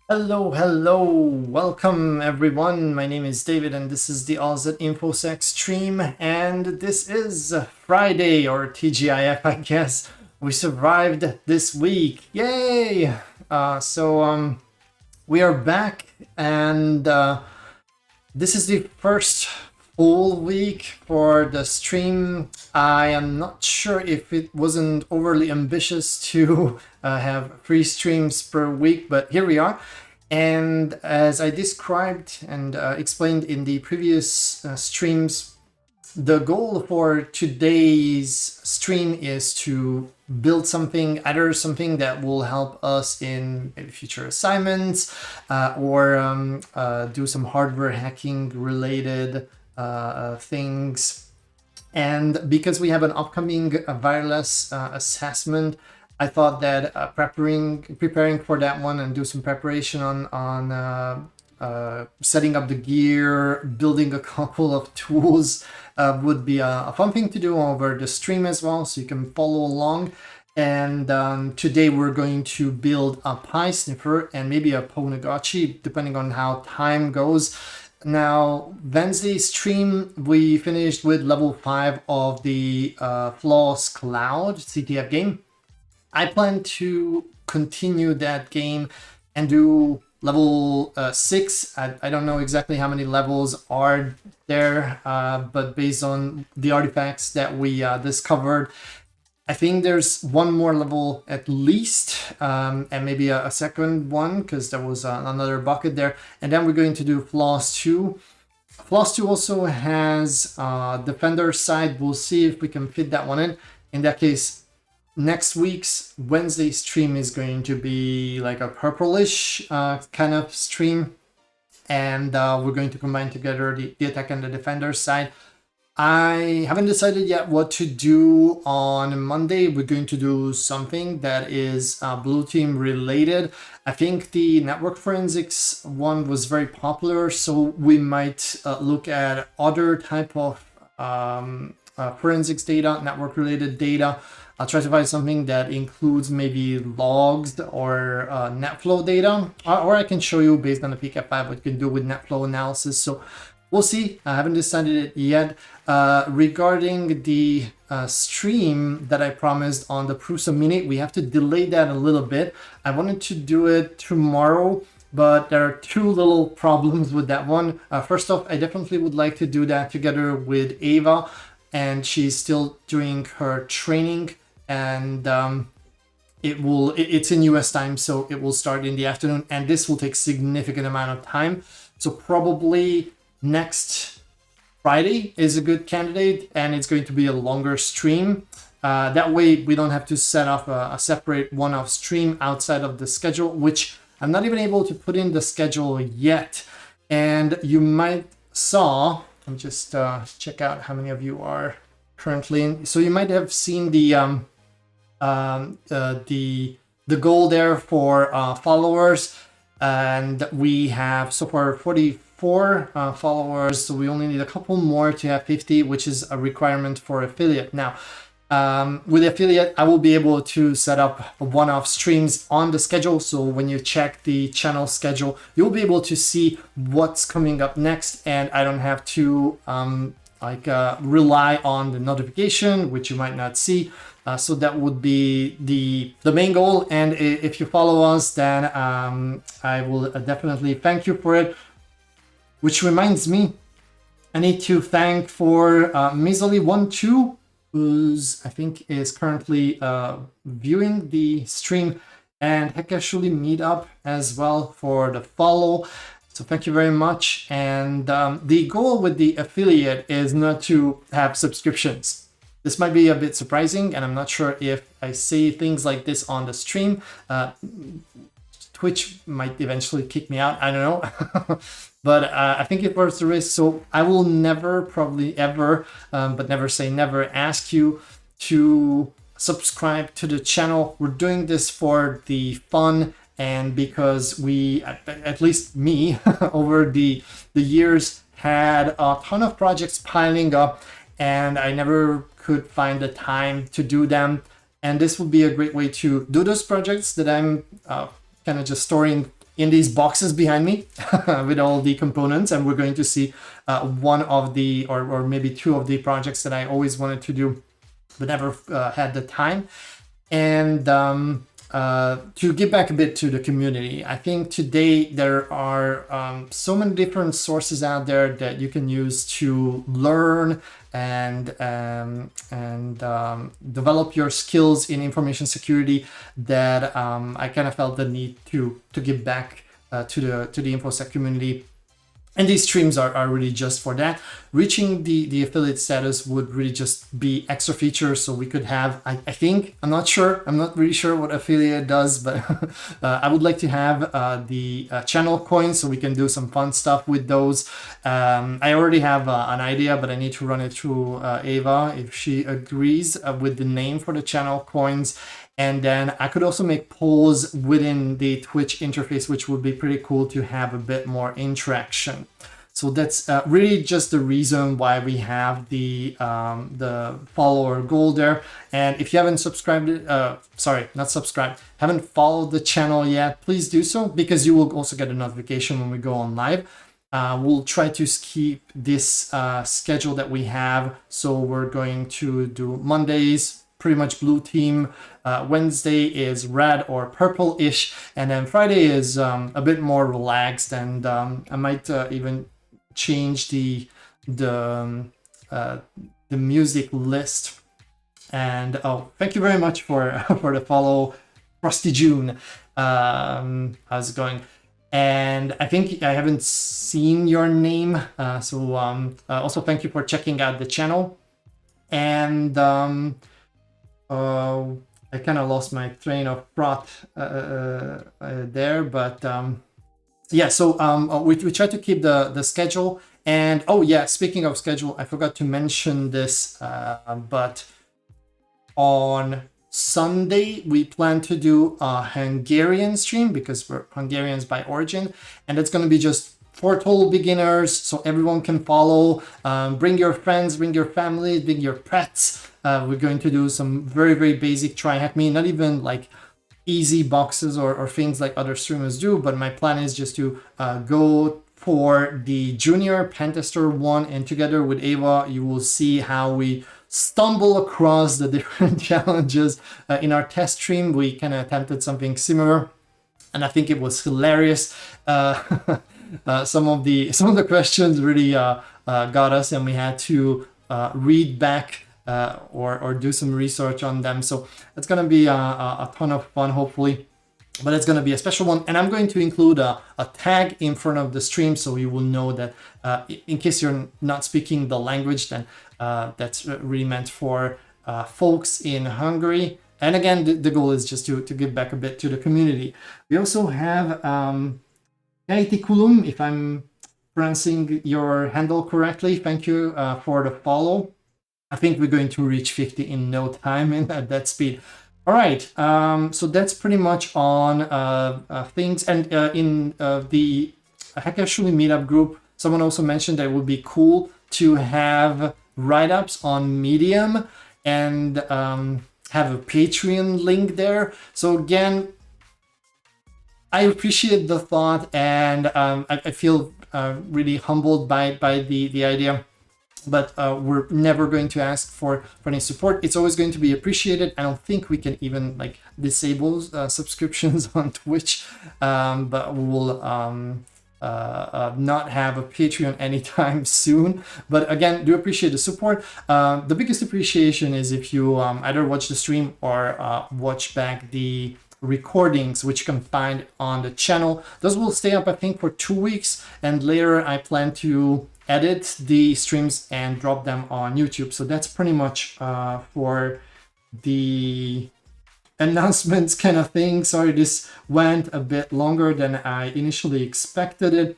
Hello, hello, welcome everyone. My name is David and this is the Oz at Infosec stream, and this is Friday, or TGIF, I guess. We survived this week. Yay! We are back, and this is the first full week for the stream. I am not sure if it wasn't overly ambitious to have 3 streams per week, but here we are. And as I described and explained in the previous streams, the goal for today's stream is to build something, either something that will help us in maybe future assignments or do some hardware hacking related things. And because we have an upcoming wireless assessment, I thought that preparing for that one and do some preparation on setting up the gear, building a couple of tools would be a fun thing to do over the stream as well, so you can follow along. And today we're going to build a Pi Sniffer and maybe a Pwnagotchi, depending on how time goes. Now, Wednesday's stream, we finished with level 5 of the Flawless Cloud CTF game. I plan to continue that game and do level 6. I don't know exactly how many levels are there, but based on the artifacts that we discovered, I think there's one more level at least, and maybe a second one, because there was another bucket there. And then we're going to do Floss 2. Floss 2 also has Defender side. We'll see if we can fit that one in. In that case, next week's Wednesday stream is going to be like a purplish kind of stream, and we're going to combine together the attack and the defender side. I haven't decided yet what to do on Monday. We're going to do something that is blue team related. I think the network forensics one was very popular, so we might look at other type of forensics data, network related data. I'll try to find something that includes maybe logs or NetFlow data, or I can show you based on the PCAP5 what you can do with NetFlow analysis. So we'll see. I haven't decided it yet. Regarding the stream that I promised on the Prusa Mini, we have to delay that a little bit. I wanted to do it tomorrow, but there are 2 little problems with that one. First off, I definitely would like to do that together with Ava, and she's still doing her training, and it's in US time, so it will start in the afternoon, and this will take significant amount of time. So probably next Friday is a good candidate, and it's going to be a longer stream. That way we don't have to set up a separate one-off stream outside of the schedule, which I'm not even able to put in the schedule yet. And you might saw, let me just check out how many of you are currently in. So you might have seen the goal there for followers, and we have so far 44 followers, so we only need a couple more to have 50, which is a requirement for affiliate. Now, with affiliate, I will be able to set up one-off streams on the schedule, so when you check the channel schedule, you'll be able to see what's coming up next, and I don't have to rely on the notification, which you might not see. So that would be the main goal, and if you follow us, then I will definitely thank you for it. Which reminds me, I need to thank for Mizoli12, who's I think is currently viewing the stream, and Hekashuli Meetup as well for the follow. So thank you very much. And the goal with the affiliate is not to have subscriptions. This might be a bit surprising, and I'm not sure if I say things like this on the stream. Twitch might eventually kick me out, I don't know. But I think it worth the risk. So I will never, probably ever, but never say never, ask you to subscribe to the channel. We're doing this for the fun, and because we, at least me, over the years had a ton of projects piling up, and I never could find the time to do them. And this would be a great way to do those projects that I'm kind of just storing in these boxes behind me with all the components. And we're going to see one of the, or maybe 2 of the projects that I always wanted to do, but never had the time. And to give back a bit to the community. I think today there are so many different sources out there that you can use to learn and develop your skills in information security that I kind of felt the need to give back to the InfoSec community. And these streams are really just for that. Reaching the affiliate status would really just be extra features. So we could have, I think, I'm not really sure what affiliate does, but I would like to have the channel coins so we can do some fun stuff with those. I already have an idea, but I need to run it through Ava if she agrees with the name for the channel coins. And then I could also make polls within the Twitch interface, which would be pretty cool to have a bit more interaction. So that's really just the reason why we have the follower goal there. And if you haven't haven't followed the channel yet, please do so, because you will also get a notification when we go on live. We'll try to keep this schedule that we have. So we're going to do Mondays, pretty much blue team. Wednesday is red or purple-ish, and then Friday is a bit more relaxed, and I might even change the music list. And oh, thank you very much for the follow, Frosty June. How's it going? And I think I haven't seen your name, so also thank you for checking out the channel. And I kind of lost my train of thought there, but yeah, so we try to keep the schedule. And oh yeah, speaking of schedule, I forgot to mention this, but on Sunday we plan to do a Hungarian stream because we're Hungarians by origin, and it's going to be just for total beginners, so everyone can follow. Bring your friends, bring your family, bring your pets. We're going to do some very, very basic try hack me, not even like easy boxes or things like other streamers do, but my plan is just to go for the junior pentester one, and together with Ava, you will see how we stumble across the different challenges. In our test stream, we kind of attempted something similar, and I think it was hilarious. Some of the questions really got us, and we had to read back or do some research on them. So it's going to be a ton of fun, hopefully. But it's going to be a special one. And I'm going to include a tag in front of the stream, so you will know that in case you're not speaking the language, then that's really meant for folks in Hungary. And again, the goal is just to give back a bit to the community. We also have Kulum, if I'm pronouncing your handle correctly. Thank you for the follow. I think we're going to reach 50 in no time at that speed. All right, so that's pretty much on things. And in the Hackathon meetup group, someone also mentioned that it would be cool to have write-ups on Medium and have a Patreon link there. So again, I appreciate the thought, and I feel really humbled by the idea. But we're never going to ask for any support. It's always going to be appreciated. I don't think we can even like disable subscriptions on Twitch, but we will not have a Patreon anytime soon. But again, do appreciate the support. The biggest appreciation is if you either watch the stream or watch back the recordings, which you can find on the channel. Those will stay up, I think, for 2 weeks, and later I plan to edit the streams and drop them on YouTube. So that's pretty much for the announcements kind of thing. Sorry, this went a bit longer than I initially expected it.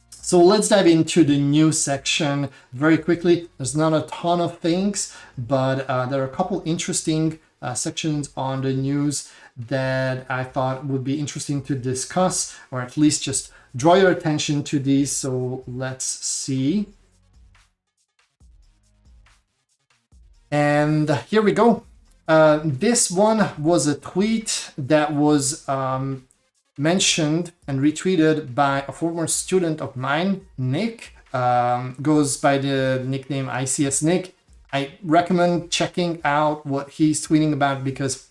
So let's dive into the news section very quickly. There's not a ton of things, but there are a couple interesting sections on the news that I thought would be interesting to discuss, or at least just draw your attention to these. So let's see. And here we go. This one was a tweet that was mentioned and retweeted by a former student of mine, Nick. Goes by the nickname ICS Nick. I recommend checking out what he's tweeting about, because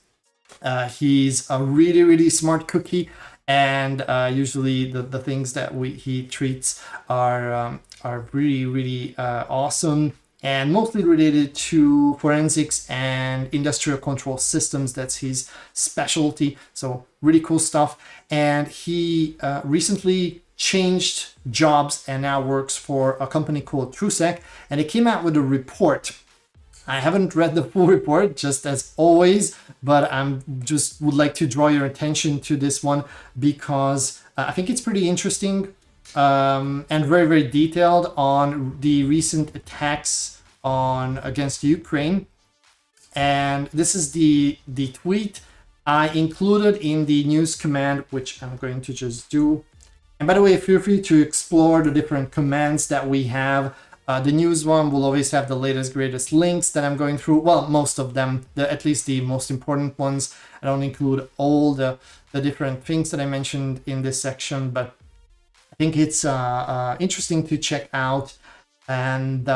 He's a really smart cookie, and usually the things that he treats are really awesome, and mostly related to forensics and industrial control systems. That's his specialty. So really cool stuff. And he recently changed jobs and now works for a company called TrueSec, and they came out with a report. I haven't read the full report, just as always, but I'm just would like to draw your attention to this one because I think it's pretty interesting and very detailed on the recent attacks against Ukraine. And this is the tweet I included in the news command, which I'm going to just do. And by the way, feel free to explore the different commands that we have. The news one will always have the latest, greatest links that I'm going through. Well, most of them, at least the most important ones. I don't include all the different things that I mentioned in this section, but I think it's interesting to check out. And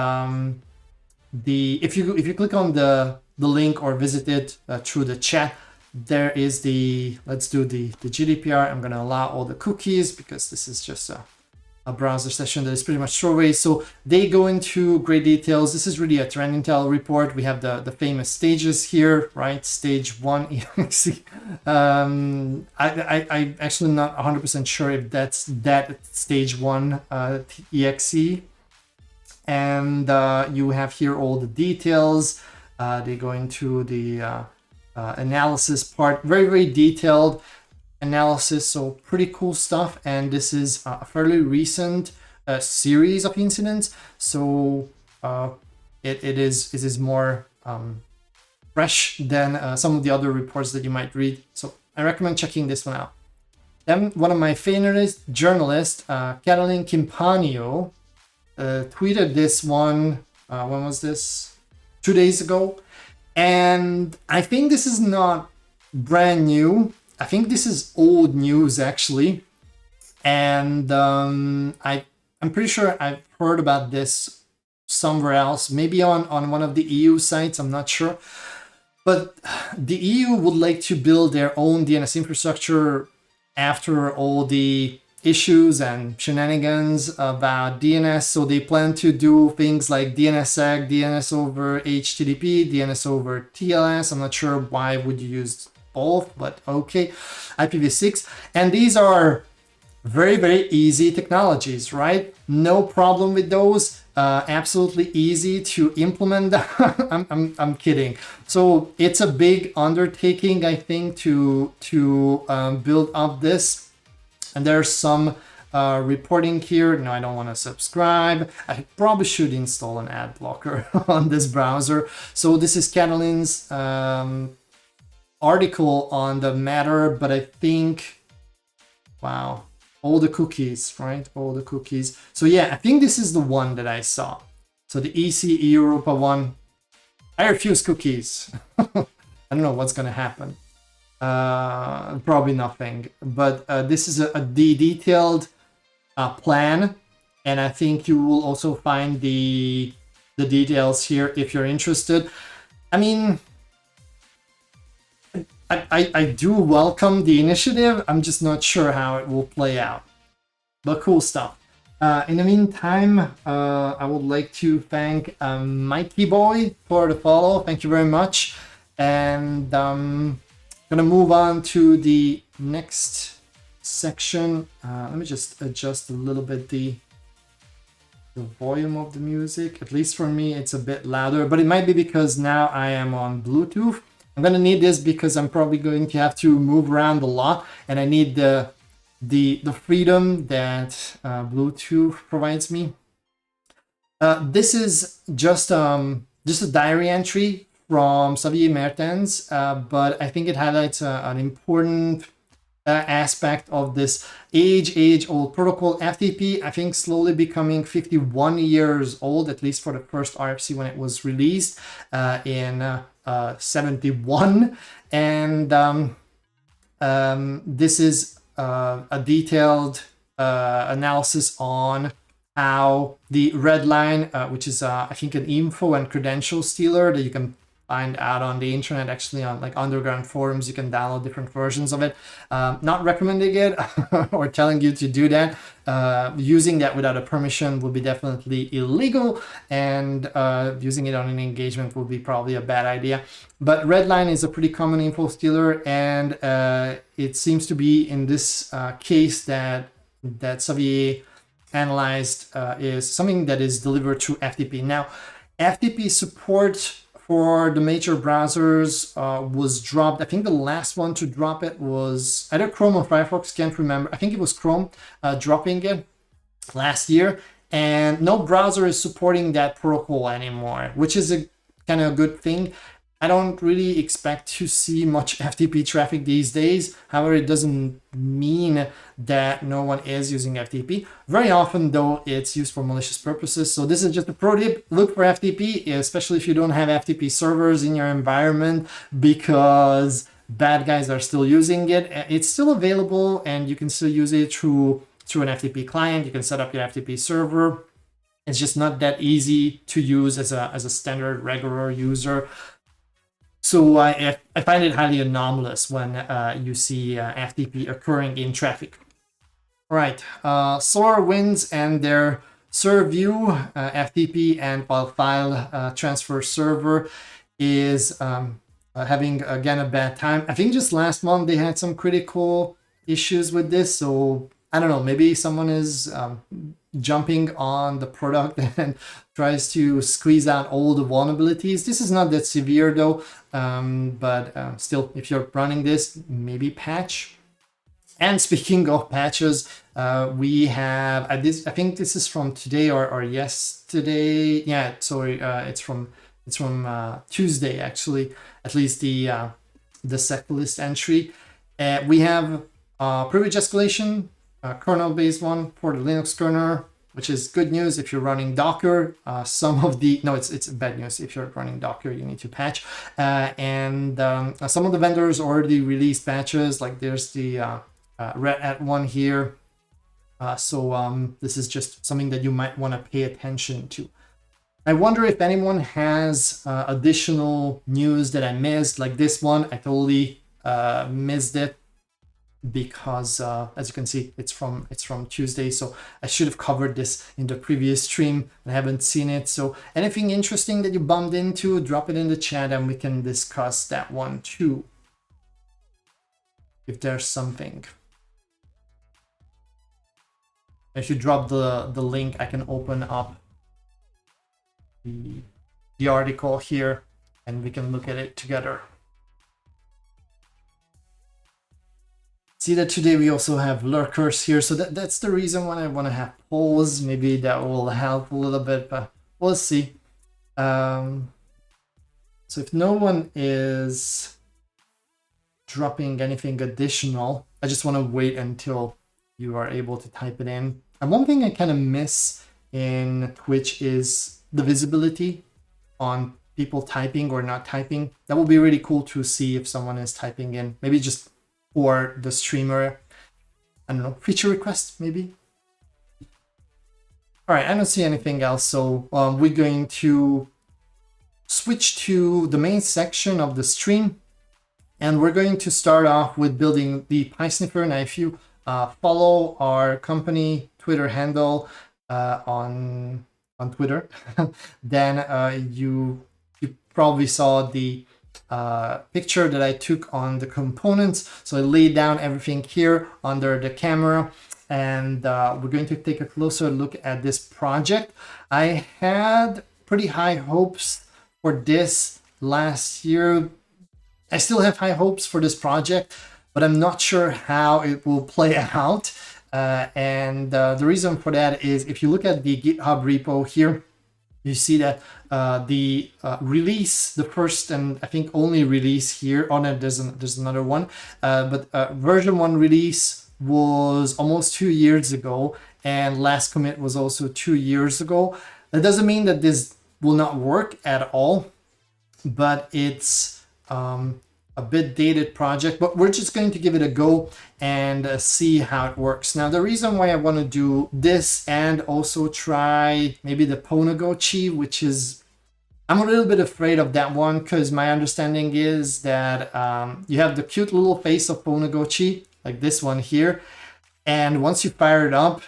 if you click on the link or visit it through the chat, there is let's do the GDPR. I'm going to allow all the cookies because this is just a browser session that is pretty much throwaway. So they go into great details. This is really a trend intel report. We have the famous stages here, right? Stage 1 EXE. I actually not 100% sure if that's that stage 1 EXE. And you have here all the details. They go into the analysis part, very detailed analysis, so pretty cool stuff. And this is a fairly recent series of incidents, so it is more fresh than some of the other reports that you might read. So I recommend checking this one out. Then one of my favorite journalists, Katalin Kimpanio, tweeted this one. When was this? 2 days ago. And I think this is not brand new. I think this is old news, actually. And I'm pretty sure I've heard about this somewhere else, maybe on one of the EU sites, I'm not sure. But the EU would like to build their own DNS infrastructure after all the issues and shenanigans about DNS. So they plan to do things like DNSSEC, DNS over HTTP, DNS over TLS. I'm not sure why would you use both, but okay. IPv6. And these are very easy technologies, right? No problem with those. Absolutely easy to implement. I'm kidding. So it's a big undertaking, I think, to build up this. And there's some reporting here. No, I don't want to subscribe. I probably should install an ad blocker on this browser. So this is Katalin's article on the matter, but I think, wow, all the cookies, right? All the cookies. So yeah, I think this is the one that I saw. So the EC Europa one, I refuse cookies. I don't know what's gonna happen. Probably nothing, but this is a detailed plan, and I think you will also find the details here if you're interested. I mean, I do welcome the initiative. I'm just not sure how it will play out, but cool stuff. In the meantime, I would like to thank Mikey Boy for the follow. Thank you very much, and gonna move on to the next section. Let me just adjust a little bit the volume of the music. At least for me, it's a bit louder, but it might be because now I am on Bluetooth. I'm gonna need this because I'm probably going to have to move around a lot, and I need the freedom that Bluetooth provides me. This is just a diary entry from Xavier Mertens, but I think it highlights an important aspect of this age-old protocol. FTP, I think, slowly becoming 51 years old, at least for the first RFC when it was released in 71. And this is a detailed analysis on how the red line, which is I think an info and credential stealer that you can find out on the internet, actually on like underground forums. You can download different versions of it. Not recommending it or telling you to do that. Using that without a permission would be definitely illegal, and using it on an engagement would be probably a bad idea. But Redline is a pretty common info stealer, and it seems to be in this case that Xavier analyzed is something that is delivered through FTP. Now, FTP support for the major browsers was dropped. I think the last one to drop it was either Chrome or Firefox, can't remember. I think it was Chrome dropping it last year, and no browser is supporting that protocol anymore, which is a kind of a good thing. I don't really expect to see much FTP traffic these days. However, it doesn't mean that no one is using FTP. Very often, though, it's used for malicious purposes. So this is just a pro tip. Look for FTP, especially if you don't have FTP servers in your environment, because bad guys are still using it. It's still available, and you can still use it through an FTP client. You can set up your FTP server. It's just not that easy to use as a standard regular user. So I find it highly anomalous when you see FTP occurring in traffic. All right, SolarWinds and their ServView FTP and file transfer server is having, again, a bad time. I think just last month they had some critical issues with this. So I don't know, maybe someone is jumping on the product and tries to squeeze out all the vulnerabilities. This is not that severe though, but still, if you're running this, maybe patch. And speaking of patches, we have this. I think this is from today or yesterday. Yeah, sorry, it's from Tuesday actually. At least the seclist entry. We have privilege escalation. Kernel-based one for the Linux kernel, which is good news if you're running Docker. It's bad news if you're running Docker. You need to patch, and some of the vendors already released patches. Like there's the Red Hat one here. So this is just something that you might want to pay attention to. I wonder if anyone has additional news that I missed, like this one. I totally missed it, because as you can see, it's from Tuesday, so I should have covered this in the previous stream. I haven't seen it. So anything interesting that you bumped into, drop it in the chat and we can discuss that one too, if there's something. If you drop the link, I can open up the article here and we can look at it together. See that today we also have lurkers here, so that's the reason why I want to have polls. Maybe that will help a little bit, but we'll see. So if no one is dropping anything additional, I just want to wait until you are able to type it in. And one thing I kind of miss in Twitch is the visibility on people typing or not typing. That would be really cool to see if someone is typing in, maybe just for the streamer, I don't know, feature request maybe. All right, I don't see anything else, so we're going to switch to the main section of the stream, and we're going to start off with building the PySniffer. Now, if you follow our company Twitter handle on Twitter, then you probably saw the picture that I took on the components. So I laid down everything here under the camera, and we're going to take a closer look at this project. I had pretty high hopes for this last year. I still have high hopes for this project, but I'm not sure how it will play out. And the reason for that is if you look at the GitHub repo here, you see that the release, the first and I think only release here, on it there's another one, but version 1 release was almost 2 years ago, and last commit was also 2 years ago. That doesn't mean that this will not work at all, but it's a bit dated project, but we're just going to give it a go and see how it works. Now, the reason why I want to do this and also try maybe the Pwnagotchi, which is I'm a little bit afraid of that one because my understanding is that you have the cute little face of Pwnagotchi, like this one here, and once you fire it up,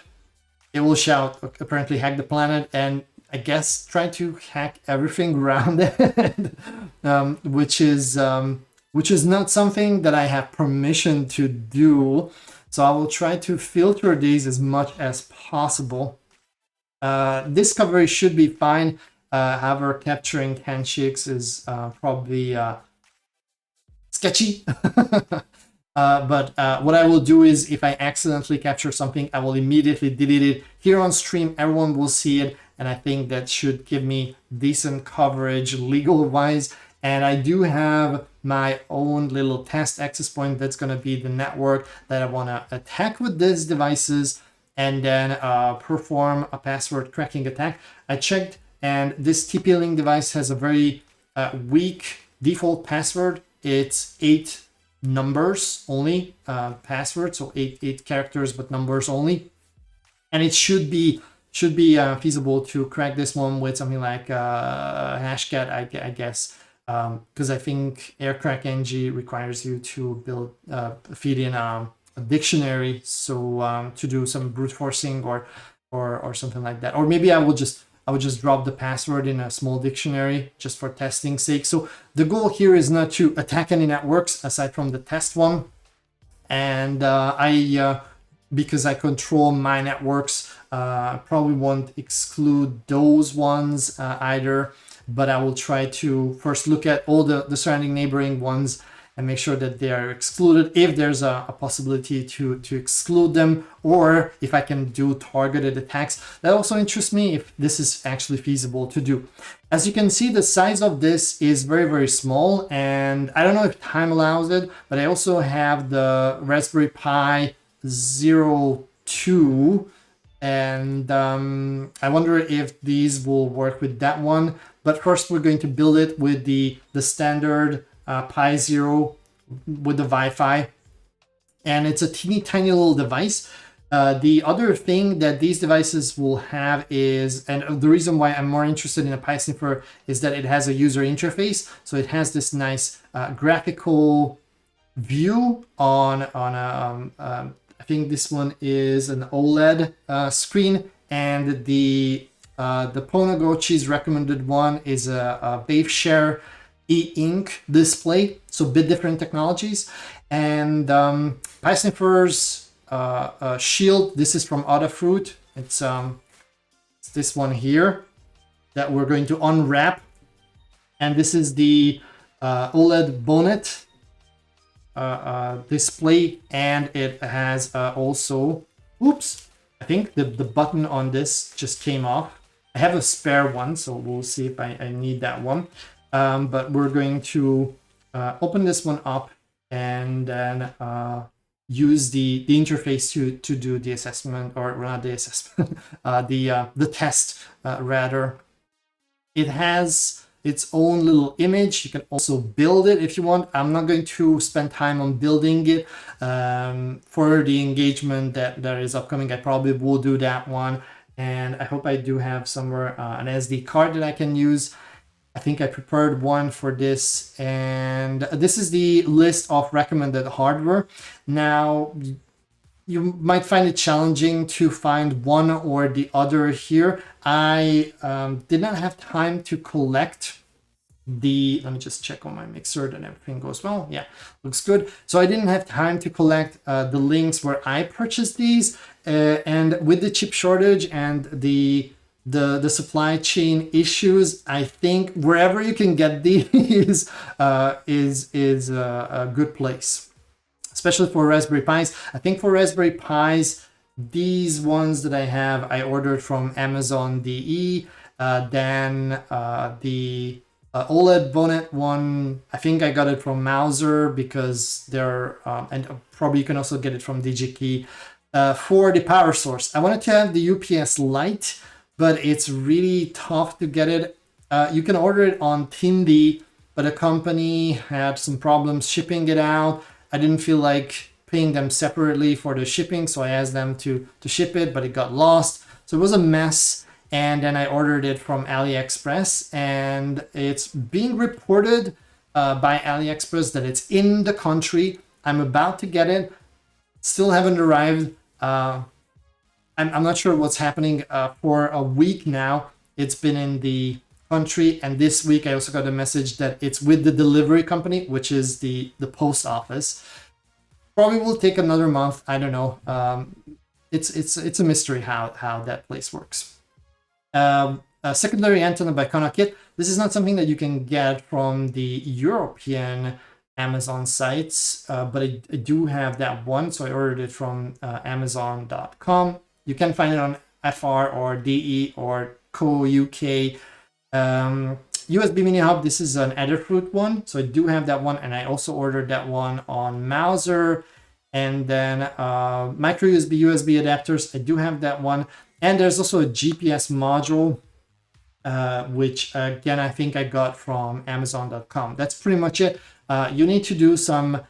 it will shout, apparently hack the planet, and I guess try to hack everything around it, which is not something that I have permission to do. So I will try to filter these as much as possible. Discovery should be fine. However, capturing handshakes is probably sketchy. But what I will do is, if I accidentally capture something, I will immediately delete it. Here on stream, everyone will see it, and I think that should give me decent coverage legal-wise. And I do have my own little test access point that's going to be the network that I want to attack with these devices, and then perform a password cracking attack. I checked, and this TP-Link device has a very weak default password. It's 8 numbers only, password, so eight characters, but numbers only. And it should be feasible to crack this one with something like Hashcat, I guess, because I think AirCrackNG requires you to build feed in a dictionary, so to do some brute forcing or something like that. Or maybe I would just drop the password in a small dictionary just for testing sake. So the goal here is not to attack any networks aside from the test one. And because I control my networks, probably won't exclude those ones either, but I will try to first look at all the surrounding neighboring ones and make sure that they are excluded if there's a possibility to exclude them, or if I can do targeted attacks. That also interests me if this is actually feasible to do. As you can see, the size of this is very, very small, and I don't know if time allows it, but I also have the Raspberry Pi 02, and I wonder if these will work with that one. But first we're going to build it with the standard Pi 0 with the Wi-Fi, and it's a teeny tiny little device. The other thing that these devices will have is, and the reason why I'm more interested in a Pi Sniffer is that it has a user interface. So it has this nice graphical view on I think this one is an OLED screen, and the Pwnagotchi's recommended one is a WaveShare e-ink display, so a bit different technologies. And Pi Sniffer's shield, this is from Adafruit. It's this one here that we're going to unwrap, and this is the OLED bonnet display, and it has also, oops, I think the button on this just came off. I have a spare one, so we'll see if I need that one. But we're going to open this one up and then use the interface to do the assessment, or not the assessment, the test rather. It has its own little image. You can also build it if you want. I'm not going to spend time on building it. For the engagement that is upcoming, I probably will do that one. And I hope I do have somewhere an SD card that I can use. I think I prepared one for this, and this is the list of recommended hardware. Now, you might find it challenging to find one or the other here. I did not have time to collect let me just check on my mixer that everything goes well. Yeah, looks good. So I didn't have time to collect the links where I purchased these, and with the chip shortage and the supply chain issues, I think wherever you can get these is a good place, especially for Raspberry Pis. I think for Raspberry Pis, these ones that I have, I ordered from Amazon DE. Then the OLED bonnet one, I think I got it from Mouser because they're, and probably you can also get it from DigiKey. For the power source, I wanted to have the UPS Lite, but it's really tough to get it. You can order it on Tindy, but the company had some problems shipping it out. I didn't feel like paying them separately for the shipping, so I asked them to ship it, but it got lost. So it was a mess. and then I ordered it from AliExpress, and it's being reported by AliExpress that it's in the country. I'm about to get it, still haven't arrived. I'm not sure what's happening. For a week now it's been in the country, and this week I also got a message that it's with the delivery company, which is the post office. Probably will take another month, I don't know. It's a mystery how that place works. A secondary antenna by Konakit. This is not something that you can get from the European Amazon sites, but I do have that one, so I ordered it from Amazon.com. You can find it on FR or DE or Co UK. USB mini hub, this is an Adafruit one, so I do have that one, and I also ordered that one on Mouser. And then micro USB adapters, I do have that one. And there's also a GPS module, which again I think I got from Amazon.com. That's pretty much it. You need to do some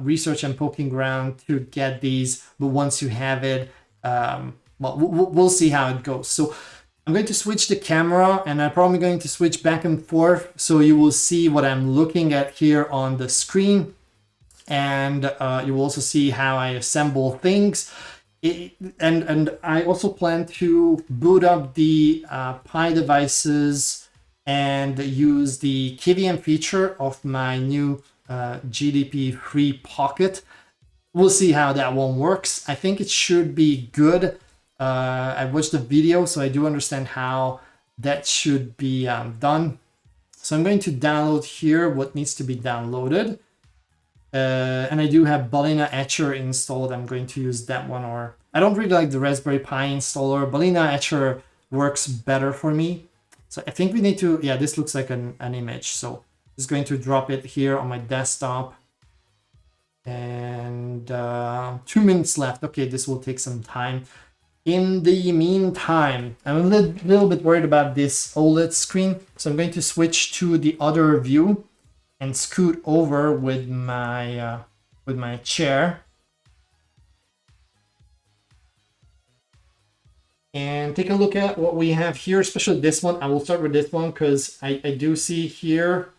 research and poking around to get these, but once you have it, well, we'll see how it goes. So I'm going to switch the camera, and I'm probably going to switch back and forth, so you will see what I'm looking at here on the screen, and you will also see how I assemble things. And I also plan to boot up the Pi devices and use the KVM feature of my new GDP-3 Pocket. We'll see how that one works. I think it should be good. I watched the video, so I do understand how that should be done. So I'm going to download here what needs to be downloaded. And I do have Balena Etcher installed. I'm going to use that one, or I don't really like the Raspberry Pi installer. Balena Etcher works better for me. So I think we need to, yeah, this looks like an image. So I'm just going to drop it here on my desktop. And 2 minutes left. Okay, this will take some time. In the meantime, I'm a little bit worried about this OLED screen. So I'm going to switch to the other view and scoot over with my chair, and take a look at what we have here, especially this one. I will start with this one because I do see here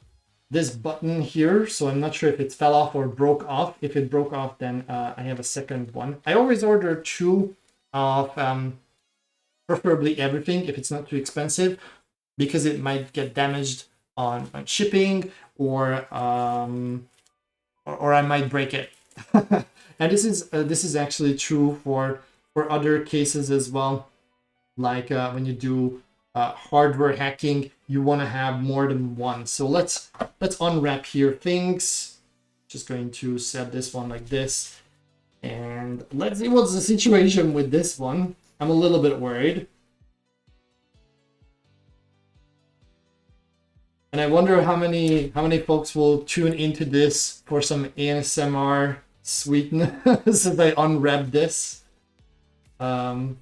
this button here, so I'm not sure if it fell off or broke off. If it broke off, then I have a second one. I always order 2 of preferably everything if it's not too expensive, because it might get damaged on shipping, or I might break it. And this is actually true for other cases as well. Like when you do hardware hacking, you want to have more than one. So let's unwrap here things. Just going to set this one like this, and let's see what's the situation with this one. I'm a little bit worried. And I wonder how many folks will tune into this for some ASMR sweetness as I unwrap this. I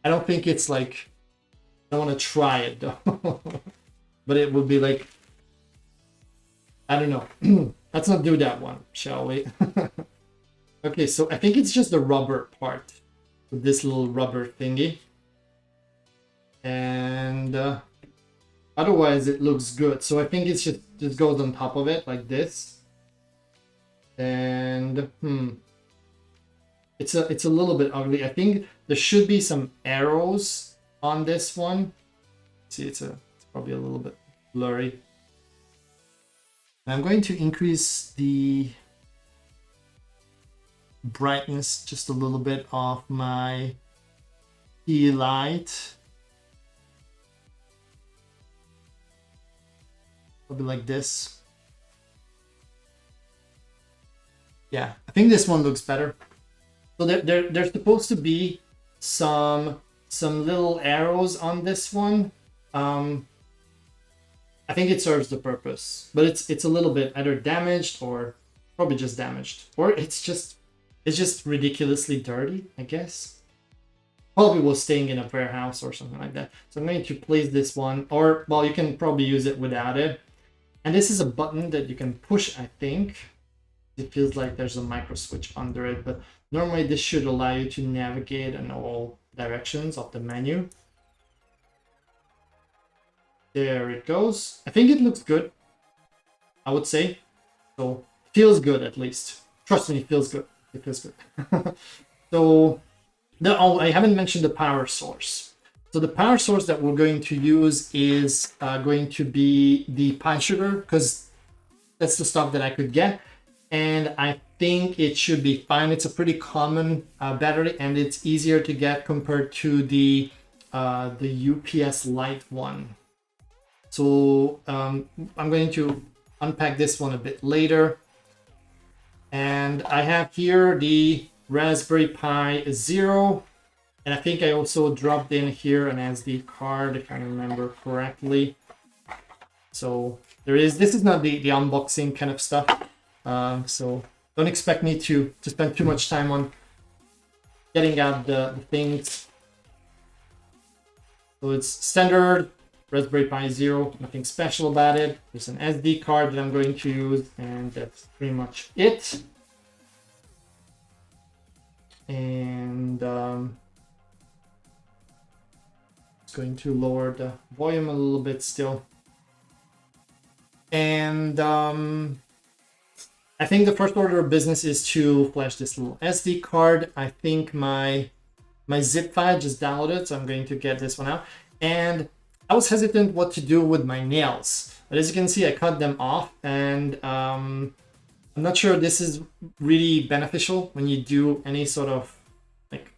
don't think it's like, I want to try it though. But it would be like, I don't know. Let's not do that one, shall we? Okay, so I think it's just the rubber part with this little rubber thingy. And otherwise it looks good. So I think it just goes on top of it like this. And it's a little bit ugly. I think there should be some arrows on this one. See, it's probably a little bit blurry. I'm going to increase the brightness just a little bit of my key light. Probably like this. Yeah, I think this one looks better. So there's supposed to be some little arrows on this one. I think it serves the purpose, but it's a little bit either damaged, or probably just damaged, or it's just ridiculously dirty, I guess. Probably was staying in a warehouse or something like that. So I'm going to place this one, or well, you can probably use it without it. And this is a button that you can push, I think. It feels like there's a micro switch under it, but normally this should allow you to navigate and all directions of the menu. There it goes. I think it looks good, I would say. So feels good at least. Trust me, it feels good. It feels good. So no, oh, I haven't mentioned the power source. So the power source that we're going to use is going to be the Pi Sugar, because that's the stuff that I could get. And I think it should be fine. It's a pretty common battery, and it's easier to get compared to the UPS Lite one. So I'm going to unpack this one a bit later. And I have here the Raspberry Pi Zero. And I think I also dropped in here an SD card, if I remember correctly. So this is not the unboxing kind of stuff. So don't expect me to spend too much time on getting out the things. So it's standard Raspberry Pi Zero, nothing special about it. There's an SD card that I'm going to use, and that's pretty much it. And it's going to lower the volume a little bit still. And I think the first order of business is to flash this little SD card. I think my zip file just downloaded, so I'm going to get this one out. And I was hesitant what to do with my nails, but as you can see, I cut them off, and I'm not sure this is really beneficial when you do any sort of like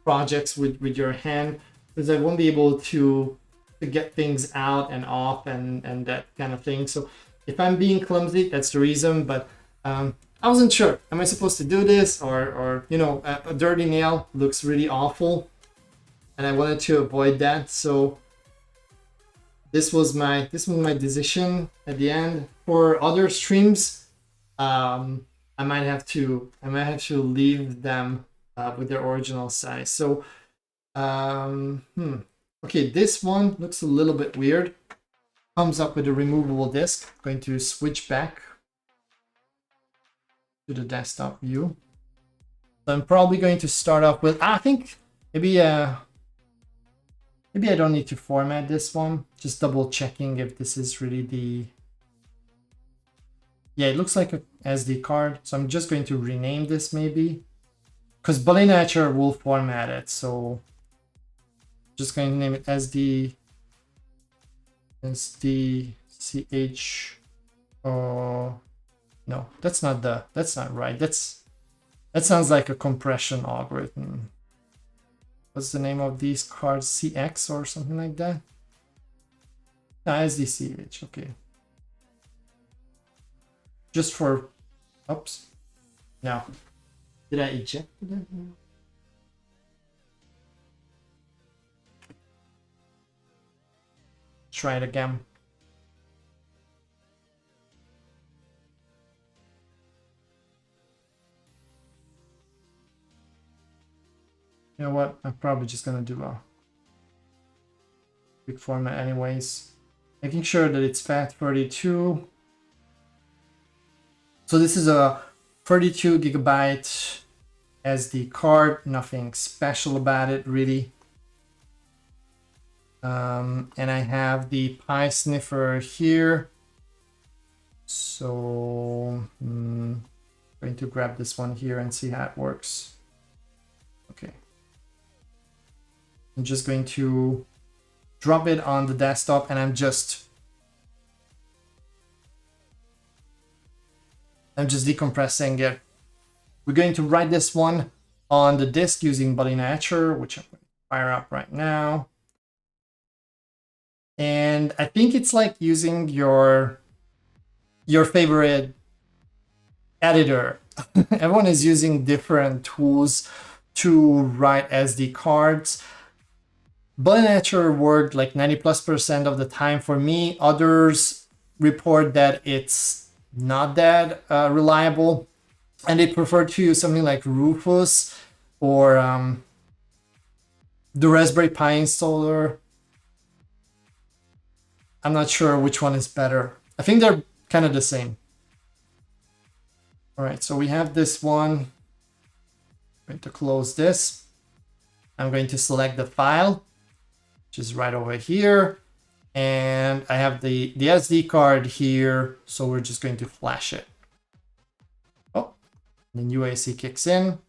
projects with your hand, because I won't be able to get things out and off and that kind of thing. So if I'm being clumsy, that's the reason. But I wasn't sure. Am I supposed to do this, or you know, a dirty nail looks really awful, and I wanted to avoid that. So this was my decision at the end. For other streams, I might have to leave them with their original size. So okay, this one looks a little bit weird. Comes up with a removable disc. I'm going to switch back to the desktop view. So I'm probably going to start off with, I think maybe I don't need to format this one. Just double checking if this is really the... Yeah, it looks like a SD card. So I'm just going to rename this maybe, because Bully Nature will format it. So just going to name it SDCH. No, that's not right. That sounds like a compression algorithm. What's the name of these cards? CX or something like that? No, SDCH, okay. Just for, oops. No. Did I eject that? Try it again. You know what? I'm probably just gonna do a quick format anyways. Making sure that it's FAT32. So this is a 32 gigabyte SD card. Nothing special about it really. And I have the Pi Sniffer here. So I'm going to grab this one here and see how it works. Okay. I'm just going to drop it on the desktop, and I'm just decompressing it. We're going to write this one on the disk using Bully Nature, which I'm going to fire up right now. And I think it's like using your favorite editor. Everyone is using different tools to write SD cards. Bully Nature worked like 90+% of the time for me. Others report that it's not that reliable, and they prefer to use something like Rufus or the Raspberry Pi installer. I'm not sure which one is better. I think they're kind of the same. All right, so we have this one. I'm going to close this. I'm going to select the file, which is right over here. And I have the SD card here, so we're just going to flash it. Oh, then UAC kicks in.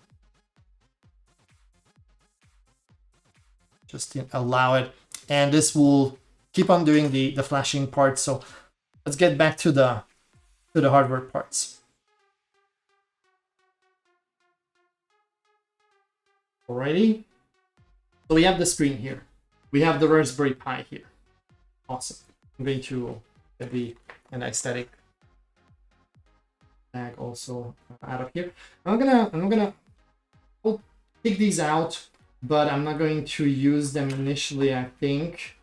Just allow it. And this will keep on doing the flashing part. So let's get back to the hardware parts. Alrighty. So we have the screen here. We have the Raspberry Pi here. Awesome. I'm going to get the aesthetic tag also out of here. I'll take these out, but I'm not going to use them initially, I think,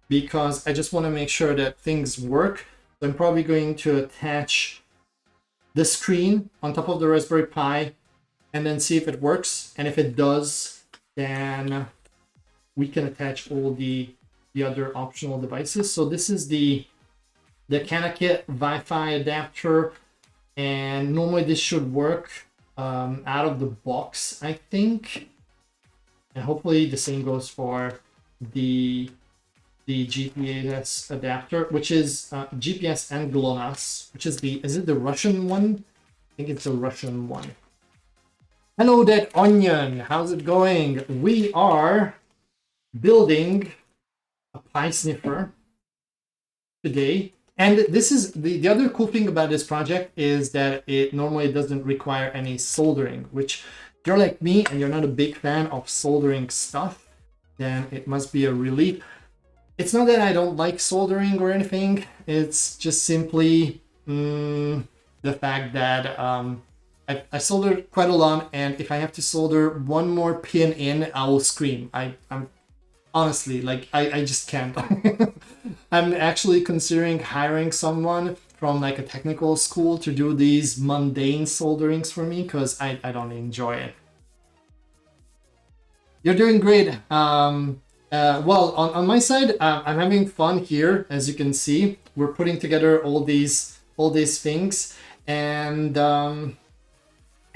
because I just want to make sure that things work. So I'm probably going to attach the screen on top of the Raspberry Pi and then see if it works. And if it does, then we can attach all the other optional devices. So this is the Pwnagotchi Wi-Fi adapter, and normally this should work out of the box, I think. And hopefully the same goes for the GPS adapter, which is GPS and GLONASS, which is is it the Russian one? I think it's the Russian one. Hello, Dead Onion. How's it going? We are building a Pi sniffer today. And this is the other cool thing about this project is that it normally doesn't require any soldering, which if you're like me and you're not a big fan of soldering stuff, then it must be a relief. It's not that I don't like soldering or anything. It's just simply the fact that I solder quite a lot, and if I have to solder one more pin in, I will scream. I'm honestly, like, I just can't. I'm actually considering hiring someone from like a technical school to do these mundane solderings for me, because I don't enjoy it. You're doing great. Well, on my side, I'm having fun here. As you can see, we're putting together all these things, and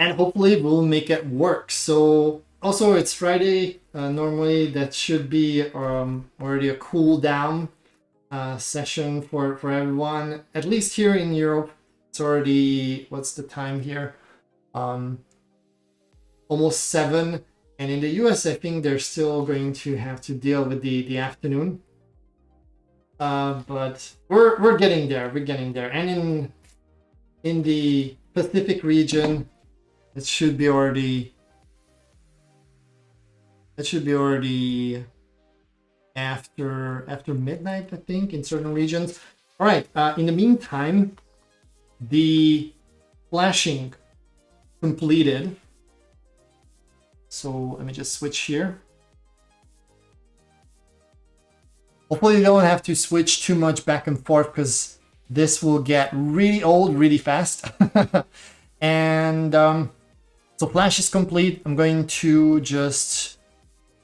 hopefully we'll make it work. So also it's Friday. Normally that should be already a cool down session for everyone. At least here in Europe, it's already, what's the time here? Almost 7. And in the US, I think they're still going to have to deal with the afternoon. But we're getting there. We're getting there. And in the Pacific region, it should be already after midnight, I think, in certain regions. All right. In the meantime, the flashing completed. So let me just switch here. Hopefully you don't have to switch too much back and forth, because this will get really old really fast. And so flash is complete. I'm going to just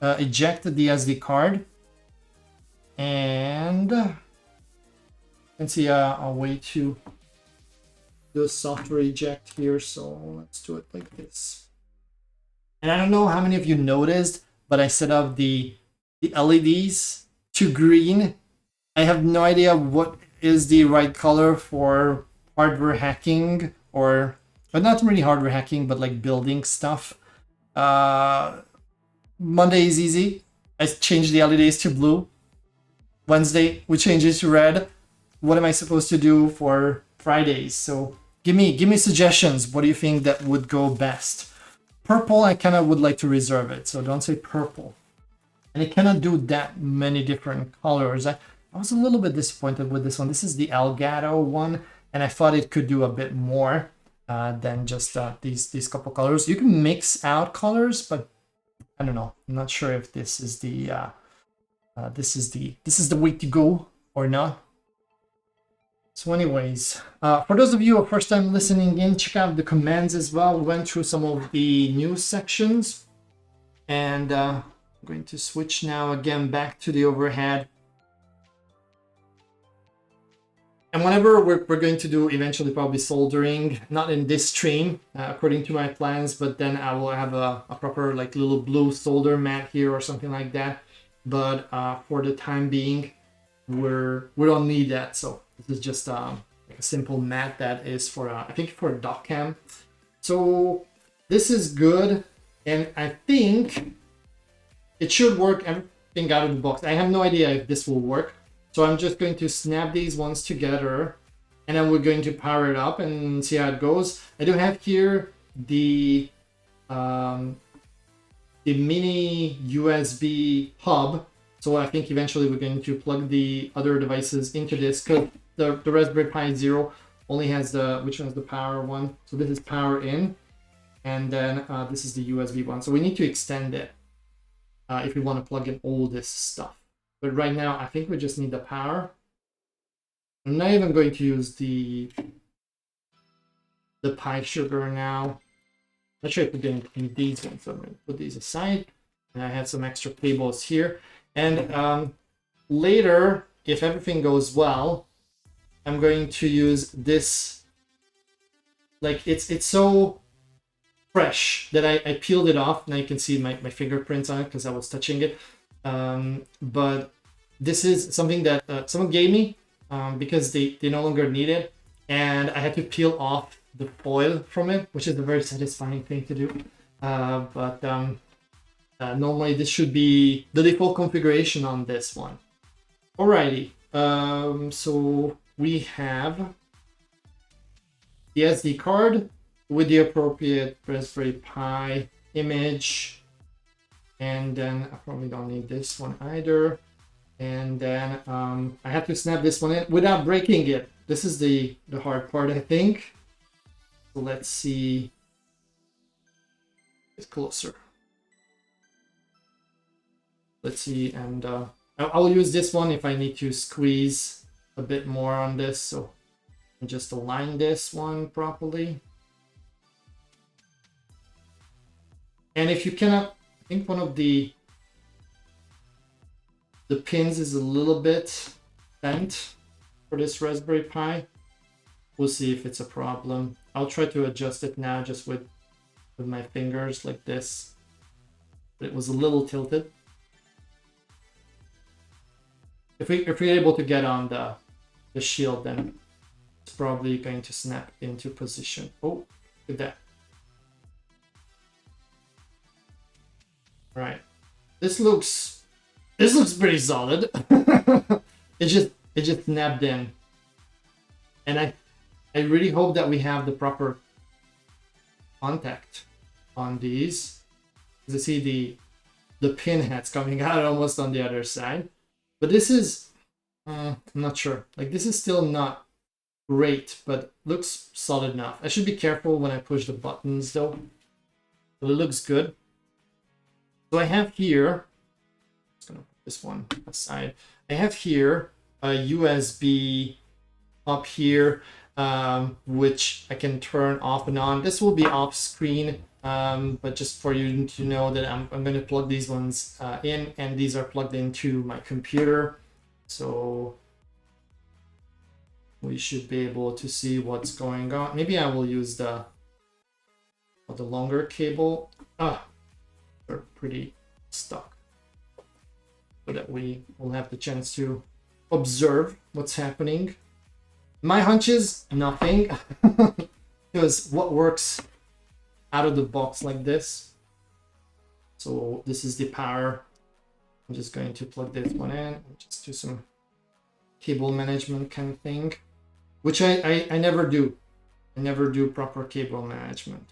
eject the SD card. And you can see a way to do a software eject here. So let's do it like this. And I don't know how many of you noticed, but I set up the LEDs to green. I have no idea what is the right color for hardware hacking, but not really hardware hacking, but like building stuff. Monday is easy. I changed the LEDs to blue. Wednesday, we change it to red. What am I supposed to do for Fridays? So give me suggestions. What do you think that would go best? Purple, I kind of would like to reserve it, so don't say purple. And it cannot do that many different colors. I was a little bit disappointed with this one. This is the Elgato one, and I thought it could do a bit more than just these couple colors. You can mix out colors, but I don't know. I'm not sure if this is the way to go or not. So anyways, for those of you who are first time listening in, check out the commands as well. We went through some of the news sections, and I'm going to switch now again back to the overhead. And whenever we're going to do eventually probably soldering, not in this stream, according to my plans, but then I will have a proper like little blue solder mat here or something like that. But for the time being, we don't need that. So this is just like a simple mat that is for I think for a dock cam. So this is good, and I think it should work everything out of the box. I have no idea if this will work. So I'm just going to snap these ones together, and then we're going to power it up and see how it goes. I do have here the mini USB hub. So I think eventually we're going to plug the other devices into this, because the Raspberry Pi Zero only has which one is the power one? So this is power in, and then this is the USB one. So we need to extend it if we want to plug in all this stuff. But right now, I think we just need the power. I'm not even going to use the Pi Sugar now. Not sure if we're going to need these ones, so I'm going to put these aside. And I have some extra cables here. And later, if everything goes well, I'm going to use this. Like it's so fresh that I peeled it off. Now you can see my fingerprints on it because I was touching it. But this is something that someone gave me because they no longer need it, and I had to peel off the foil from it, which is a very satisfying thing to do. But normally this should be the default configuration on this one. Alrighty, so we have the SD card with the appropriate Raspberry Pi image. And then I probably don't need this one either. And then I have to snap this one in without breaking it. This is the hard part, I think. So let's see. It's closer. Let's see, and I'll use this one if I need to squeeze a bit more on this. So I'll just align this one properly. And if you cannot, I think one of the pins is a little bit bent for this Raspberry Pi. We'll see if it's a problem. I'll try to adjust it now just with my fingers like this. But it was a little tilted. If we're able to get on the shield, then it's probably going to snap into position. Oh, look at that. All right, this looks pretty solid. it just snapped in, and I really hope that we have the proper contact on these. As you see, the pin head's coming out almost on the other side, but this is I'm not sure. Like, this is still not great, but looks solid enough. I should be careful when I push the buttons though, but it looks good. So I have here, just gonna put this one aside. I have here a USB up here, which I can turn off and on. This will be off screen, but just for you to know that I'm going to plug these ones in, and these are plugged into my computer. So we should be able to see what's going on. Maybe I will use the longer cable. They're pretty stuck, so that we will have the chance to observe what's happening. My hunch is nothing, because what works out of the box like this. So this is the power. I'm just going to plug this one in and just do some cable management kind of thing, which I never do. I never do proper cable management.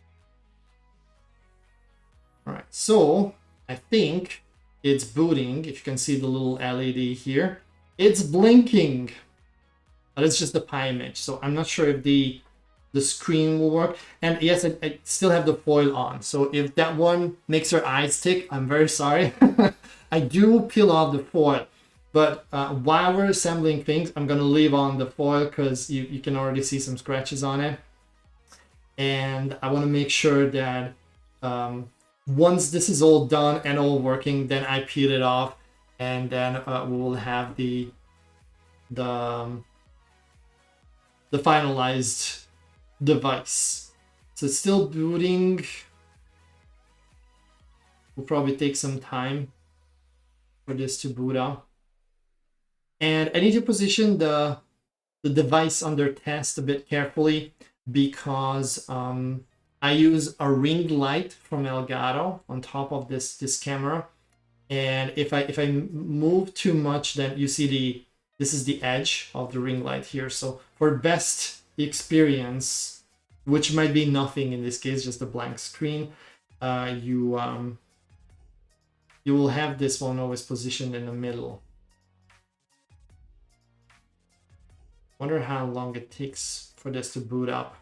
All right, so I think it's booting. If you can see the little LED here, it's blinking. But it's just the Pi image, so I'm not sure if the screen will work. And yes, I still have the foil on, so if that one makes your eyes tick, I'm very sorry. I do peel off the foil, but while we're assembling things, I'm gonna leave on the foil because you can already see some scratches on it. And I want to make sure that once this is all done and all working, then I peel it off, and then we will have the the finalized device. So it's still booting. Will probably take some time for this to boot up. And I need to position the device under test a bit carefully because I use a ring light from Elgato on top of this camera. And if I move too much, then you see this is the edge of the ring light here. So for best experience, which might be nothing in this case, just a blank screen, you will have this one always positioned in the middle. Wonder how long it takes for this to boot up.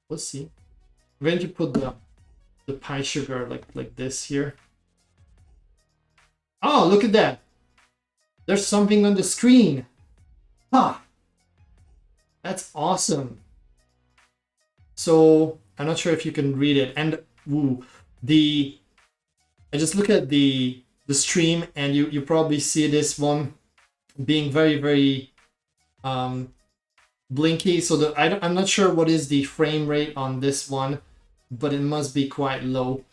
We'll see. I'm going to put the pie sugar like this here. Oh, look at that. There's something on the screen. Huh. That's awesome. So I'm not sure if you can read it. And I just look at the stream and you probably see this one being very, very blinky. So I'm not sure what is the frame rate on this one, but it must be quite low.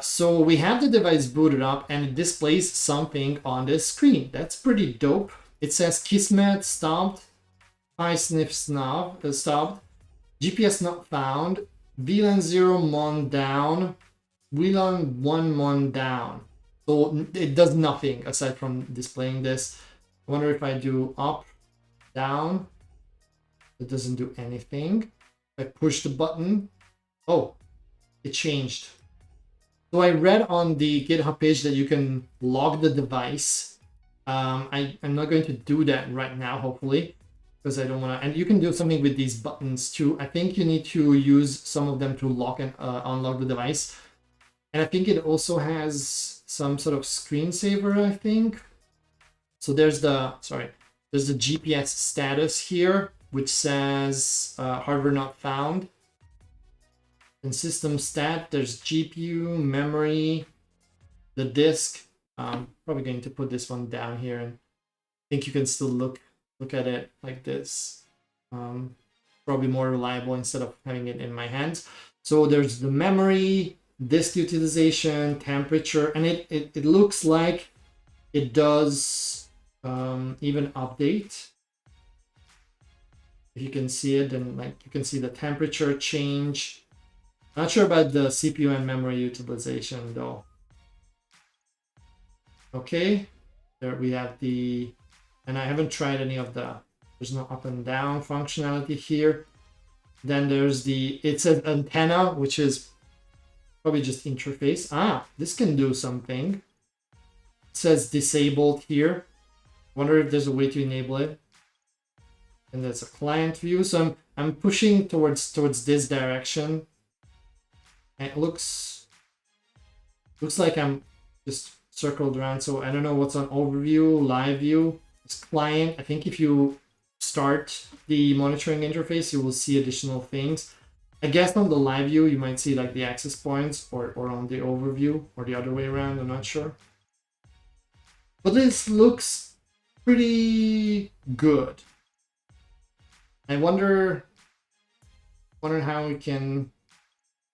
So we have the device booted up and it displays something on the screen. That's pretty dope. It says Kismet stopped, PySniff stopped, GPS not found, VLAN 0 mon down, VLAN 1 mon down. So it does nothing aside from displaying this. I wonder if I do up, down, it doesn't do anything. If I push the button, oh, it changed. So I read on the GitHub page that you can log the device. I'm not going to do that right now, hopefully, because I don't want to. And you can do something with these buttons too. I think you need to use some of them to lock and unlock the device. And I think it also has some sort of screensaver, I think. So there's the GPS status here, which says hardware not found. In system stat, there's GPU, memory, the disk. Probably going to put this one down here, and I think you can still look at it like this. Probably more reliable instead of having it in my hands. So there's the memory, disk utilization, temperature, and it looks like it does even update. If you can see it, then you can see the temperature change. Not sure about the CPU and memory utilization though. Okay, there we have and I haven't tried any of there's no up and down functionality here. Then there's it says antenna, which is probably just interface. This can do something. It says disabled here. Wonder if there's a way to enable it. And that's a client view. So I'm pushing towards this direction. And it looks like I'm just circled around. So I don't know what's on overview, live view. This client, I think if you start the monitoring interface, you will see additional things. I guess on the live view, you might see like the access points or on the overview or the other way around. I'm not sure. But this looks pretty good. I wonder how we can.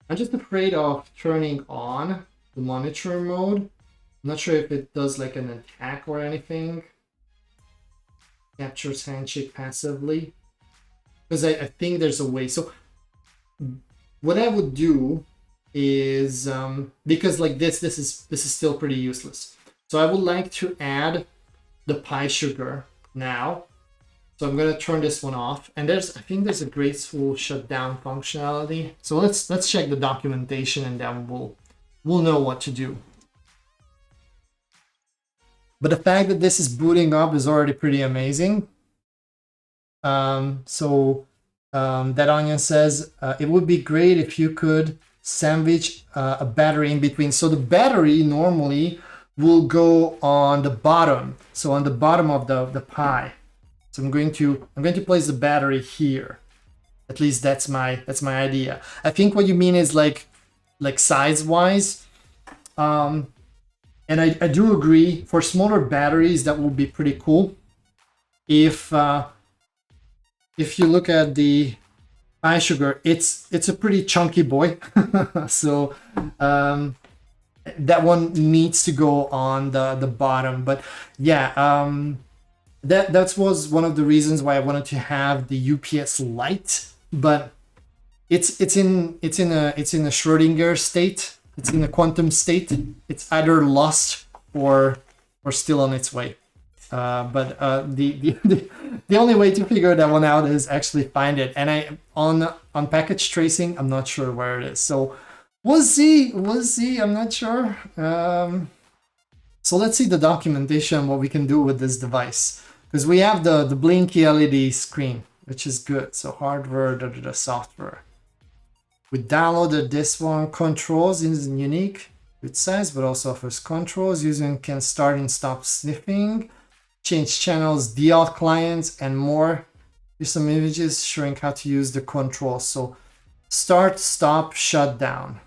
I'm just afraid of turning on the monitor mode. I'm not sure if it does like an attack or anything. Captures handshake passively. Because I think there's a way. So what I would do is because like this is still pretty useless. So I would like to add the pie sugar now. So I'm gonna turn this one off, and I think there's a graceful shutdown functionality. So let's check the documentation, and then we'll know what to do. But the fact that this is booting up is already pretty amazing. That Onion says it would be great if you could sandwich a battery in between. So the battery normally will go on the bottom. So on the bottom of the pie. So I'm going to place the battery here. At least that's my idea. I think what you mean is like size wise. And I do agree, for smaller batteries that would be pretty cool. if you look at the eye sugar, it's a pretty chunky boy. So that one needs to go on the bottom. But yeah, that was one of the reasons why I wanted to have the UPS Lite, but it's in a Schrodinger state. It's in a quantum state. It's either lost or still on its way. But the only way to figure that one out is actually find it. And I on package tracing, I'm not sure where it is. So we'll see. I'm not sure. So let's see the documentation, what we can do with this device, because we have the blinky LED screen, which is good. So hardware, the software. We downloaded this one. Controls is unique with size, but also offers controls. User can start and stop sniffing, change channels, deauth clients, and more. Here's some images showing how to use the controls. So start, stop, shut down.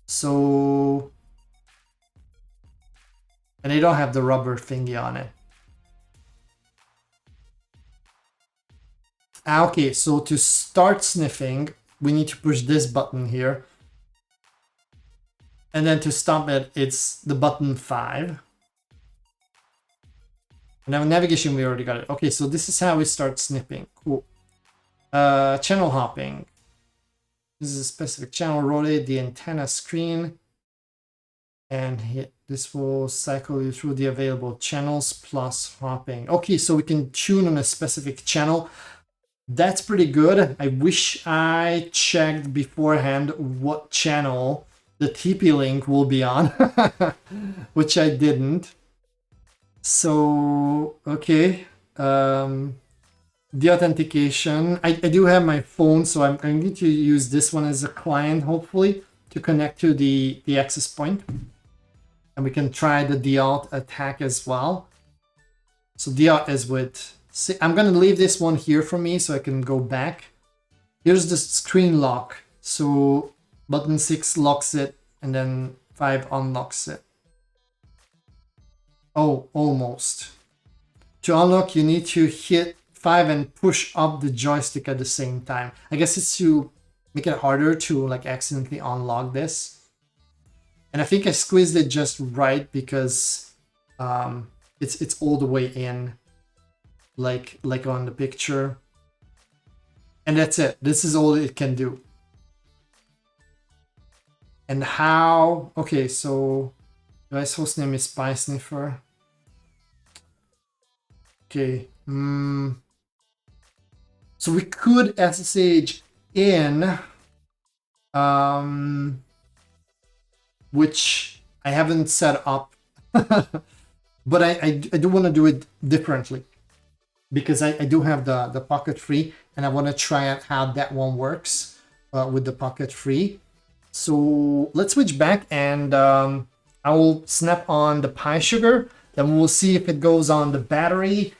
So, and they don't have the rubber thingy on it. Okay, so to start sniffing, we need to push this button here. And then to stop it, it's the button 5. And now navigation, we already got it. Okay, so this is how we start sniffing. Cool. Channel hopping. This is a specific channel. Rotate the antenna screen. And hit. This will cycle you through the available channels plus hopping. Okay, so we can tune on a specific channel. That's pretty good. I wish I checked beforehand what channel the TP-Link will be on, which I didn't. So, okay. The authentication. I do have my phone, so I'm going to use this one as a client, hopefully, to connect to the access point. And we can try the deauth attack as well. So deauth is with... I'm going to leave this one here for me so I can go back. Here's the screen lock. So button 6 locks it and then 5 unlocks it. Oh, almost. To unlock, you need to hit 5 and push up the joystick at the same time. I guess it's to make it harder to like accidentally unlock this. And I think I squeezed it just right because it's all the way in. Like on the picture, and that's it. This is all it can do. And how? Okay, so device host name is Spy Sniffer. Okay. So we could SSH in, which I haven't set up, but I do want to do it differently. Because I do have the pocket free and I want to try out how that one works with the pocket free. So let's switch back and I will snap on the Pi Sugar. Then we'll see if it goes on the battery.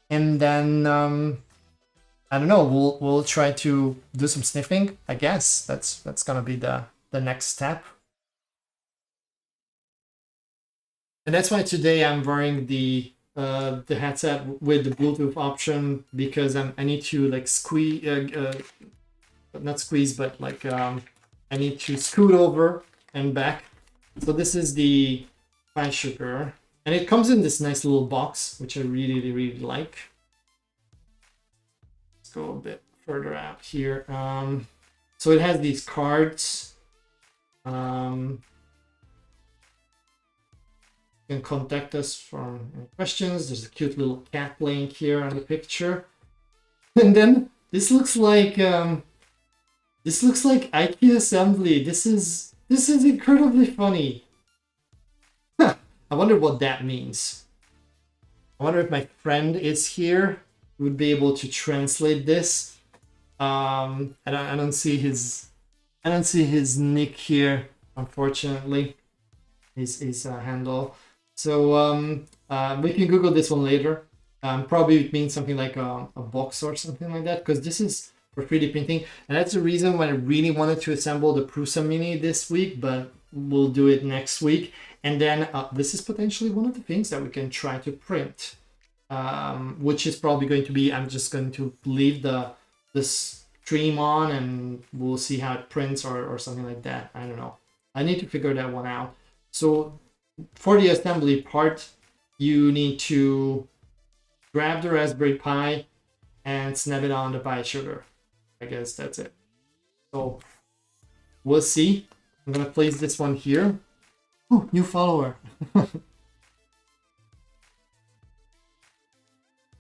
And then, I don't know, we'll try to do some sniffing, I guess. That's going to be the next step. And that's why today I'm wearing the headset with the Bluetooth option, because I need to like squeeze, not squeeze, but like I need to scoot over and back. So this is the Pi Sugar, and it comes in this nice little box, which I really like. Let's go a bit further out here. So it has these cards. You can contact us for any questions. There's a cute little cat playing here on the picture, and then this looks like IKEA assembly. This is incredibly funny. I wonder what that means. I wonder if my friend is here, who would be able to translate this. I don't see his nick here, unfortunately. His handle. So we can Google this one later. Probably it means something like a box or something like that, because this is for 3D printing. And that's the reason why I really wanted to assemble the Prusa Mini this week, but we'll do it next week. And then this is potentially one of the things that we can try to print. which is probably going to be, I'm just going to leave the stream on and we'll see how it prints or something like that. I don't know. I need to figure that one out. So for the assembly part, you need to grab the Raspberry Pi and snap it on the Pi sugar. I guess that's it. So we'll see. I'm gonna place this one here. Oh, new follower.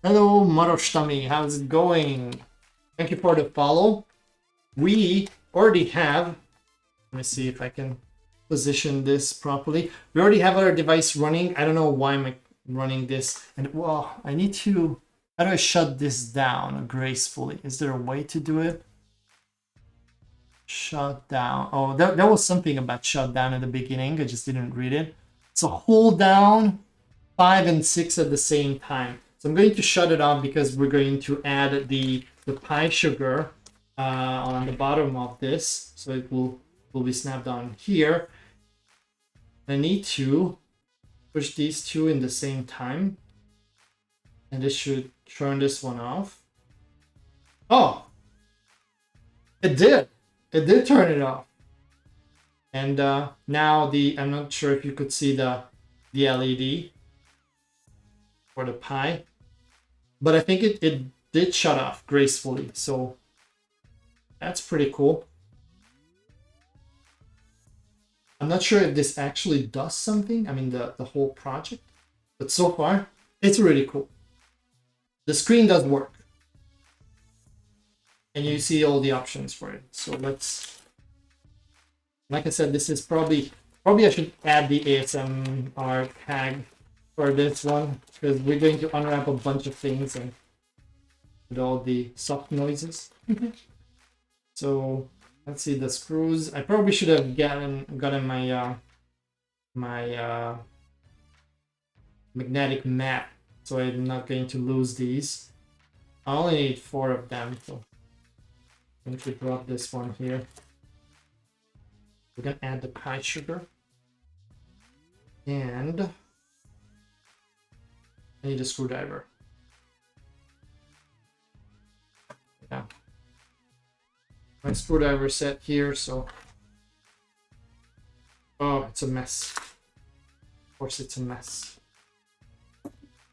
Hello, Marostami. How's it going? Thank you for the follow. We already have, let me see if I can position this properly. We already have our device running. I don't know why I'm running this. And well, I need to, how do I shut this down gracefully? Is there a way to do it? Shut down. Oh, that was something about shut down at the beginning. I just didn't read it. So hold down 5 and 6 at the same time. So I'm going to shut it off because we're going to add the Pi sugar on the bottom of this. So it will be snapped on here. I need to push these two in the same time. And this should turn this one off. Oh, it did. It did turn it off. And now I'm not sure if you could see the LED for the Pi, but I think it did shut off gracefully. So that's pretty cool. I'm not sure if this actually does something. I mean, the whole project, but so far it's really cool. The screen does work. And you see all the options for it. So let's, like I said, this is probably I should add the ASMR tag for this one because we're going to unwrap a bunch of things and with all the soft noises. So let's see the screws. I probably should have gotten my my magnetic mat, so I'm not going to lose these. I only need 4 of them. So I'm going to drop this one here. We're going to add the Pi sugar. And I need a screwdriver. Yeah. My screwdriver set here, so... Oh, it's a mess. Of course it's a mess.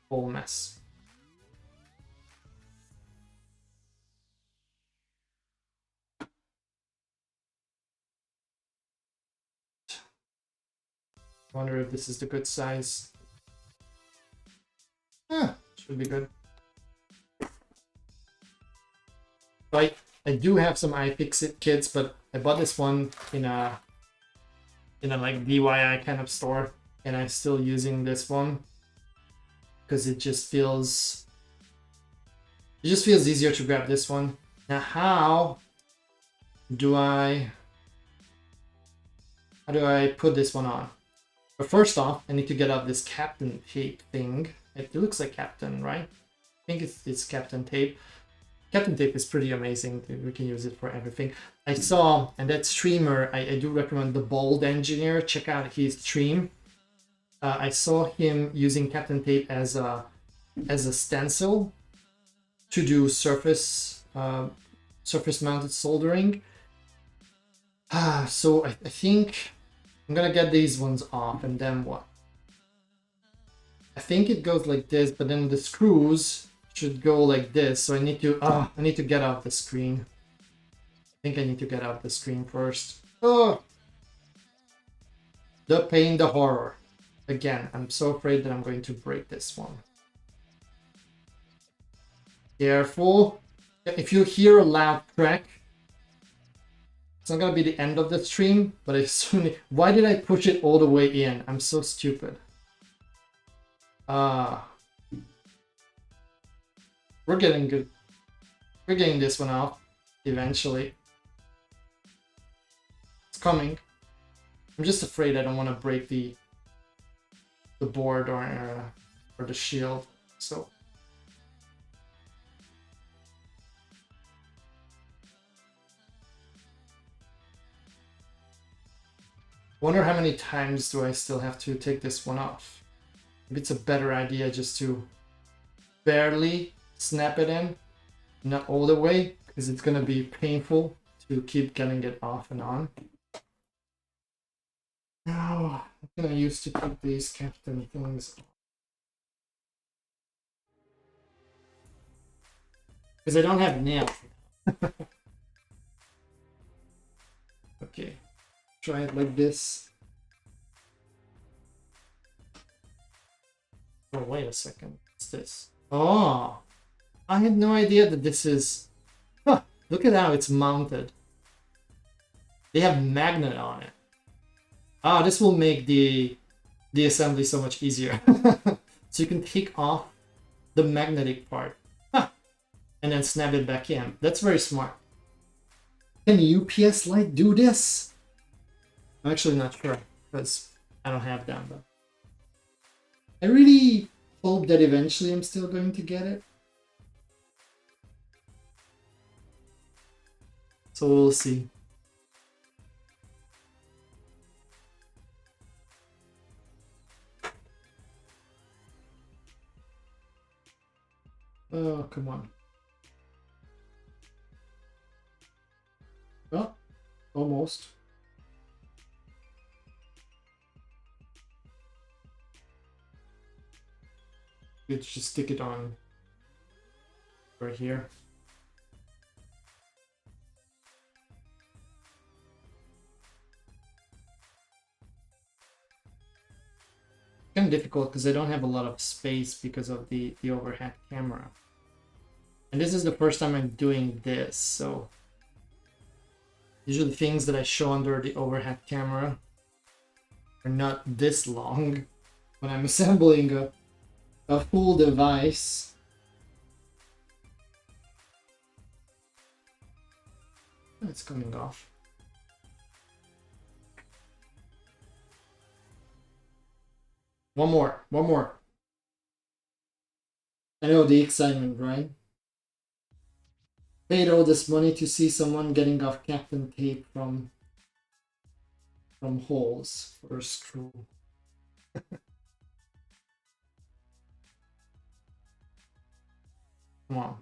Whole mess. Wonder if this is the good size. Yeah, should be good. Right, I do have some iFixit kits, but I bought this one in a like DIY kind of store, and I'm still using this one because it just feels easier to grab this one. Now, how do I put this one on? But first off, I need to get out this Captain tape thing. It looks like Captain, right? I think it's Captain tape. Captain tape is pretty amazing. We can use it for everything. I saw, and that streamer, I do recommend the Bold Engineer. Check out his stream. I saw him using Captain tape as a stencil to do surface mounted soldering. So I think I'm gonna get these ones off, and then what? I think it goes like this, but then the screws should go like this. So I need to get out the screen. I think I need to get out the screen first. Oh, the pain, the horror. Again, I'm so afraid that I'm going to break this one. Careful. If you hear a loud crack, it's not gonna be the end of the stream, but I soon. Why did I push it all the way in? I'm so stupid. We're getting good. We're getting this one off eventually. It's coming. I'm just afraid I don't want to break the board or the shield. So. Wonder how many times do I still have to take this one off? Maybe it's a better idea just to barely snap it in, not all the way, because it's gonna be painful to keep getting it off and on. Now I'm gonna use to keep these captain things on. Because I don't have nails. Okay, try it like this. Oh, wait a second. What's this? Oh, I had no idea that this is... Huh, look at how it's mounted. They have magnet on it. Ah, this will make the assembly so much easier. So you can take off the magnetic part. Huh, and then snap it back in. That's very smart. Can UPS Lite do this? I'm actually not sure, because I don't have them, but I really hope that eventually I'm still going to get it. So we'll see. Oh, come on. Oh, almost. Let's just stick it on right here. Kind of difficult because I don't have a lot of space because of the overhead camera. And this is the first time I'm doing this, so usually things that I show under the overhead camera are not this long when I'm assembling a full device. It's coming off. One more. I know the excitement, right? Paid all this money to see someone getting off Captain tape from holes for a screw. Come on.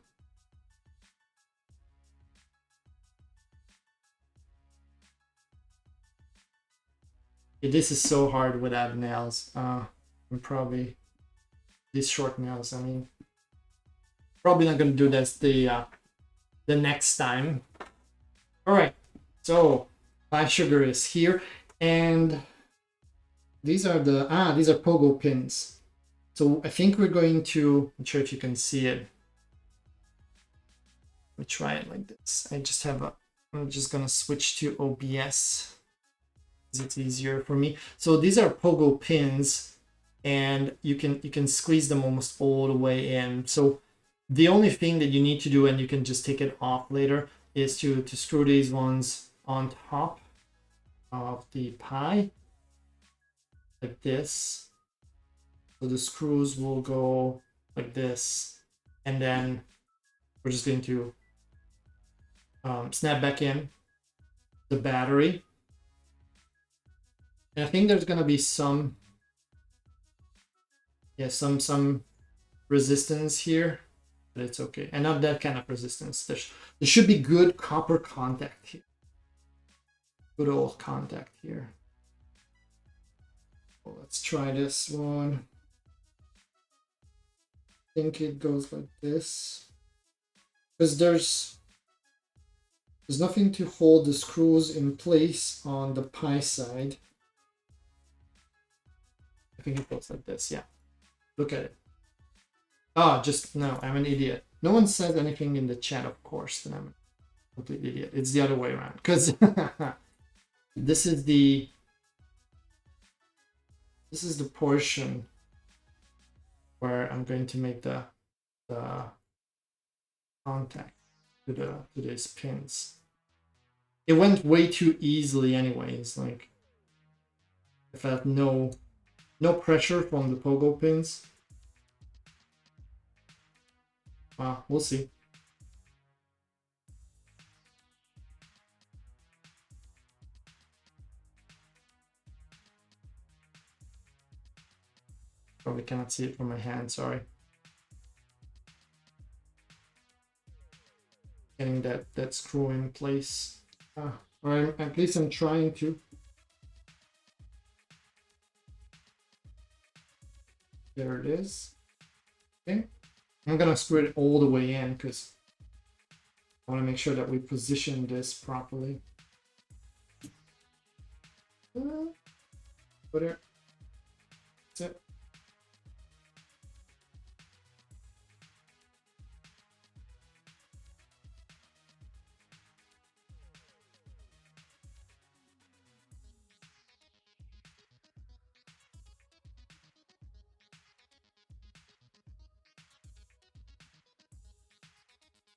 Yeah, this is so hard without nails. I'm probably these short nails. I mean, probably not gonna do this the next time. All right, so my sugar is here, and these are these are pogo pins. So I think we're going to. I'm not sure if you can see it. Let me try it like this. I'm just gonna switch to OBS because it's easier for me. So these are pogo pins, and you can squeeze them almost all the way in. So the only thing that you need to do, and you can just take it off later, is to screw these ones on top of the pie like this. So the screws will go like this, and then we're just going to snap back in the battery. And I think there's gonna be some resistance here, but it's okay. And not that kind of resistance. There should be good copper contact here. Good old contact here. Well, let's try this one. I think it goes like this. Because there's nothing to hold the screws in place on the pie side. I think it goes like this, yeah. Look at it. Oh, no, I'm an idiot. No one said anything in the chat, of course, then I'm a complete idiot. It's the other way around, because this is the portion where I'm going to make the contact to these pins. It went way too easily anyways. Like, I felt no pressure from the pogo pins. Wow, we'll see. Probably cannot see it from my hand, sorry. getting that screw in place. Or at least I'm trying to. There it is. Okay. I'm gonna screw it all the way in because I want to make sure that we position this properly. Put it. That's it.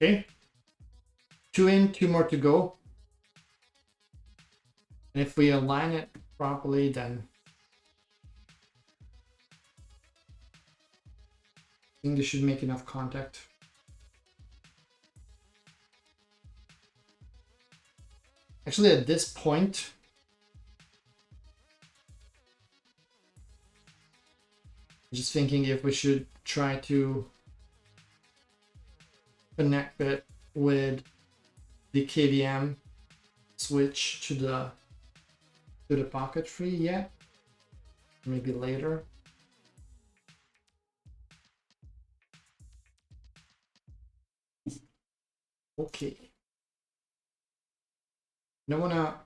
Okay. 2 in, 2 more to go. And if we align it properly, then I think this should make enough contact. Actually, at this point, I'm just thinking if we should try to connect it with the KVM switch to the pocket tree yet. Maybe later. Okay. Don't wanna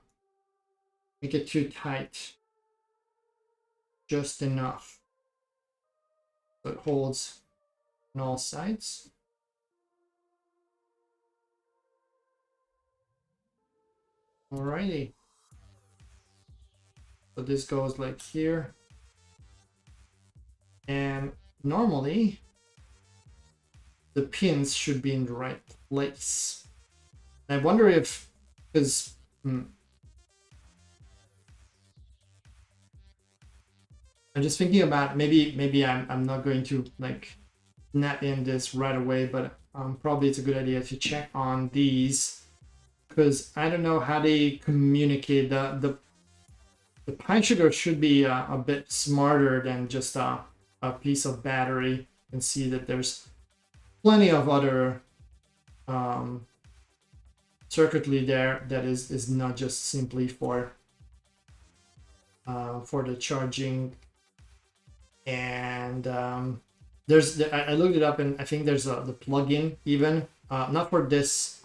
make it too tight. Just enough. So it holds on all sides. Alrighty. So this goes like here. And normally the pins should be in the right place. I wonder if, because I'm just thinking about maybe I'm not going to like net in this right away, but probably it's a good idea to check on these because I don't know how they communicate. The pine sugar should be a bit smarter than just a piece of battery. You can see that there's plenty of other circuitry there that is not just simply for the charging. And there's I looked it up, and I think there's the plugin even not for this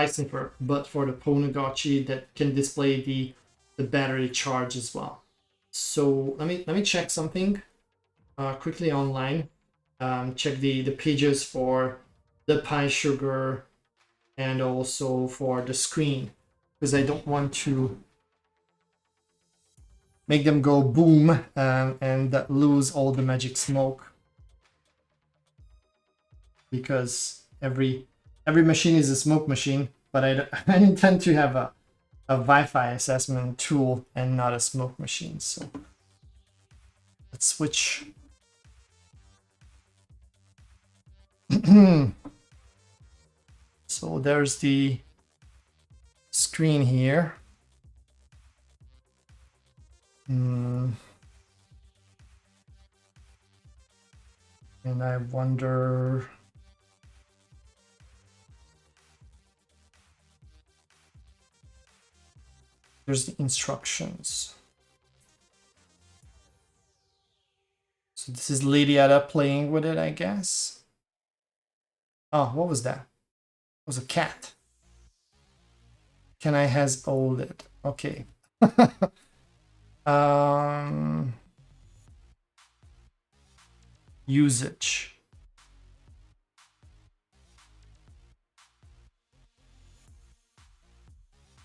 Sniffer, but for the Pwnagotchi that can display the battery charge as well. So let me check something quickly online. Check the pages for the pine sugar and also for the screen, because I don't want to make them go boom and lose all the magic smoke, because every machine is a smoke machine, but I intend to have a Wi-Fi assessment tool and not a smoke machine. So let's switch. So there's the screen here. And I wonder, there's the instructions. So this is Lydia playing with it, I guess. Oh, what was that? It was a cat. Can I has hold it? Okay. Usage.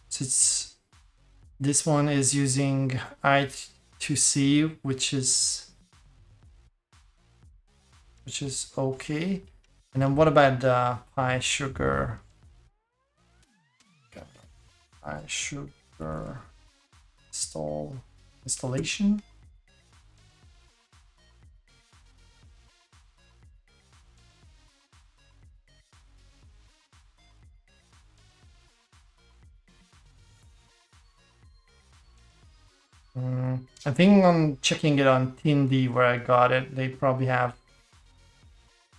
So this one is using I2C, which is okay. And then what about the high sugar? Okay. High sugar installation. I think I'm checking it on TeamD where I got it. They probably have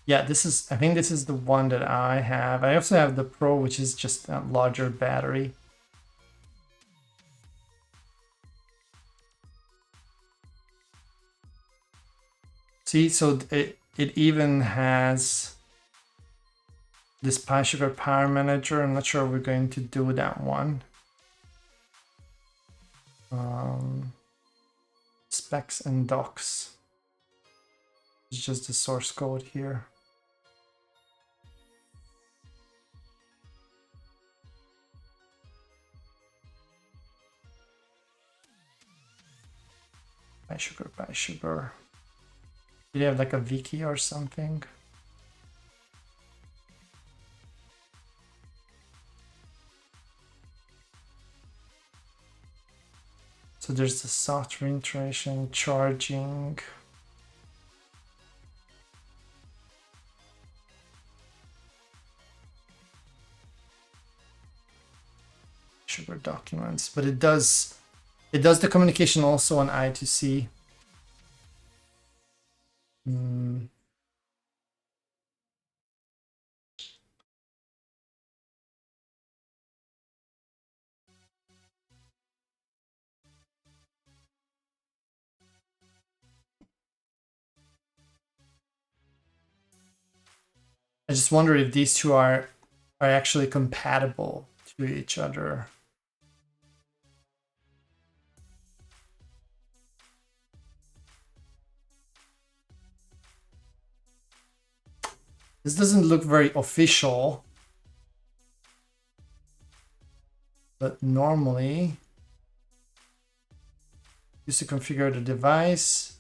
Yeah, I think this is the one that I have. I also have the Pro, which is just a larger battery. See, so it even has this PySugar Power Manager. I'm not sure we're going to do that one. Specs and docs. It's just the source code here. PySugar. Did you have like a wiki or something? So there's the software integration, charging. Sugar documents, but it does the communication also on I2C. I just wonder if these two are actually compatible to each other. This doesn't look very official, but normally use to configure the device,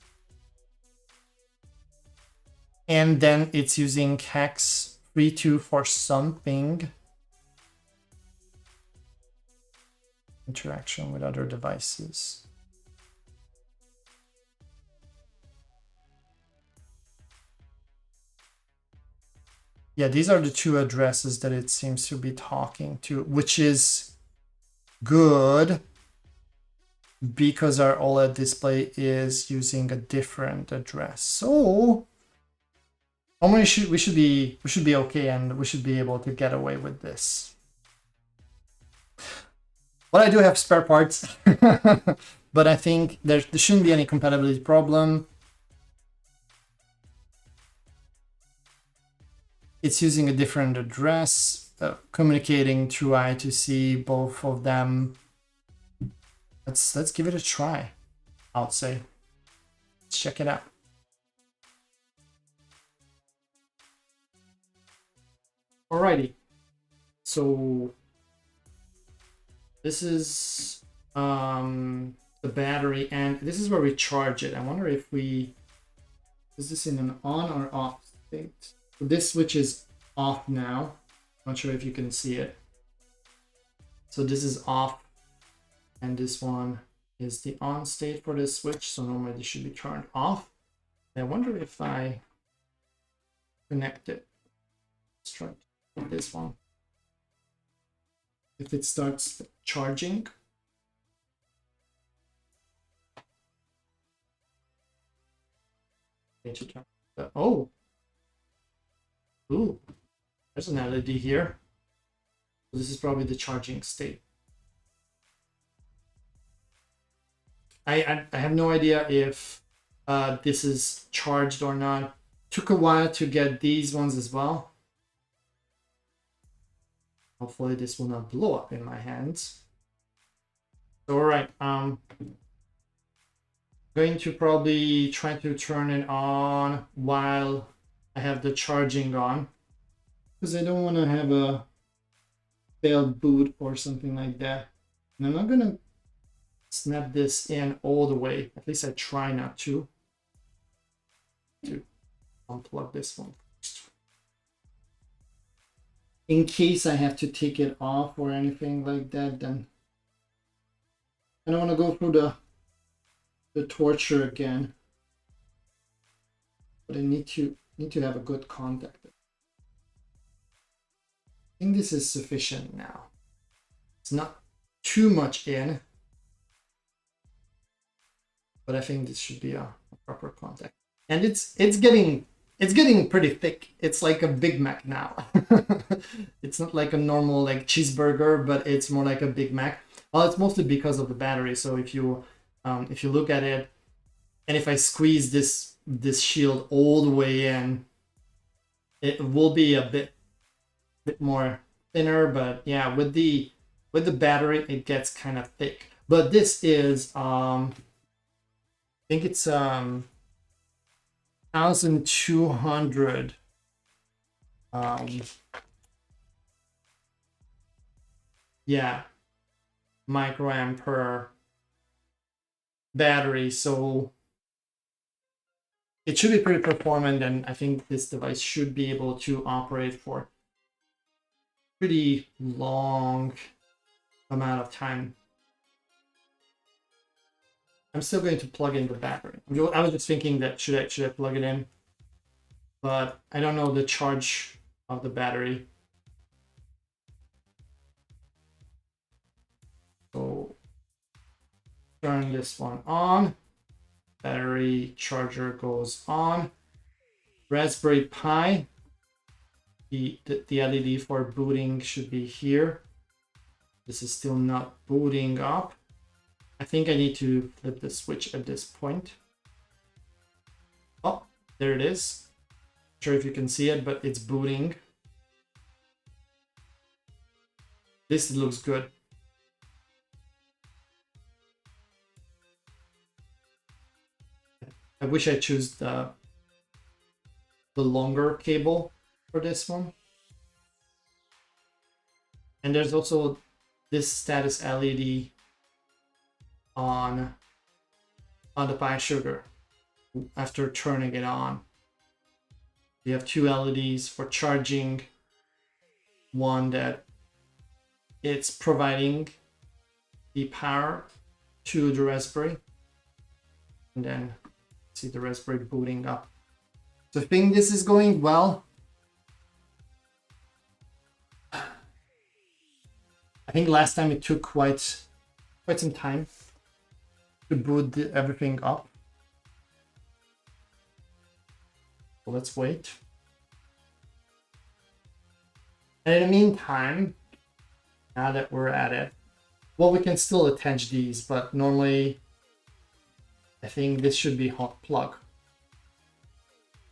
and then it's using hex 32 for something. Interaction with other devices. Yeah, these are the two addresses that it seems to be talking to, which is good because our OLED display is using a different address. So normally we should be okay, and we should be able to get away with this. But I do have spare parts, but I think there shouldn't be any compatibility problem. It's using a different address, communicating through I2C, both of them. Let's give it a try, I would say. Let's check it out. Alrighty, so this is the battery, and this is where we charge it. I wonder if is this in an on or off state? So this switch is off now. Not sure if you can see it. So this is off, and this one is the on state for this switch. So normally this should be turned off. I wonder if I connect it. Let's try this one. If it starts charging. Oh. Ooh, there's an LED here. This is probably the charging state. I have no idea if this is charged or not. Took a while to get these ones as well. Hopefully this will not blow up in my hands. So, all right, going to probably try to turn it on while I have the charging on, because I don't want to have a failed boot or something like that. And I'm not gonna snap this in all the way. At least I try not to unplug this one first. In case I have to take it off or anything like that, then I don't want to go through the torture again. But I need to have a good contact. I think this is sufficient now. It's not too much in, but I think this should be a proper contact. And it's getting it's getting pretty thick. It's like a Big Mac now. It's not like a normal like cheeseburger, but it's more like a Big Mac. Well, it's mostly because of the battery. So if you look at it, and if I squeeze this shield all the way in, it will be a bit more thinner. But yeah, with the battery, it gets kind of thick. But this is I think it's 1,200 yeah, microampere battery, so it should be pretty performant, and I think this device should be able to operate for pretty long amount of time. I'm still going to plug in the battery. I was just thinking that should I plug it in, but I don't know the charge of the battery. So turn this one on. Battery charger goes on. Raspberry Pi. The LED for booting should be here. This is still not booting up. I think I need to flip the switch at this point. Oh, there it is. Not sure if you can see it, but it's booting. This looks good. I wish I chose the longer cable for this one. And there's also this status LED on the Pi Sugar after turning it on. You have two LEDs for charging. One that it's providing the power to the Raspberry, and then see the Raspberry booting up. So I think this is going well. I think last time it took quite some time to boot everything up. So let's wait. And in the meantime, now that we're at it, well, we can still attach these, but normally I think this should be hot plug.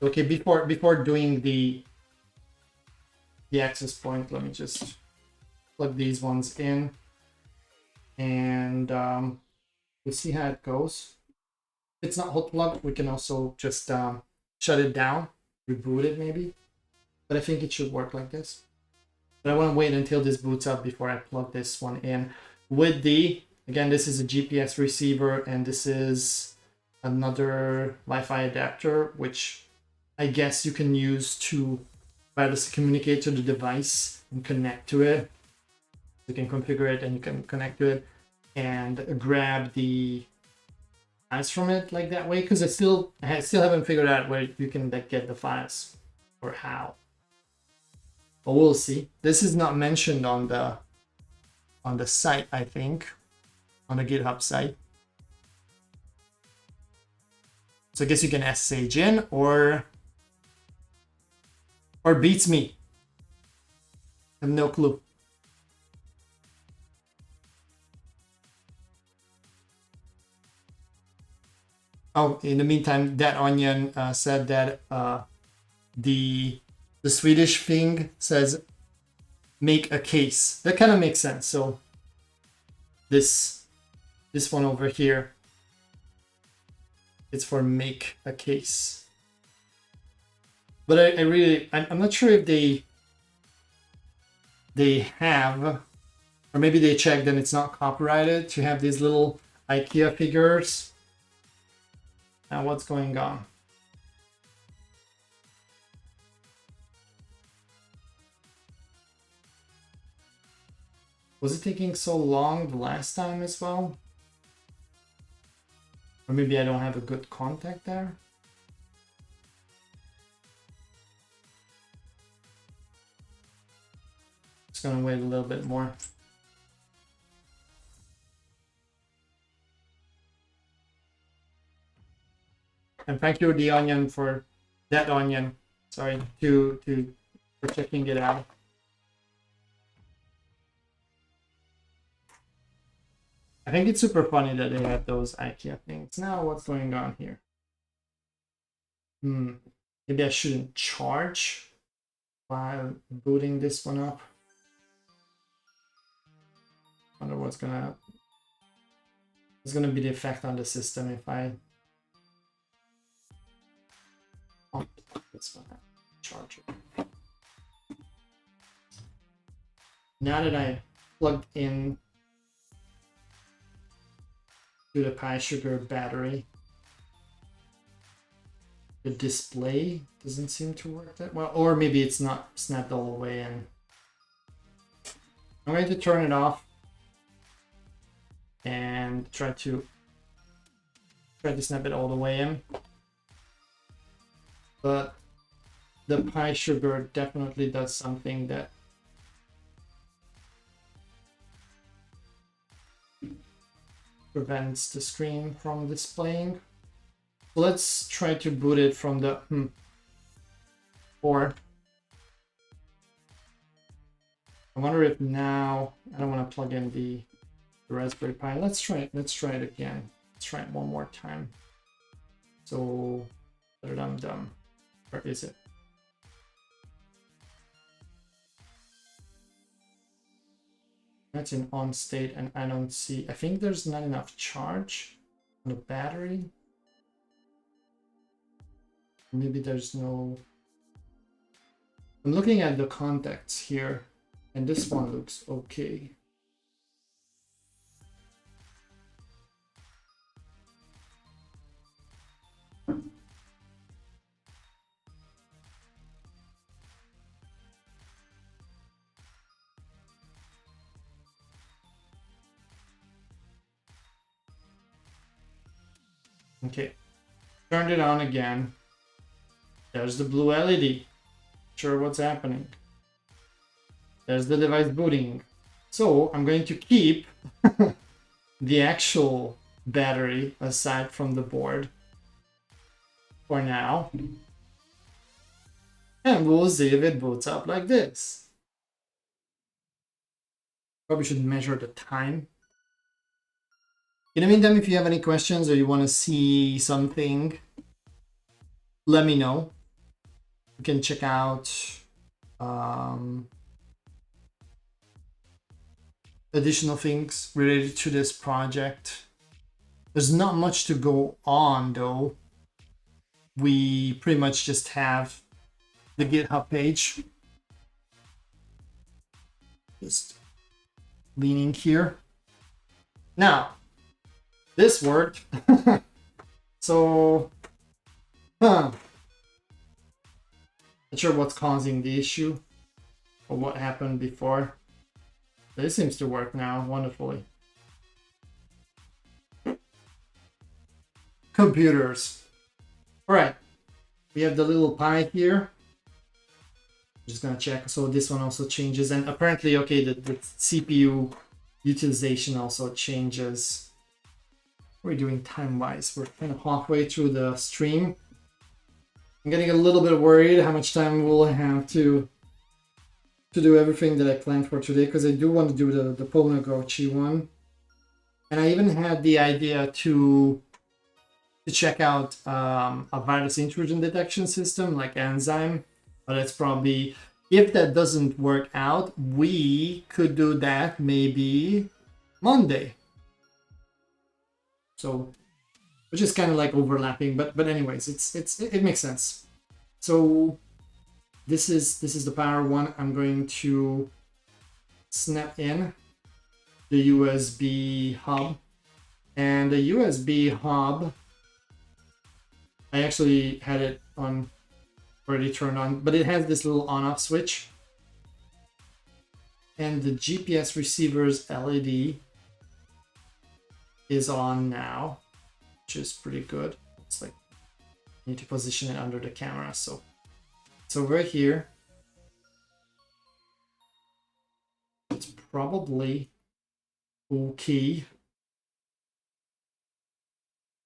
Okay, before doing the access point, let me just plug these ones in, and we'll see how it goes. If it's not hot plug, we can also just shut it down, reboot it maybe, but I think it should work like this. But I want to wait until this boots up before I plug this one in. With again, this is a GPS receiver, and this is another Wi-Fi adapter, which I guess you can use to wirelessly communicate to the device and connect to it. You can configure it and you can connect to it and grab the files from it like that way, because I still haven't figured out where you can like get the files or how. But we'll see. This is not mentioned on the site, I think, on the GitHub site. So I guess you can SSH in or beats me. I have no clue. Oh, in the meantime, that onion said that the Swedish thing says make a case. That kind of makes sense. So this one over here, it's for make a case. But I'm not sure if they have, or maybe they checked and it's not copyrighted to have these little IKEA figures. Now what's going on? Was it taking so long the last time as well? Or maybe I don't have a good contact there? Just gonna wait a little bit more. And thank you, The Onion, for that onion. Sorry, for checking it out. I think it's super funny that they have those IKEA things. Now, what's going on here? Maybe I shouldn't charge while booting this one up. Wonder what's gonna be the effect on the system if I this one charge it. Now that I plugged in to the Pi Sugar battery, the display doesn't seem to work that well, or maybe it's not snapped all the way in. I'm going to turn it off and try to snap it all the way in. But the Pi Sugar definitely does something that prevents the screen from displaying. So let's try to boot it from the or I wonder if now I don't want to plug in the Raspberry Pi. Let's try it again. Let's try it one more time. So dum. Where is it? That's in on state, and I don't see. I think there's not enough charge on the battery. Maybe there's no. I'm looking at the contacts here, and this one looks okay. Okay, turned it on again. There's the blue LED. Sure, what's happening? There's the device booting. So I'm going to keep the actual battery aside from the board for now. And we'll see if it boots up like this. Probably should measure the time. In the meantime, if you have any questions or you want to see something, let me know. You can check out additional things related to this project. There's not much to go on though. We pretty much just have the GitHub page. Just leaning here. Now, this worked. So, not sure what's causing the issue or what happened before. This seems to work now wonderfully. Computers. All right, we have the little Pi here. I'm just gonna check. So this one also changes, and apparently, okay, the CPU utilization also changes. What are we doing time-wise? We're kind of halfway through the stream. I'm getting a little bit worried how much time we'll have to do everything that I planned for today, because I do want to do the Pwnagotchi one. And I even had the idea to check out a virus intrusion detection system like Enzyme, but it's probably, if that doesn't work out, we could do that maybe Monday. So, which is kind of like overlapping, but anyways, it makes sense. So this is the power one. I'm going to snap in the USB hub, and the USB hub, I actually had it on already turned on, but it has this little on-off switch, and the GPS receiver's LED is on now, which is pretty good. It's like I need to position it under the camera, so it's over here. It's probably okay.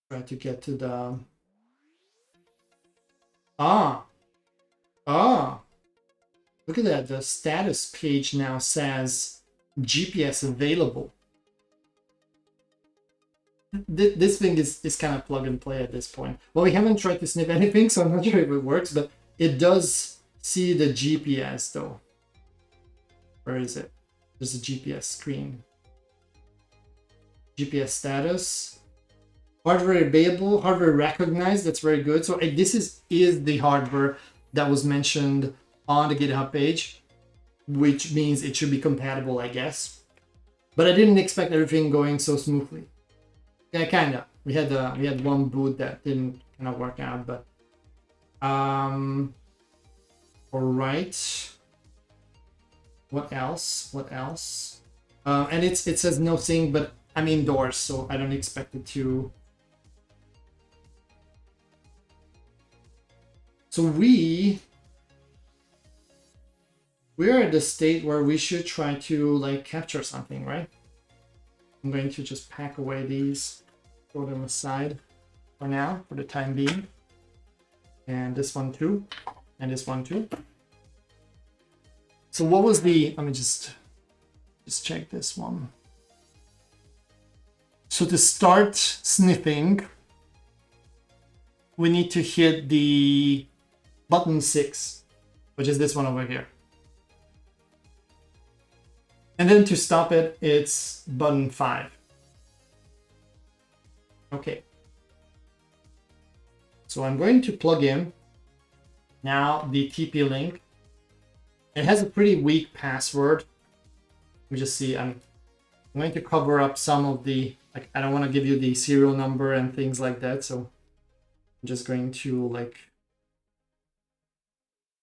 Try to get to the Ah, ah, look at that. The status page now says GPS available. This thing is kind of plug and play at this point. Well, we haven't tried to snip anything, so I'm not sure if it works, but it does see the GPS though. Where is it? There's a GPS screen. GPS status. Hardware available, hardware recognized, that's very good. So this is the hardware that was mentioned on the GitHub page, which means it should be compatible, I guess. But I didn't expect everything going so smoothly. Yeah, kinda. We had one boot that didn't kind of work out, but all right. What else? What else? And it says no sync, but I'm indoors, so I don't expect it to. So we're at the state where we should try to like capture something, right? I'm going to just pack away these, throw them aside for now, for the time being. And this one too, and this one too. So what was the, let me just check this one. So to start sniffing, we need to hit the button 6, which is this one over here. And then to stop it, it's button 5. Okay. So I'm going to plug in now the TP link. It has a pretty weak password. We just see I'm going to cover up some of the, like, I don't want to give you the serial number and things like that. So I'm just going to like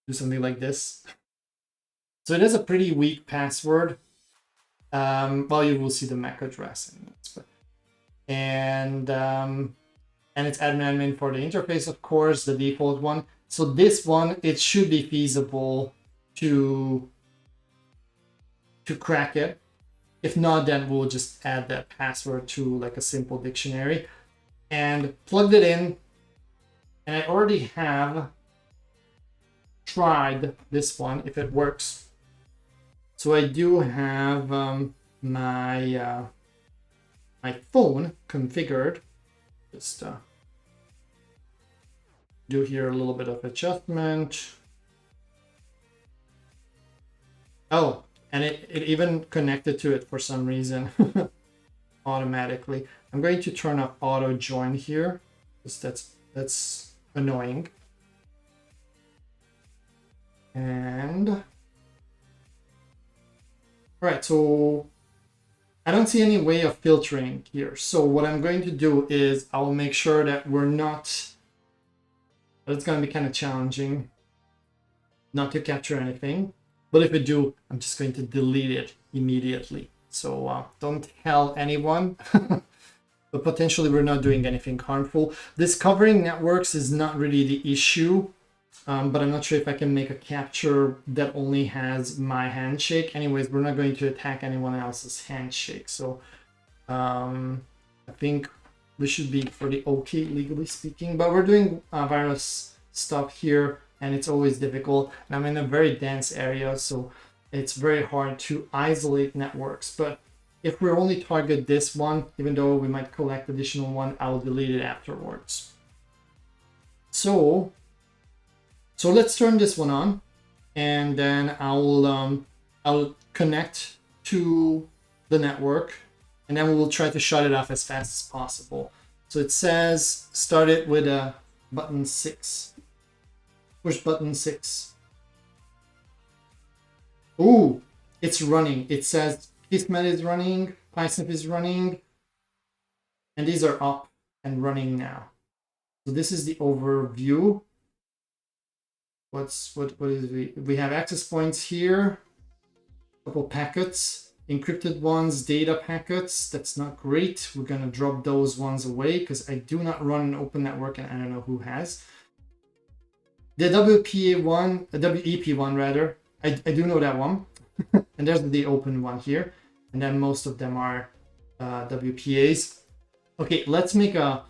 do something like this. So it has a pretty weak password. Well, you will see the MAC address in this, and it's admin for the interface, of course, the default one. So this one, it should be feasible to crack it. If not, then we'll just add that password to like a simple dictionary and plugged it in. And I already have tried this one if it works. So I do have my phone configured. Just do here a little bit of adjustment. Oh, and it even connected to it for some reason automatically. I'm going to turn off auto join here because that's annoying. And right, so I don't see any way of filtering here. So what I'm going to do is I will make sure that we're not, it's going to be kind of challenging not to capture anything. But if we do, I'm just going to delete it immediately. So don't tell anyone, but potentially we're not doing anything harmful. This covering networks is not really the issue. But I'm not sure if I can make a capture that only has my handshake. Anyways, we're not going to attack anyone else's handshake. So I think we should be pretty okay, legally speaking. But we're doing virus stuff here, and it's always difficult. And I'm in a very dense area, so it's very hard to isolate networks. But if we only target this one, even though we might collect additional one, I'll delete it afterwards. So let's turn this one on, and then I'll connect to the network, and then we will try to shut it off as fast as possible. So it says start it with a button 6. Push button 6. Ooh, it's running. It says Kismet is running, PySnif is running, and these are up and running now. So this is the overview. What is we have access points here, a couple packets, encrypted ones, data packets. That's not great. We're gonna drop those ones away because I do not run an open network and I don't know who has. The WEP one rather, I do know that one. And there's the open one here. And then most of them are WPAs. Okay, let's make a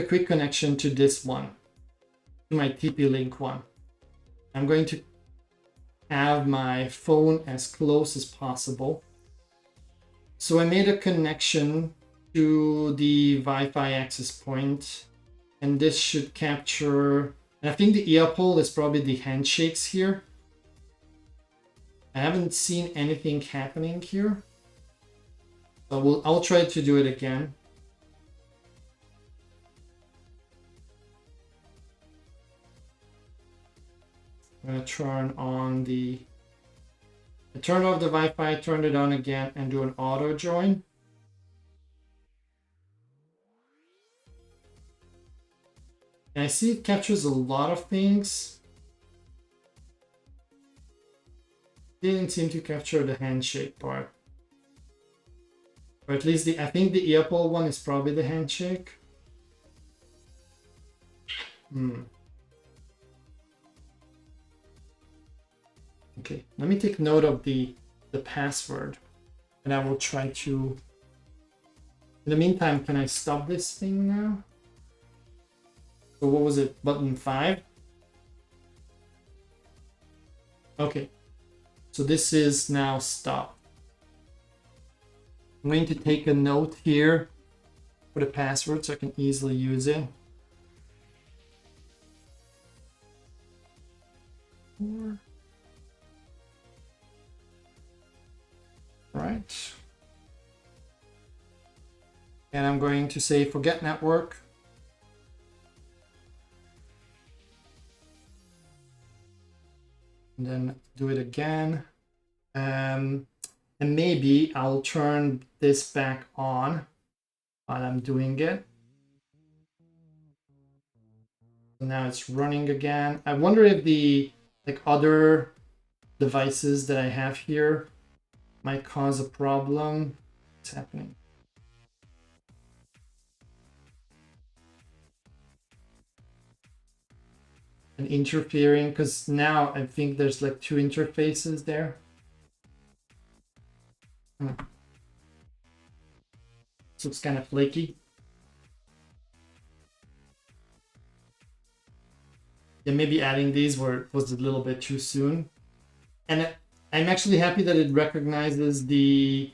quick connection to this one. to my TP-Link one. I'm going to have my phone as close as possible. So I made a connection to the Wi-Fi access point, and this should capture, and I think the earpole is probably the handshakes here. I haven't seen anything happening here. So I'll try to do it again. I'm gonna turn on the, I turned off the Wi-Fi, turned it on again, and do an auto join. And I see it captures a lot of things. Didn't seem to capture the handshake part. Or at least I think the earpole one is probably the handshake. Okay, let me take note of the password, and I will try to. In the meantime, can I stop this thing now? So what was it? Button 5? Okay, so this is now stopped. I'm going to take a note here for the password so I can easily use it. Right. And I'm going to say forget network. And then do it again. And maybe I'll turn this back on while I'm doing it. So now it's running again. I wonder if the other devices that I have here might cause a problem. What's happening? And interfering, because now I think there's like 2 interfaces there. So it's kind of flaky. Yeah, maybe adding these was a little bit too soon. And I'm actually happy that it recognizes the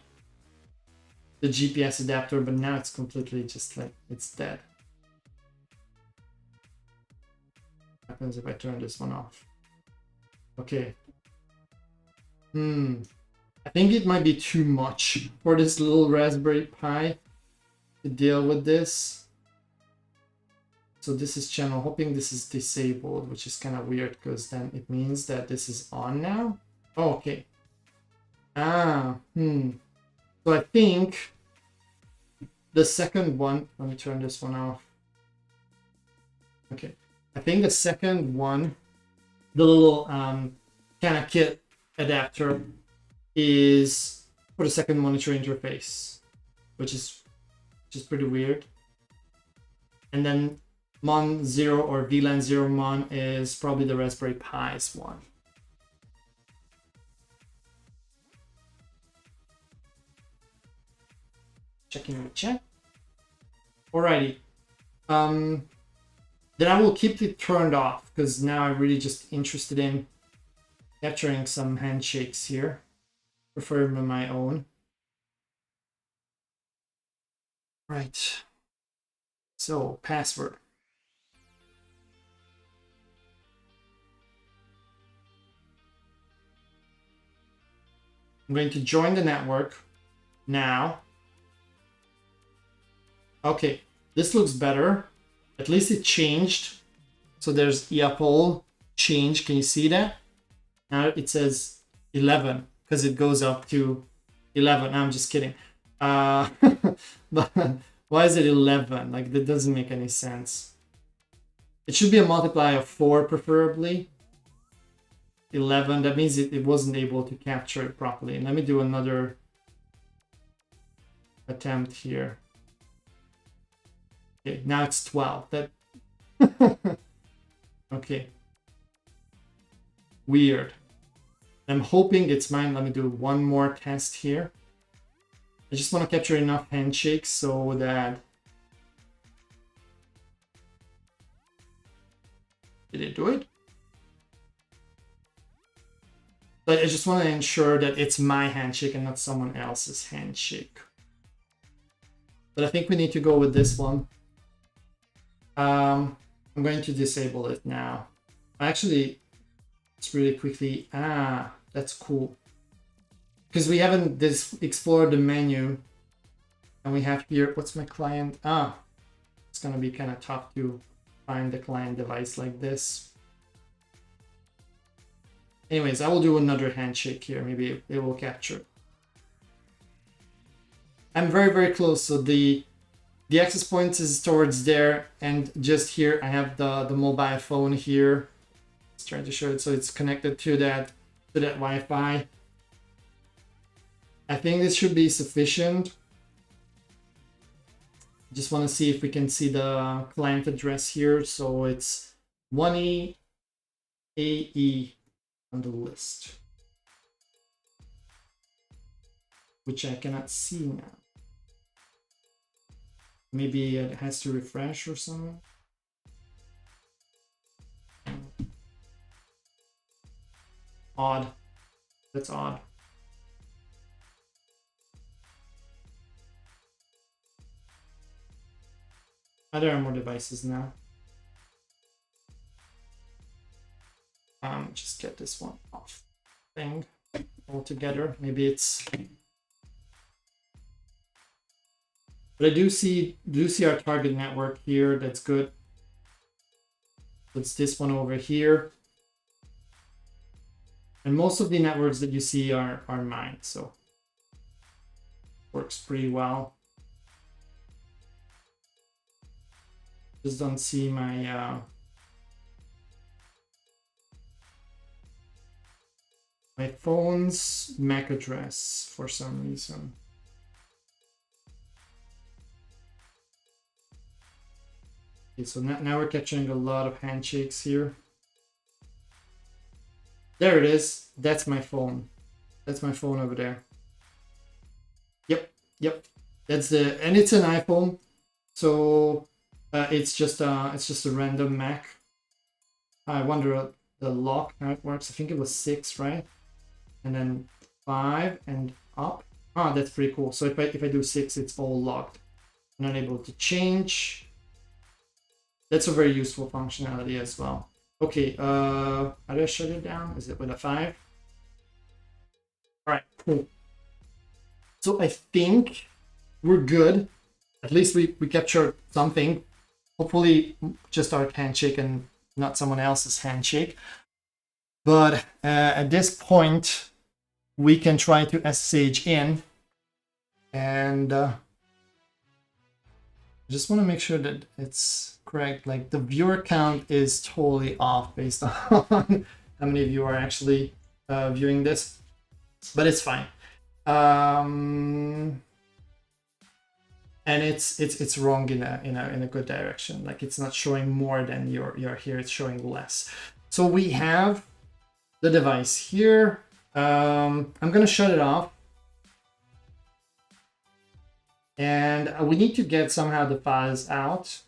GPS adapter, but now it's completely just like, it's dead. What happens if I turn this one off? Okay. I think it might be too much for this little Raspberry Pi to deal with this. So this is channel, hoping this is disabled, which is kind of weird because then it means that this is on now. Oh, okay. So I think the second one, let me turn this one off. Okay. I think the second one, the little kind of kit adapter is for the second monitor interface, which is pretty weird. And then Mon 0 or VLAN 0 Mon is probably the Raspberry Pi's one. Checking the chat. Alrighty. Then I will keep it turned off because now I'm really just interested in capturing some handshakes here. Preferably my own. Right. So, password. I'm going to join the network now. Okay, this looks better. At least it changed. So there's earpole change. Can you see that? Now it says 11 because it goes up to 11. No, I'm just kidding. But why is it 11? Like, that doesn't make any sense. It should be a multiply of 4, preferably. 11, that means it wasn't able to capture it properly. And let me do another attempt here. Okay, now it's 12. That okay. Weird. I'm hoping it's mine. Let me do one more test here. I just want to capture enough handshakes so that Did it do it? But I just want to ensure that it's my handshake and not someone else's handshake. But I think we need to go with this one. I'm going to disable it now. Actually, it's really quickly. Ah, that's cool. Because we haven't explored the menu. And we have here, what's my client? Ah, it's going to be kind of tough to find the client device like this. Anyways, I will do another handshake here. Maybe it will capture. I'm very, very close. So the access point is towards there. And just here, I have the mobile phone here. Let's try to show it. So it's connected to that Wi-Fi. I think this should be sufficient. Just want to see if we can see the client address here. So it's 1E AE on the list, which I cannot see now. Maybe it has to refresh or something. Odd. That's odd. There are more devices now. Just get this one off thing altogether. Maybe it's. But I do see our target network here. That's good. It's this one over here. And most of the networks that you see are mine, so works pretty well. Just don't see my my phone's MAC address for some reason. Okay, so now we're capturing a lot of handshakes here. There it is. That's my phone. That's my phone over there. Yep. That's and it's an iPhone, so it's just a random MAC. I wonder the lock how it works. I think it was 6, right? And then 5 and up. Ah, that's pretty cool. So if I do 6, it's all locked. I'm not able to change. That's a very useful functionality as well. Okay, how do I shut it down? Is it with a 5? All right, cool. So I think we're good. At least we captured something. Hopefully just our handshake and not someone else's handshake. But at this point, we can try to SSH in. And I just want to make sure that it's correct. Like the viewer count is totally off based on how many of you are actually viewing this, but it's fine. And it's wrong in a good direction. Like it's not showing more than you're here. It's showing less. So we have the device here. I'm gonna shut it off. And we need to get somehow the files out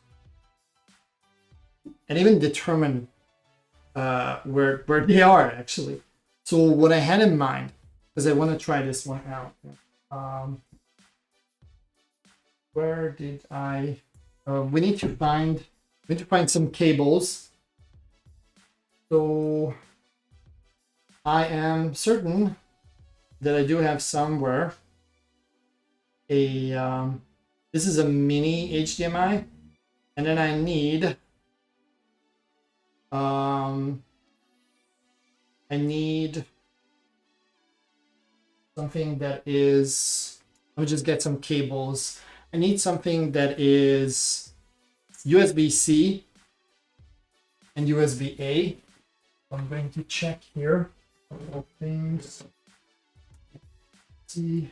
and even determine where they are actually. So what I had in mind, because I want to try this one out. Where did I? We need to find some cables. So I am certain that I do have somewhere a this is a mini HDMI, and then I need something that is, let me just get some cables. I need something that is USB-C and USB-A. I'm going to check here a couple of things. Let's see.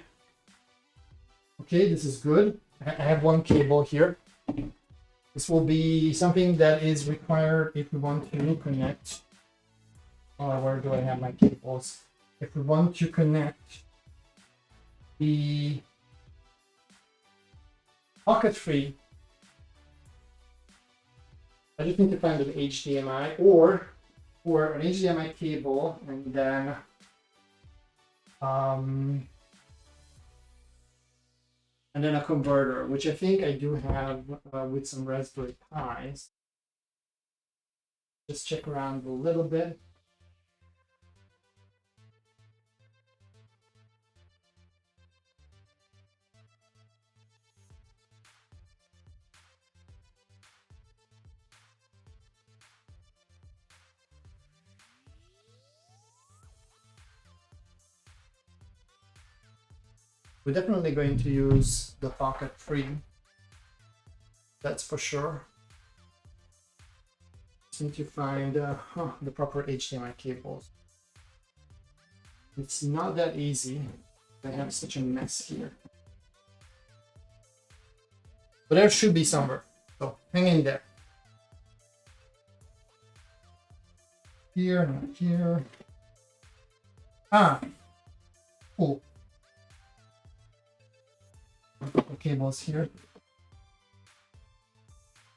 Okay, this is good. I have one cable here. This will be something that is required if we want to connect. Oh, where do I have my cables? If we want to connect the Pocket 3 I just need to find an HDMI or an HDMI cable, and then a converter, which I think I do have with some Raspberry Pis. Just check around a little bit. We're definitely going to use the Pocket 3. That's for sure. Just need to find the proper HDMI cables. It's not that easy. I have such a mess here. But there should be somewhere. So hang in there. Here, not here. Ah, cool. A couple cables here.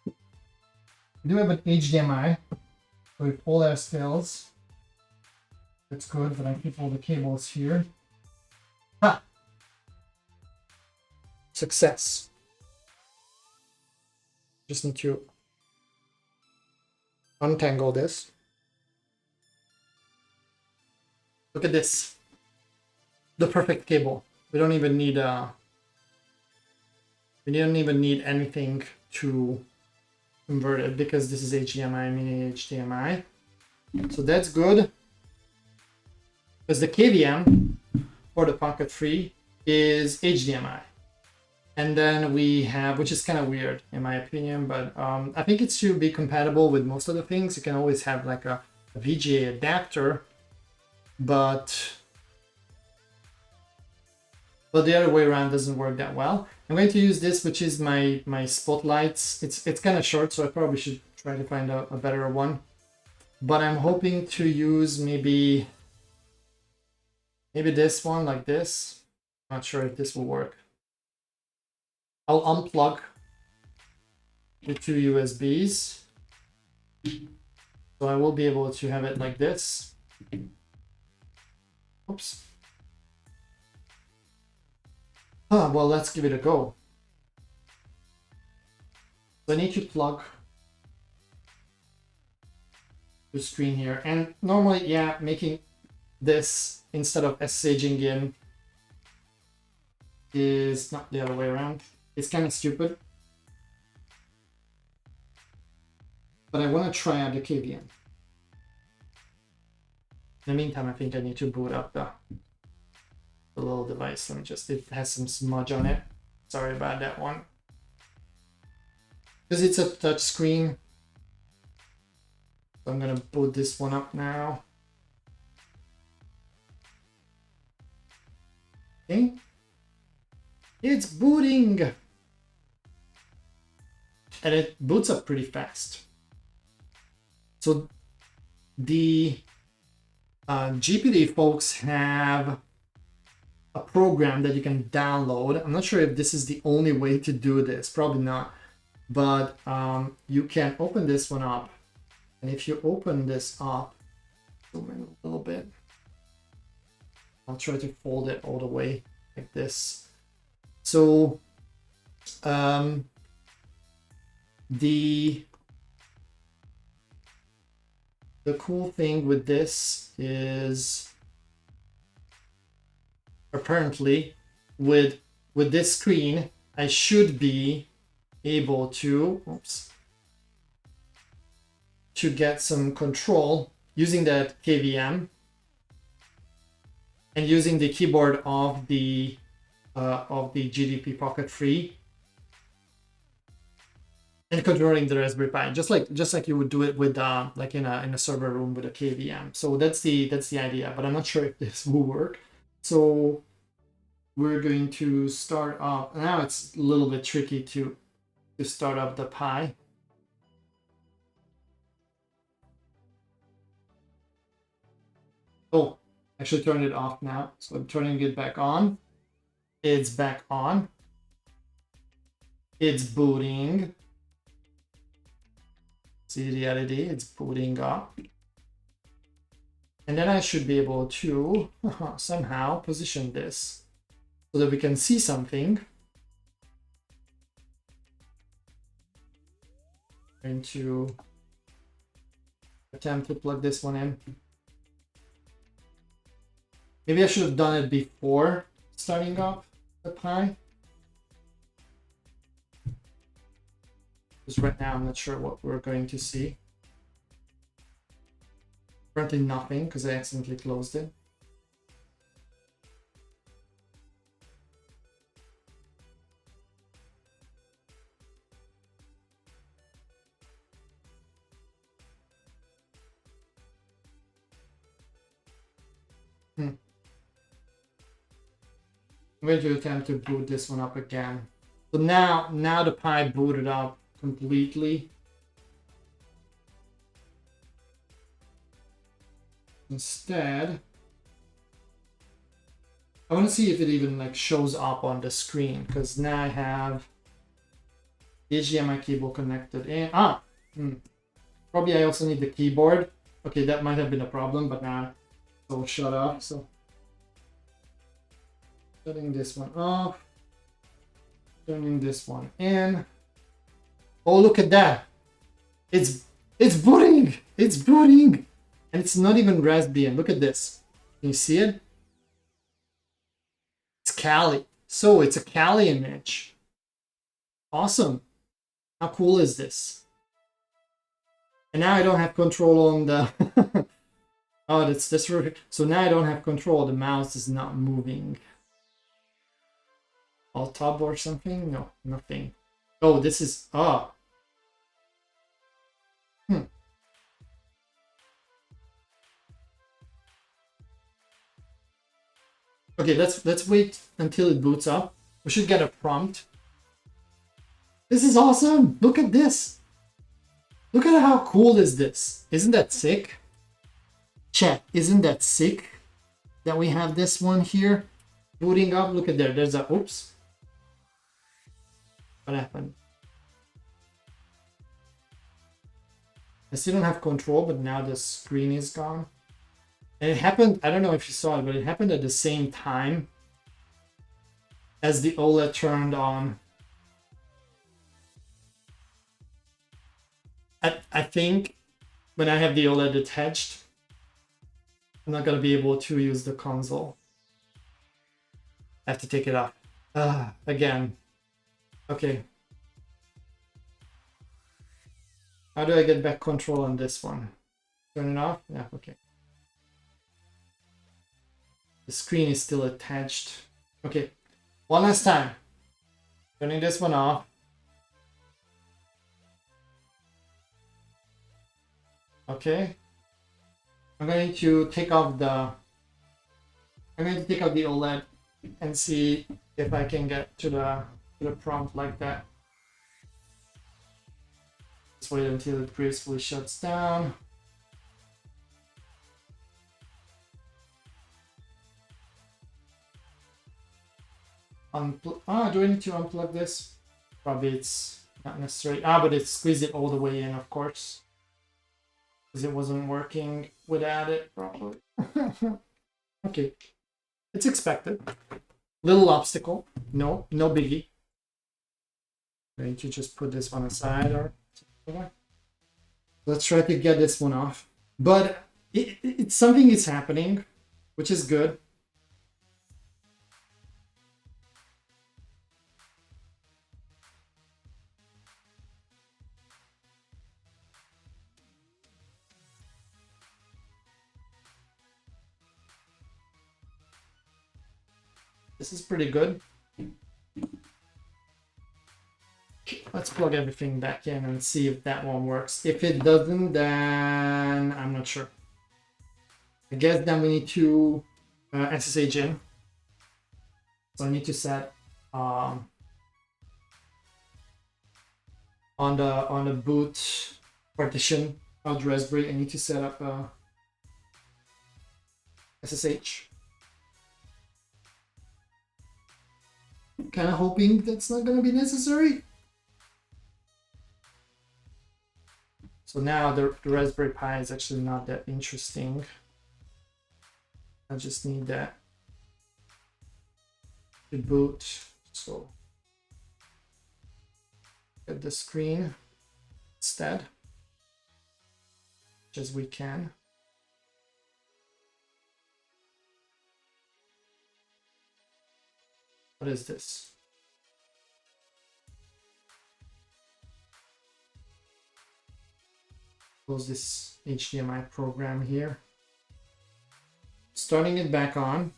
We do have an HDMI with all our stills. That's good, but I keep all the cables here. Ha! Success. Just need to untangle this. Look at this. The perfect cable. We don't even need anything to convert it because this is HDMI, mini HDMI. So that's good. Because the KVM for the Pocket 3 is HDMI. And then we have, which is kind of weird in my opinion, but I think it should be compatible with most of the things. You can always have like a VGA adapter, but the other way around doesn't work that well. I'm going to use this, which is my spotlights. It's kind of short, so I probably should try to find a better one. But I'm hoping to use maybe this one like this. Not sure if this will work. I'll unplug the two USBs. So I will be able to have it like this. Oops. Well, let's give it a go. So I need to plug the screen here. And normally, yeah, making this instead of SSHing in is not the other way around. It's kind of stupid. But I want to try out the KVM. In the meantime, I think I need to boot up the little device. Let me just, it has some smudge on it. Sorry about that one. Because it's a touch screen. So I'm gonna boot this one up now. Okay. It's booting! And it boots up pretty fast. So the GPD folks have a program that you can download. I'm not sure if this is the only way to do this, probably not. But you can open this one up. And if you open this up, zoom in a little bit. I'll try to fold it all the way like this. So the cool thing with this is apparently with this screen, I should be able to, to get some control using that KVM and using the keyboard of the GDP Pocket 3 and controlling the Raspberry Pi, just like you would do it with like in a server room with a KVM. So that's the idea, but I'm not sure if this will work. So we're going to start up. Now it's a little bit tricky to start up the Pi. Oh, I should turn it off now. So I'm turning it back on. It's back on. It's booting. See the LED, it's booting up. And then I should be able to somehow position this so that we can see something. I'm going to attempt to plug this one in. Maybe I should have done it before starting up the Pi. Because right now I'm not sure what we're going to see. Currently nothing because I accidentally closed it. I'm going to attempt to boot this one up again. So now the Pi booted up completely. Instead, I want to see if it even like shows up on the screen, because now I have HDMI cable connected in. Probably I also need the keyboard. Okay, that might have been a problem, but now it's all shut off. So shutting this one off, turning this one in. Oh, look at that! It's booting! It's booting! And it's not even Raspbian. Look at this. Can you see it? It's Kali. So it's a Kali image. Awesome. How cool is this? And now I don't have control on the... Oh, that's this. So now I don't have control. The mouse is not moving. Alt tab or something? No, nothing. Oh, this is... Oh. Okay, let's wait until it boots up. We should get a prompt. This is awesome! Look at this! Look at how cool is this? Isn't that sick? Chat, isn't that sick? That we have this one here booting up. Look at there. There's a oops. What happened? I still don't have control, but now the screen is gone. And it happened, I don't know if you saw it, but it happened at the same time as the OLED turned on. I think when I have the OLED attached, I'm not going to be able to use the console. I have to take it off. Again. Okay. How do I get back control on this one? Turn it off? Yeah, okay. The screen is still attached. Okay, one last time. Turning this one off. Okay. I'm going to take off the OLED and see if I can get to the prompt like that. Just wait until it gracefully shuts down. Do I need to unplug this? Probably it's not necessary. But it squeezed it all the way in, of course. Because it wasn't working without it properly. Okay. It's expected. Little obstacle. No biggie. I'm going to just put this one aside or something. Let's try to get this one off. But it's something is happening, which is good. This is pretty good. Let's plug everything back in and see if that one works. If it doesn't, then I'm not sure. I guess then we need to SSH in. So I need to set on the boot partition of the Raspberry. I need to set up SSH. Kind of hoping that's not going to be necessary. So now the Raspberry Pi is actually not that interesting. I just need that to boot. So get the screen instead, as we can. What is this? Close this HDMI program here. Starting it back on.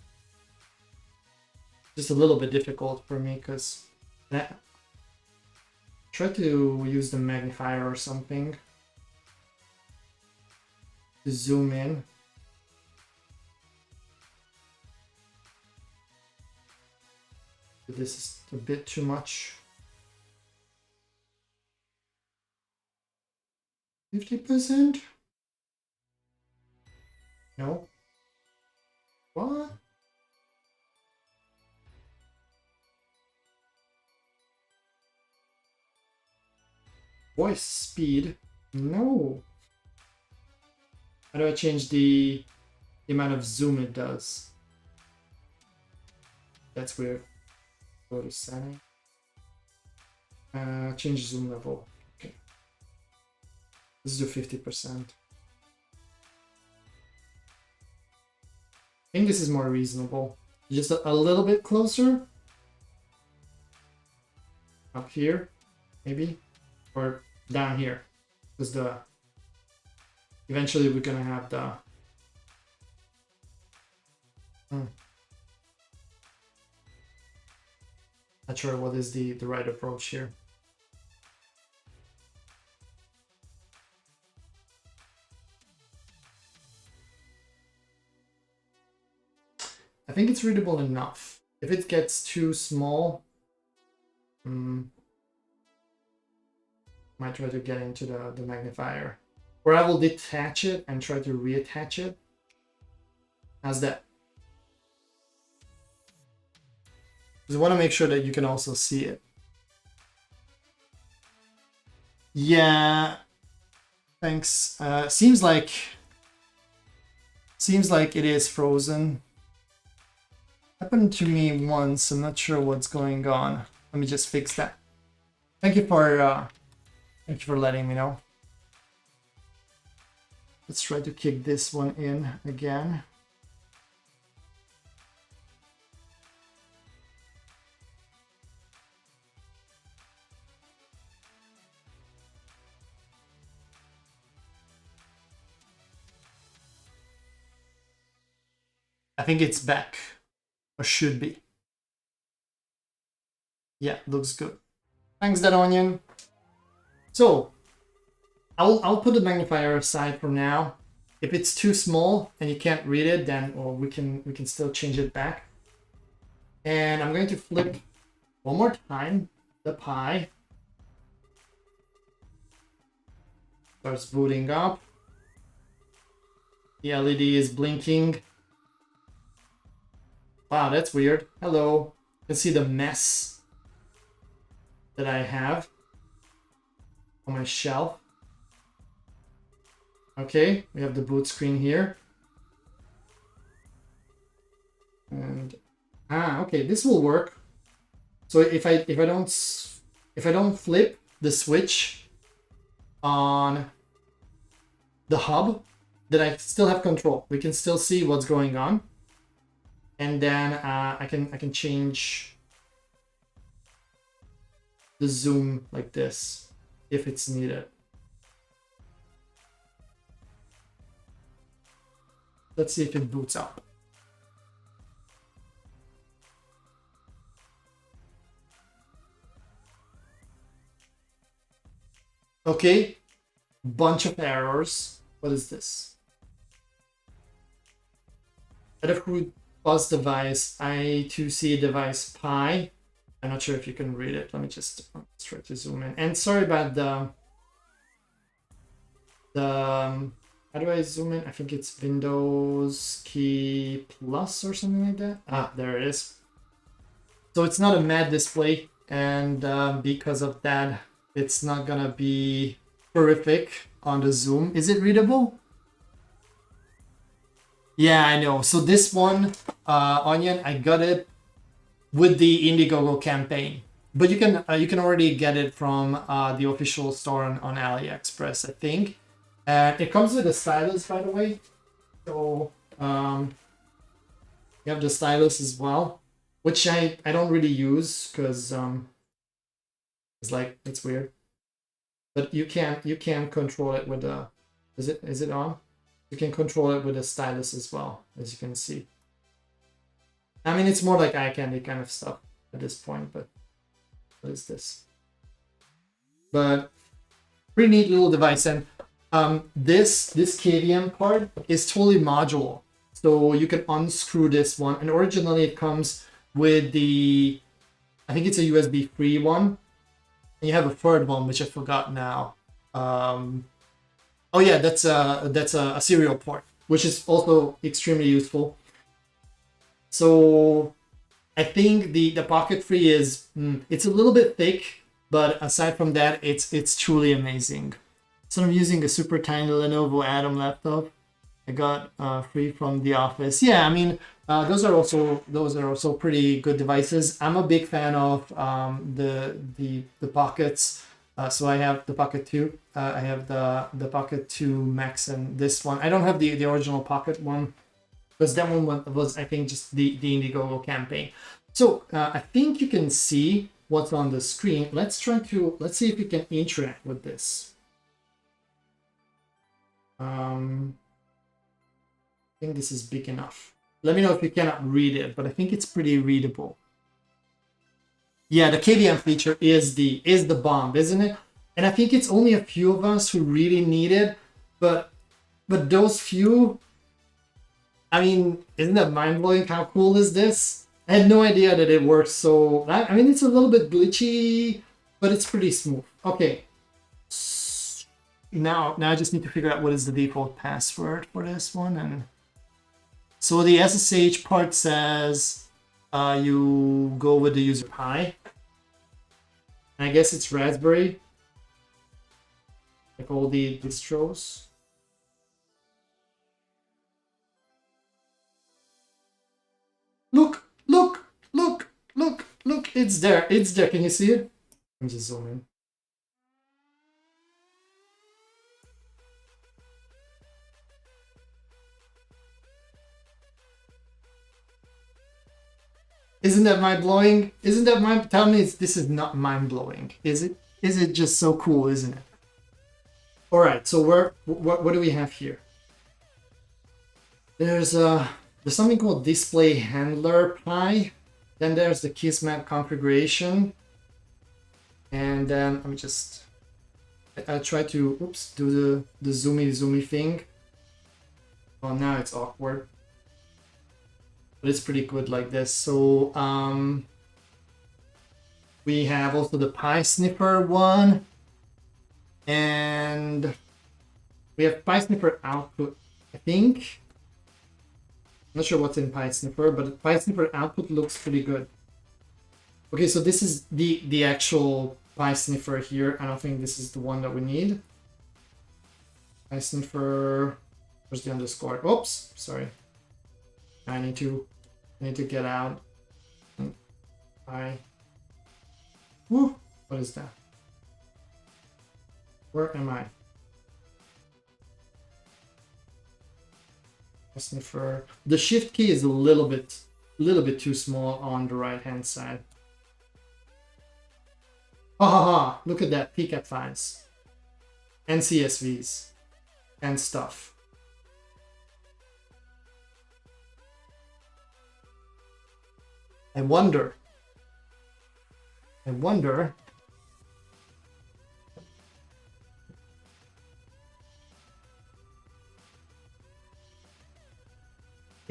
Just a little bit difficult for me because I try to use the magnifier or something to zoom in. This is a bit too much. 50%? No. What? Voice speed? No. How do I change the amount of zoom it does? That's weird. Go to setting. Change zoom level. Okay. Let's do 50%. I think this is more reasonable. Just a little bit closer. Up here, maybe. Or down here. Because eventually we're gonna have the not sure what is the right approach here. I think it's readable enough. If it gets too small, might try to get into the magnifier. Or I will detach it and try to reattach it. How's that? Because I want to make sure that you can also see it. Yeah, thanks. Seems like it is frozen. Happened to me once. I'm not sure what's going on. Let me just fix that. Thank you for letting me know. Let's try to kick this one in again. I think it's back, or should be. Yeah, looks good. Thanks, that onion. So I'll put the magnifier aside for now. If it's too small and you can't read it, then we can still change it back. And I'm going to flip one more time the Pi. Starts booting up. The LED is blinking. Wow, that's weird. Hello. You can see the mess that I have on my shelf. Okay, we have the boot screen here. And okay, this will work. So if I don't flip the switch on the hub, then I still have control. We can still see what's going on. And then I can change the zoom like this if it's needed. Let's see if it boots up. Okay, bunch of errors. What is this? Adafruit bus device, I2C device Pi. I'm not sure if you can read it. Let me just try to zoom in. And sorry about the how do I zoom in? I think it's Windows key plus or something like that. Ah, there it is. So it's not a matte display, and because of that, it's not gonna be horrific on the zoom. Is it readable? Yeah, I know. So this one, Onion, I got it with the Indiegogo campaign, but you can already get it from the official store on AliExpress, I think. And it comes with a stylus, by the way. So you have the stylus as well, which I don't really use because it's weird. But you can control it with a is it on? You can control it with a stylus as well, as you can see. I mean, it's more like eye candy kind of stuff at this point, but what is this? But pretty neat little device. And this KVM part is totally modular. So you can unscrew this one. And originally it comes with the, I think it's a USB free one. And you have a third one, which I forgot now. Oh yeah, that's a serial port, which is also extremely useful. So I think the Pocket 3 is, it's a little bit thick, but aside from that, it's truly amazing. So I'm using a super tiny Lenovo Atom laptop. I got free from the office. Yeah, I mean, those are also pretty good devices. I'm a big fan of the Pockets. So I have the Pocket 2. I have the Pocket 2 Max and this one. I don't have the original Pocket one because that one was I think just the Indiegogo campaign. So I think you can see what's on the screen. Let's see if we can interact with this. I think this is big enough. Let me know if you cannot read it, but I think it's pretty readable. Yeah, the KVM feature is the bomb, isn't it? And I think it's only a few of us who really need it, but those few, I mean, isn't that mind-blowing? How cool is this? I had no idea that it works so, I mean, it's a little bit glitchy, but it's pretty smooth. Okay. Now I just need to figure out what is the default password for this one. And so the SSH part says you go with the user Pi. I guess it's Raspberry, like all the distros. Look, it's there, Can you see it? Let me just zoom in. Isn't that mind-blowing? Tell me this is not mind-blowing. Is it? Is it just so cool, isn't it? All right, so what do we have here? There's something called display handler Pi. Then there's the Kismet configuration. And then let me just I try to do the zoomy thing. Well, now it's awkward. But it's pretty good like this. So we have also the Pi Sniffer one, and we have Pi Sniffer output, I think. I'm not sure what's in Pi Sniffer, but Pi Sniffer output looks pretty good. Okay, so this is the actual Pi Sniffer here. I don't think this is the one that we need. Pi Sniffer, where's the underscore? Oops, sorry. I need to get out. Woo, what is that? Where am I? Sniffer. The shift key is a little bit too small on the right hand side. Ha! Look at that, PCAP files and CSVs and stuff. I wonder if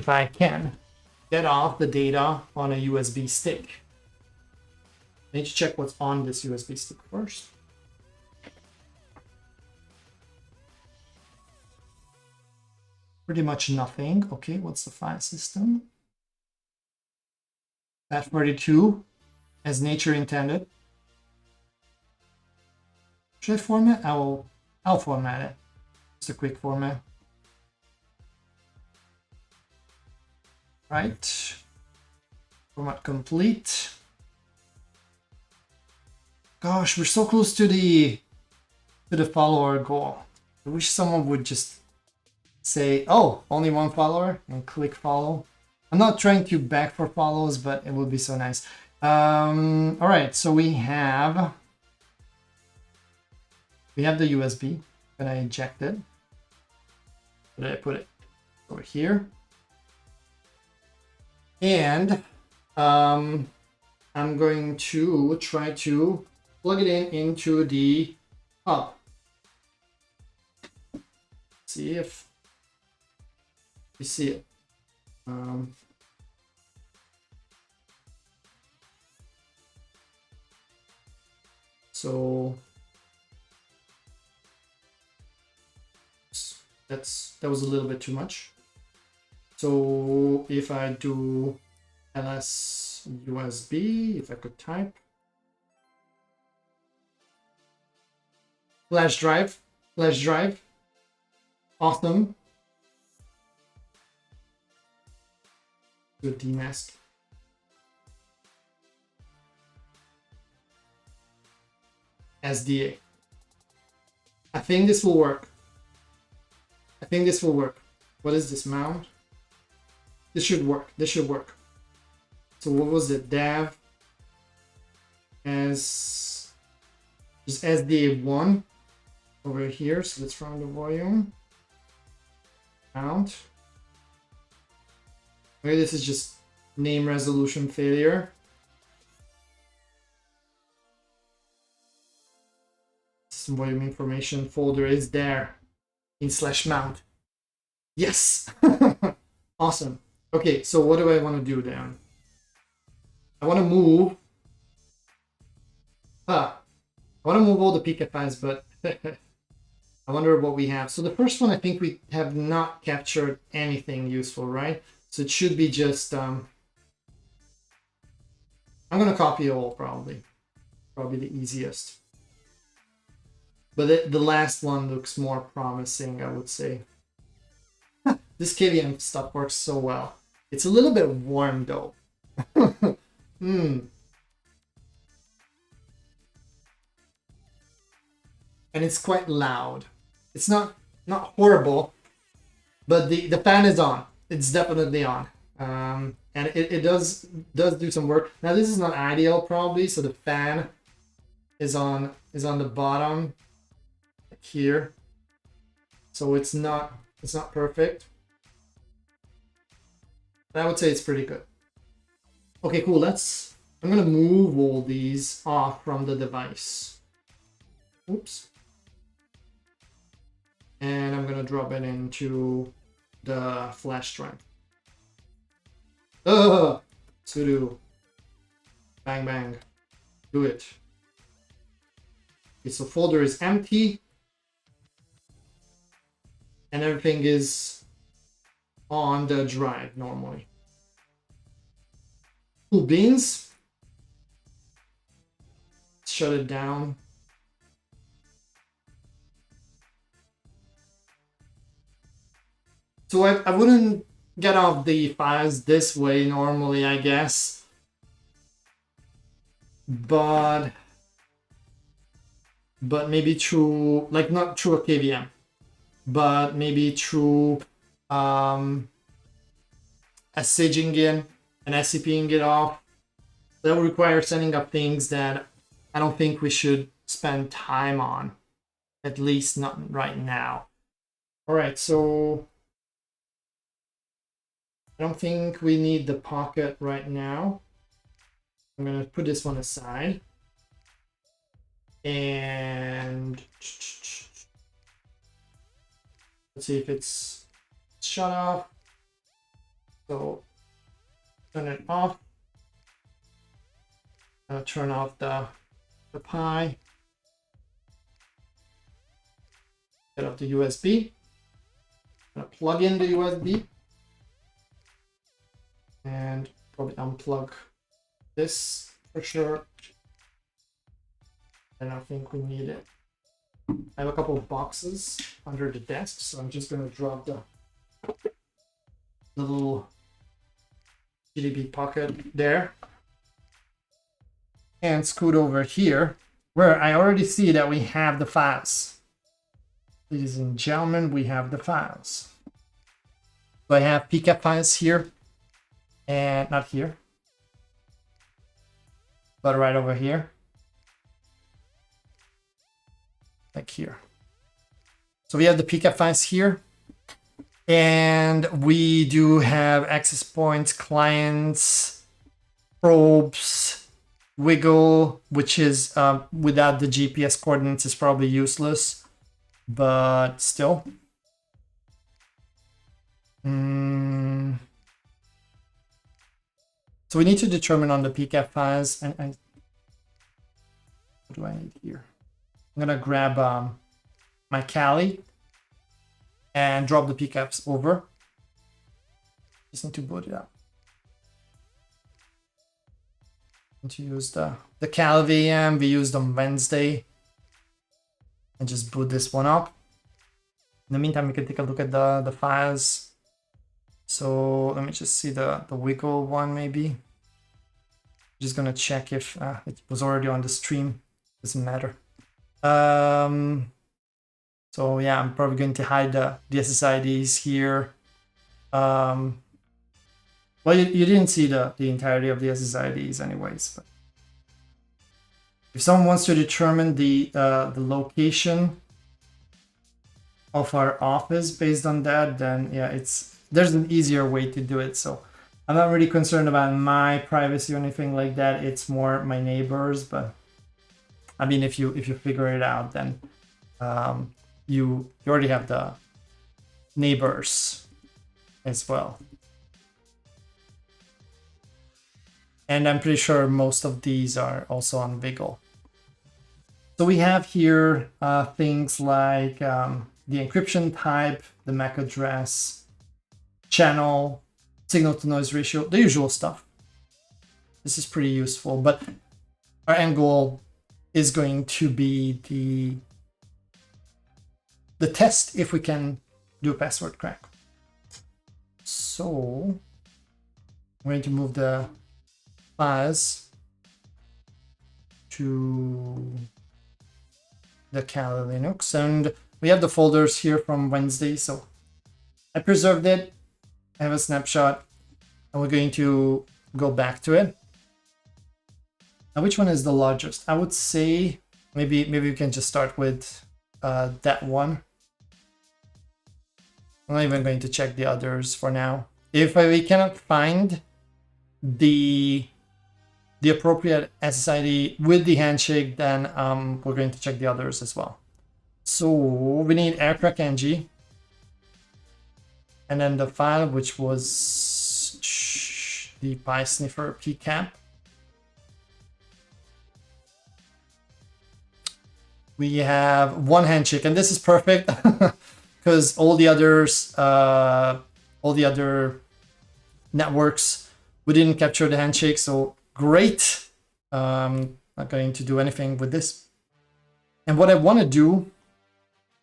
I can get off the data on a USB stick. I need to check what's on this USB stick first. Pretty much nothing. Okay, what's the file system? FAT32 as nature intended. Should I format? I'll format it. Just a quick format. Right. Format complete. Gosh, we're so close to the follower goal. I wish someone would just say, oh, only one follower, and click follow. I'm not trying to beg for follows, but it would be so nice. All right, so we have the USB that I injected. Where did I put it? Over here. And I'm going to try to plug it into the hub. See if you see it. So that was a little bit too much. So if I do ls USB, if I could type flash drive, awesome. Do a demask. SDA. I think this will work. What is this mount? This should work. So what was it? Dev as just SDA1 over here. So let's run the volume. Mount. Okay, this is just name resolution failure. System volume information folder is there in /mount. Yes. Awesome. Okay, so what do I want to do then? I want to move. I want to move all the PK5s, but I wonder what we have. So the first one, I think we have not captured anything useful, right? So it should be just, I'm going to copy all probably the easiest. But the last one looks more promising, I would say. This KVM stuff works so well. It's a little bit warm though. And it's quite loud. It's not horrible, but the fan is on. It's definitely on. And it does do some work. Now this is not ideal probably, so the fan is on the bottom here. So it's not perfect. But I would say it's pretty good. Okay, cool. I'm gonna move all these off from the device. Oops. And I'm gonna drop it into the flash drive. Sudo. Bang bang. Do it. Okay, so folder is empty. And everything is on the drive normally. Cool beans. Shut it down. So I wouldn't get off the files this way normally, I guess. But maybe through, like not through a KVM, but maybe through SCGing in and SCPing it off. That will require setting up things that I don't think we should spend time on, at least not right now. All right, so I don't think we need the pocket right now. I'm gonna put this one aside. And let's see if it's shut off. So turn it off. Turn off the Pi. Get up the USB. Plug in the USB. And probably unplug this for sure. I don't think we need it. I have a couple of boxes under the desk, so I'm just gonna drop the little GDB pocket there and scoot over here where I already see that we have the files. Ladies and gentlemen, we have the files. So I have PCAP files here and not here, but right over here, like here. So we have the PCAP files here, and we do have access points, clients, probes, wiggle, which is without the GPS coordinates is probably useless, but still. So we need to determine on the PCAP files, and what do I need here? I'm gonna grab my Kali and drop the PCAPs over. Just need to boot it up. Need to use the Kali VM we used on Wednesday, and just boot this one up. In the meantime, we can take a look at the files. So let me just see the wiggle one maybe. Just gonna check if it was already on the stream. Doesn't matter. So yeah, I'm probably going to hide the SSIDs here. Well, you didn't see the entirety of the SSIDs anyways. But if someone wants to determine the location of our office based on that, then yeah, there's an easier way to do it. So I'm not really concerned about my privacy or anything like that. It's more my neighbors. But I mean, if you figure it out, then you already have the neighbors as well. And I'm pretty sure most of these are also on Wiggle. So we have here things like the encryption type, the MAC address, channel, signal to noise ratio, the usual stuff. This is pretty useful, but our end goal is going to be the test if we can do a password crack. So I'm going to move the files to the Kali Linux, and we have the folders here from Wednesday. So I preserved it. I have a snapshot, and we're going to go back to it. Now, which one is the largest? I would say maybe we can just start with that one. I'm not even going to check the others for now. If we cannot find the appropriate SSID with the handshake, then we're going to check the others as well. So we need aircrack ng, and then the file which was the PySniffer PCAP. We have one handshake, and this is perfect because all the other networks, we didn't capture the handshake, so great. Not going to do anything with this. And what I want to do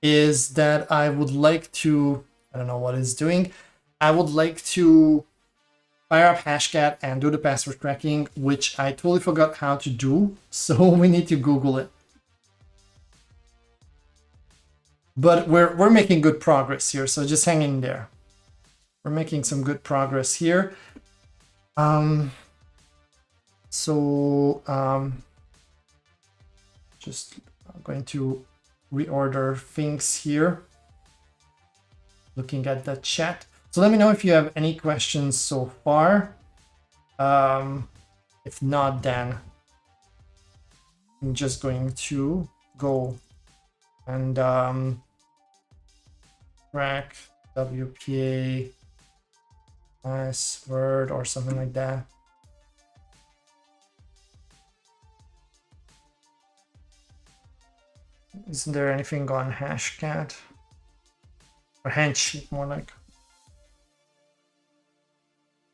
is that I would like to, I don't know what it's doing. I would like to fire up Hashcat and do the password cracking, which I totally forgot how to do. So we need to Google it. But we're making good progress here, so just hang in there. We're making some good progress here. Just going to reorder things here. Looking at the chat. So let me know if you have any questions so far. If not, then I'm just going to go and crack WPA password or something like that. Isn't there anything on Hashcat? Or Handshake, more like.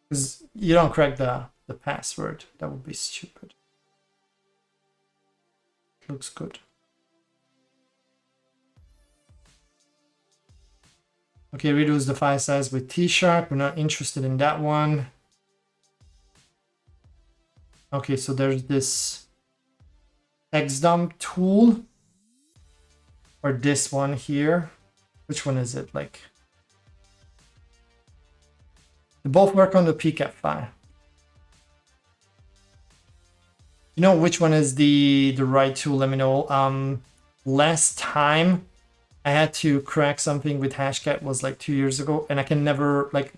Because you don't crack the password. That would be stupid. Looks good. Okay, reduce the file size with T-Sharp. We're not interested in that one. Okay, so there's this xdump tool, or this one here. Which one is it? Like, they both work on the pcap file. You know which one is the right tool? Let me know. Last time I had to crack something with Hashcat was like 2 years ago, and I can never like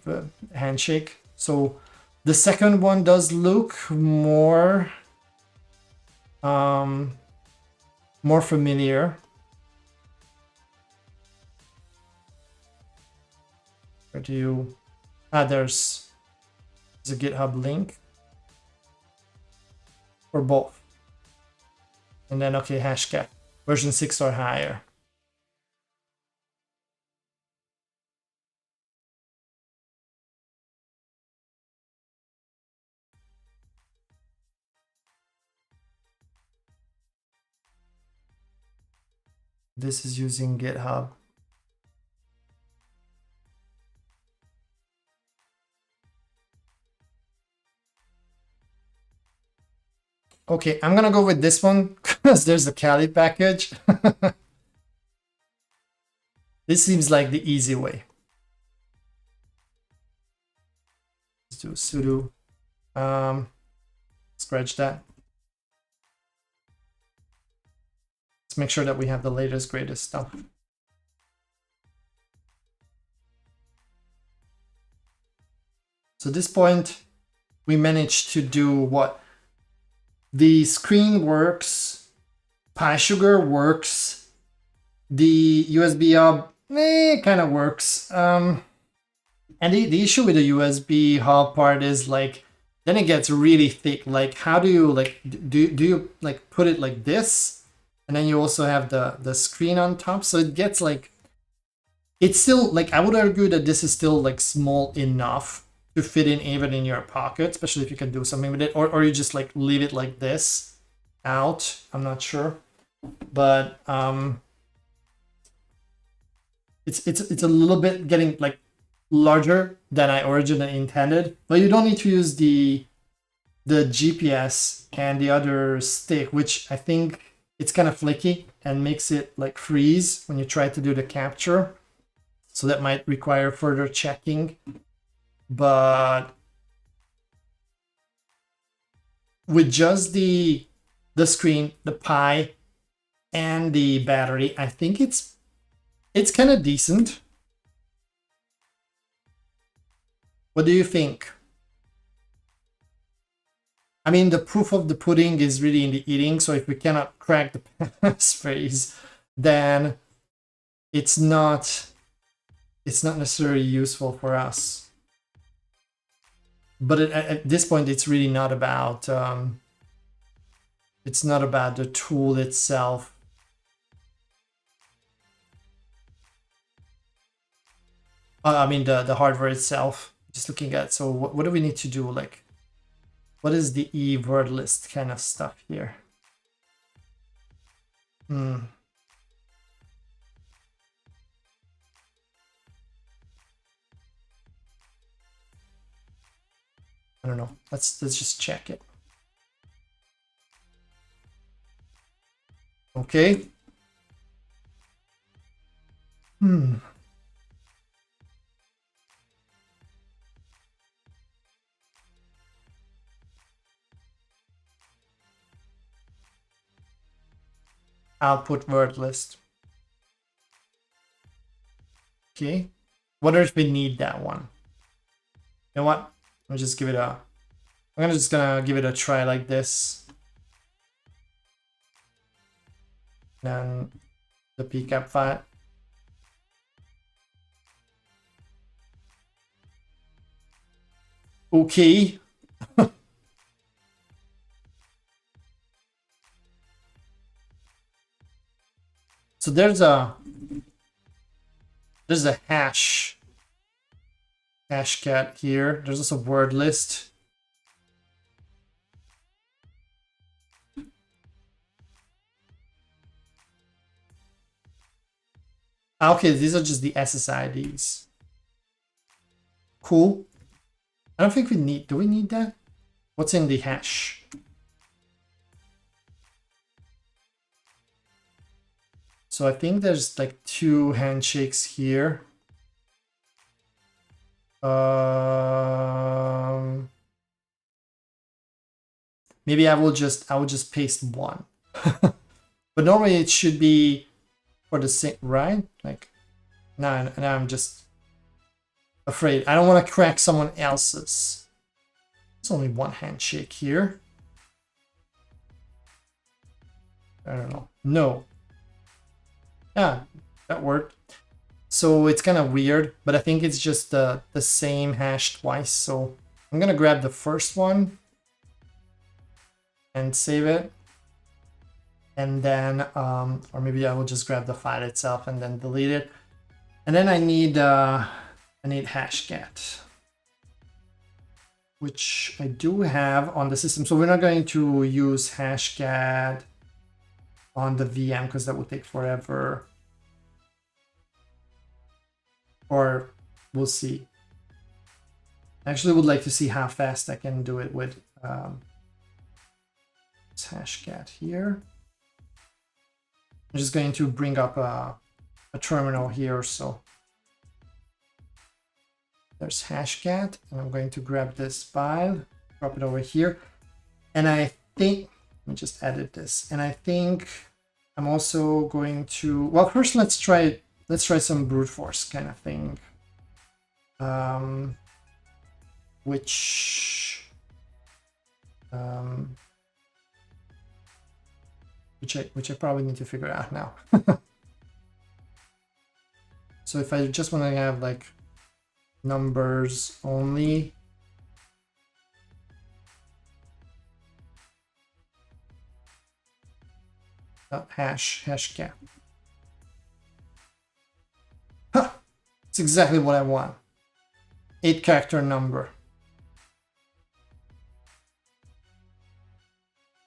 handshake. So the second one does look more more familiar. Where do you? There's a GitHub link for both. And then okay, Hashcat version 6 or higher. This is using GitHub. Okay, I'm gonna go with this one because there's a Kali package. This seems like the easy way. Let's do sudo. Scratch that. Let's make sure that we have the latest, greatest stuff. So at this point, we managed to do what? The screen works, PySugar works, the USB hub kind of works. And the issue with the USB hub part is like, then it gets really thick. Like, how do you like, do you like put it like this? And then you also have the screen on top. So it gets like, it's still like, I would argue that this is still like small enough to fit in even in your pocket, especially if you can do something with it, or you just like leave it like this out. I'm not sure, but it's a little bit getting like larger than I originally intended. But you don't need to use the GPS and the other stick, which I think it's kind of flaky and makes it like freeze when you try to do the capture. So that might require further checking. But with just the screen, the Pi, and the battery, I think it's kind of decent. What do you think? I mean, the proof of the pudding is really in the eating. So if we cannot crack the passphrase, then it's not necessarily useful for us. But at this point, it's really not about it's not about the tool itself. I mean the hardware itself. Just looking at, so what do we need to do? Like, what is the E word list kind of stuff here? I don't know. Let's just check it. Okay. Output word list. Okay. What if we need that one? You know what? I'll just give it a. I'm just gonna give it a try like this. Then the pcap file. Okay. So there's a hashcat here. There's also word list. Okay, these are just the SSIDs. Cool. I don't think we need, do we need that? What's in the hash? So I think there's like 2 handshakes here. Maybe I will just paste 1. But normally it should be for the same, right? Like, now I'm just afraid. I don't want to crack someone else's. There's only 1 handshake here. I don't know. No. Yeah, that worked. So it's kind of weird, but I think it's just the same hash twice. So I'm gonna grab the first one and save it. And then, or maybe I will just grab the file itself and then delete it. And then I need hashcat, which I do have on the system. So we're not going to use hashcat on the VM because that would take forever. Or we'll see. I actually would like to see how fast I can do it with this hashcat here. I'm just going to bring up a terminal here. So there's hashcat, and I'm going to grab this file, drop it over here. And I think, let me just edit this. And I think I'm also going to, well, first let's try some brute force kind of thing. Which I probably need to figure out now. So if I just want to have like numbers only, hashcat. Huh, it's exactly what I want. 8-character number.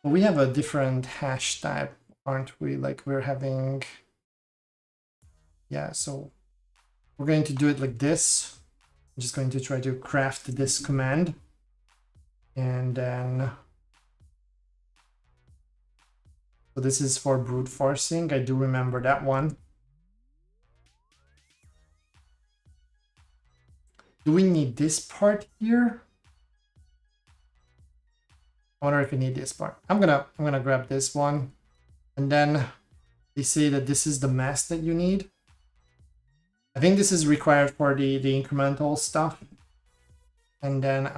Well, we have a different hash type, aren't we? Like we're having, yeah, so we're going to do it like this. I'm just going to try to craft this command. And then, so this is for brute forcing. I do remember that one. Do we need this part here? I wonder if we need this part. I'm gonna grab this one, and then they say that this is the mask that you need. I think this is required for the incremental stuff. And then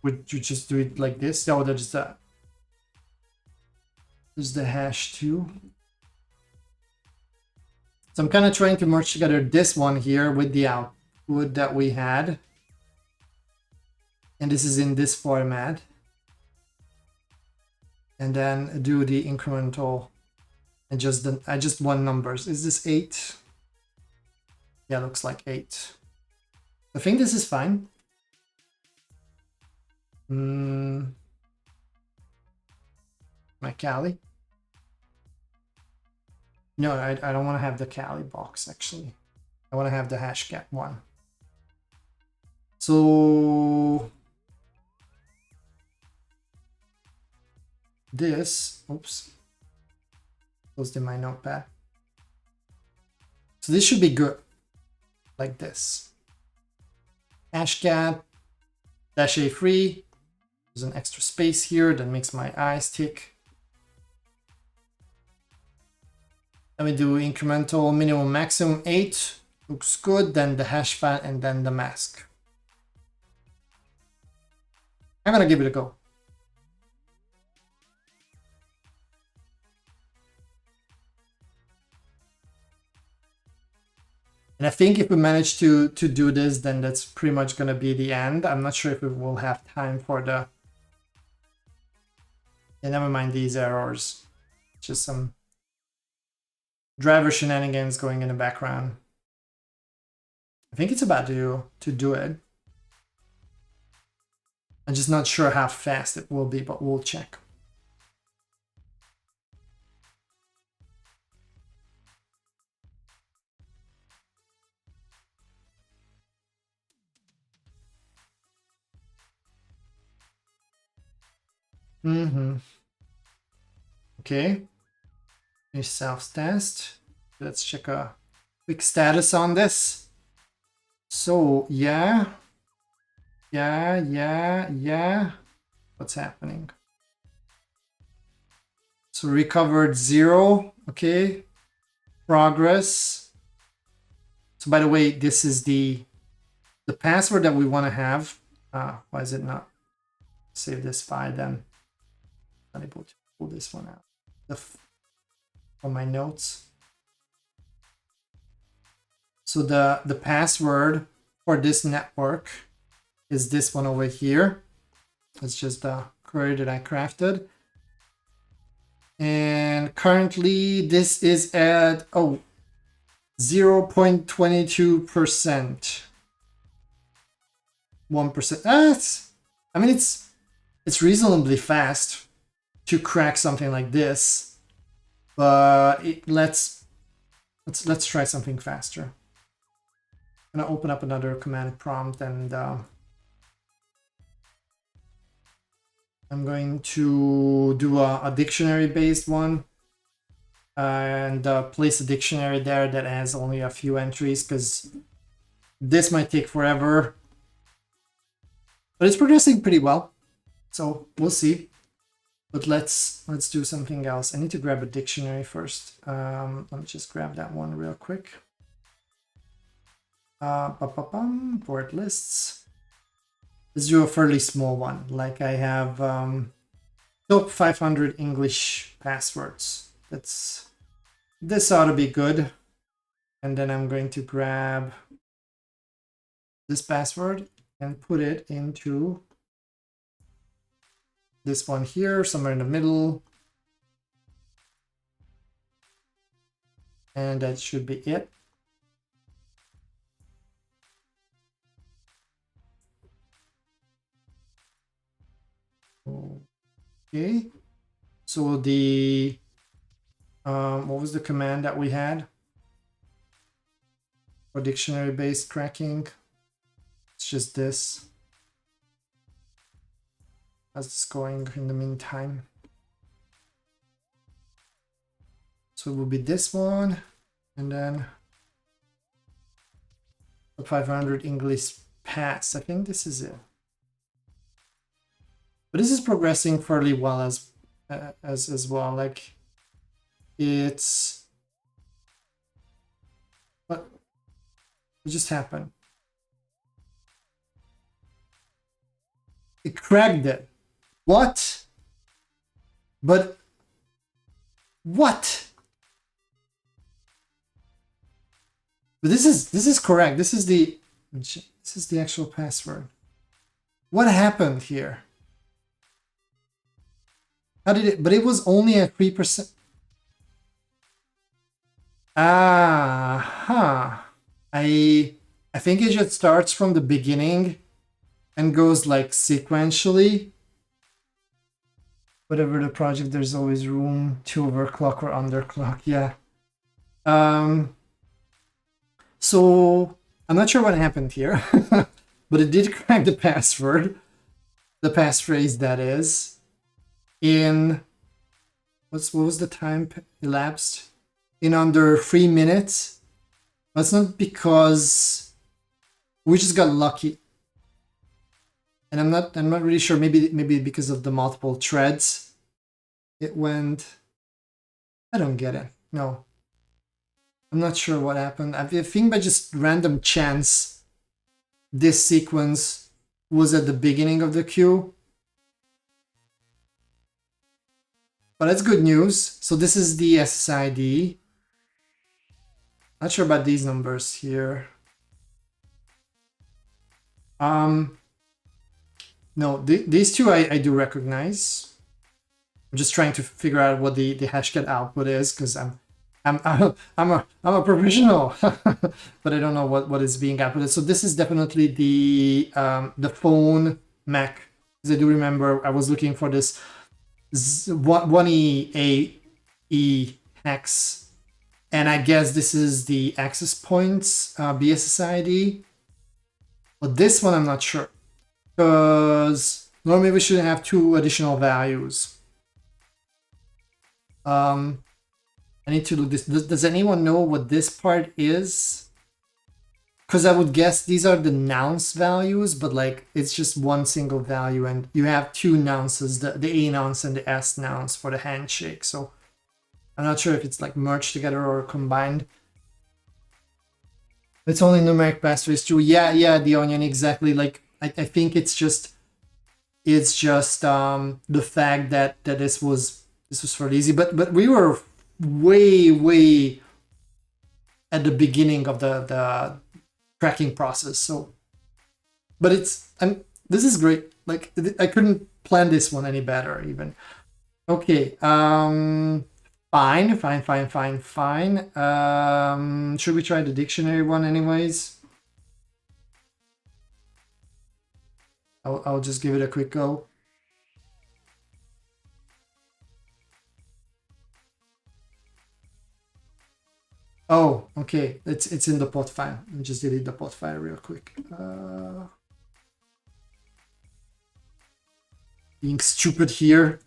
would you just do it like this? Oh, there's the hash too. So I'm kind of trying to merge together this one here with the output that we had, and this is in this format. And then do the incremental and I just want numbers. Is this 8? Yeah, looks like 8. I think this is fine. My Kali. No, I don't want to have the Kali box actually. I want to have the hashcat one. So this, oops, closed in my notepad. So this should be good, like this. Hashcat -a free. There's an extra space here that makes my eyes tick. Then we do incremental, minimum, maximum 8. Looks good. Then the hash file and then the mask. I'm gonna give it a go. And I think if we manage to do this, then that's pretty much going to be the end. I'm not sure if we will have time for the... Yeah, never mind these errors. Just some driver shenanigans going in the background. I think it's about to do it. I'm just not sure how fast it will be, but we'll check. Okay. Finish self-test. Let's check a quick status on this. So, yeah. What's happening? So recovered 0. Okay. Progress. So by the way, this is the password that we want to have. Why is it not? Save this file then. Not able to pull this one out. On my notes. So the password for this network is this one over here. It's just the query that I crafted. And currently this is at 0.22%. 1%. I mean it's reasonably fast to crack something like this, but let's try something faster. I'm gonna open up another command prompt and I'm going to do a dictionary based one and place a dictionary there that has only a few entries because this might take forever, but it's progressing pretty well, so we'll see. But let's do something else. I need to grab a dictionary first. Let me just grab that one real quick. Word lists. Let's do a fairly small one. Like I have top 500 English passwords. This ought to be good. And then I'm going to grab this password and put it into this one here, somewhere in the middle. And that should be it. Okay. So the what was the command that we had for dictionary-based cracking? It's just this. How's this going in the meantime? So it will be this one, and then the 500 English pass. I think this is it. But this is progressing fairly well as well. Like it's what just happened? It cracked it. What? But what? But this is correct. This is the actual password. What happened here? How did it? But it was only at 3%. I think it just starts from the beginning and goes like sequentially. Whatever the project, there's always room to overclock or underclock. Yeah. So I'm not sure what happened here, but it did crack the password, the passphrase that is, in what was the time elapsed? In under 3 minutes. That's not because we just got lucky. And I'm not really sure, maybe because of the multiple threads it went. I don't get it. No. I'm not sure what happened. I think by just random chance this sequence was at the beginning of the queue. But that's good news. So this is the SSID. Not sure about these numbers here. No, these two I do recognize. I'm just trying to figure out what the hashcat output is because I'm a professional, but I don't know what is being outputted. So this is definitely the phone Mac. Because I do remember I was looking for this 1E hex, and I guess this is the access points BSSID. But this one I'm not sure. Because Normally we should have 2 additional values. I need to do this. Does anyone know what this part is? Because I would guess these are the nonce values, but like it's just one single value, and you have 2 nonces, the A nonce and the S nonce for the handshake. So I'm not sure if it's like merged together or combined. It's only numeric passphrase true. Yeah, the onion, exactly. Like I think it's just the fact that this was fairly easy, but we were way at the beginning of the cracking process. So, but this is great. Like I couldn't plan this one any better even. Okay, fine. Should we try the dictionary one anyways? I'll just give it a quick go. Oh, okay. It's in the pot file. Let me just delete the pot file real quick. Being stupid here.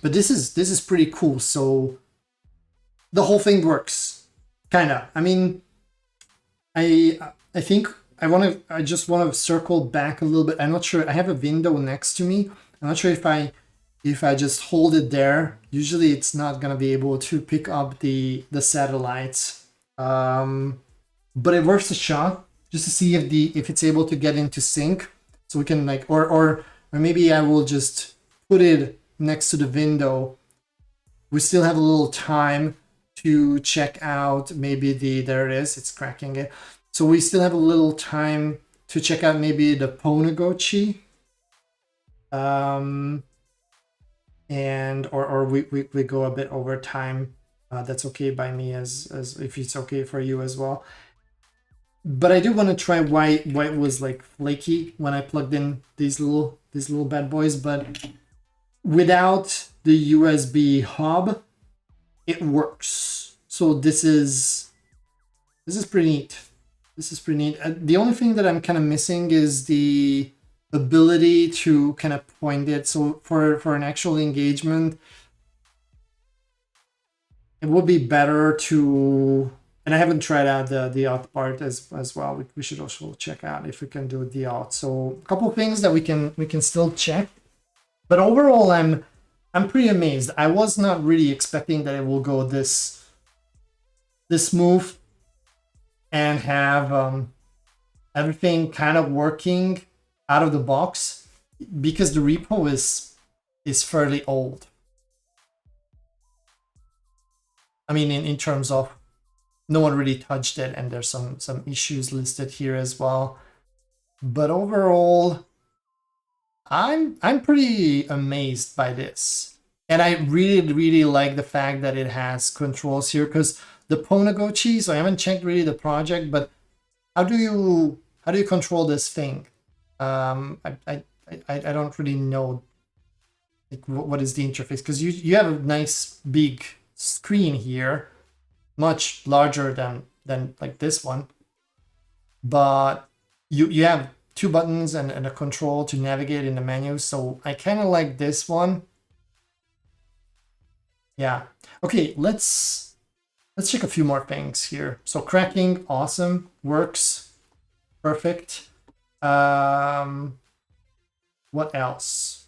But this is pretty cool. So the whole thing works, kinda. I mean, I think I just want to circle back a little bit. I'm not sure. I have a window next to me. I'm not sure if I just hold it there. Usually it's not gonna be able to pick up the satellites. But it worth a shot just to see if it's able to get into sync. So we can like or maybe I will just put it next to the window. We still have a little time to check out maybe there it is, it's cracking it. So we still have a little time to check out maybe the Pwnagotchi. And or we go a bit over time. That's okay by me as if it's okay for you as well. But I do want to try why it was like flaky when I plugged in these little bad boys, but without the USB hub, it works. So this is pretty neat. This is pretty neat. The only thing that I'm kind of missing is the ability to kind of point it. So for an actual engagement, it would be better to, and I haven't tried out the alt part as well. We should also check out if we can do the alt. So a couple of things that we can still check. But overall, I'm pretty amazed. I was not really expecting that it will go this smooth and have everything kind of working out of the box, because the repo is fairly old. I mean, in terms of no one really touched it, and there's some issues listed here as well. But overall, I'm pretty amazed by this. And I really like the fact that it has controls here, because the Pwnagotchi, so I haven't checked really the project, but how do you control this thing? I don't really know like what is the interface, because you have a nice big screen here, much larger than like this one, but you have 2 buttons and a control to navigate in the menu. So I kind of like this one. Yeah. Okay, let's check a few more things here. So cracking, awesome, works, perfect. What else?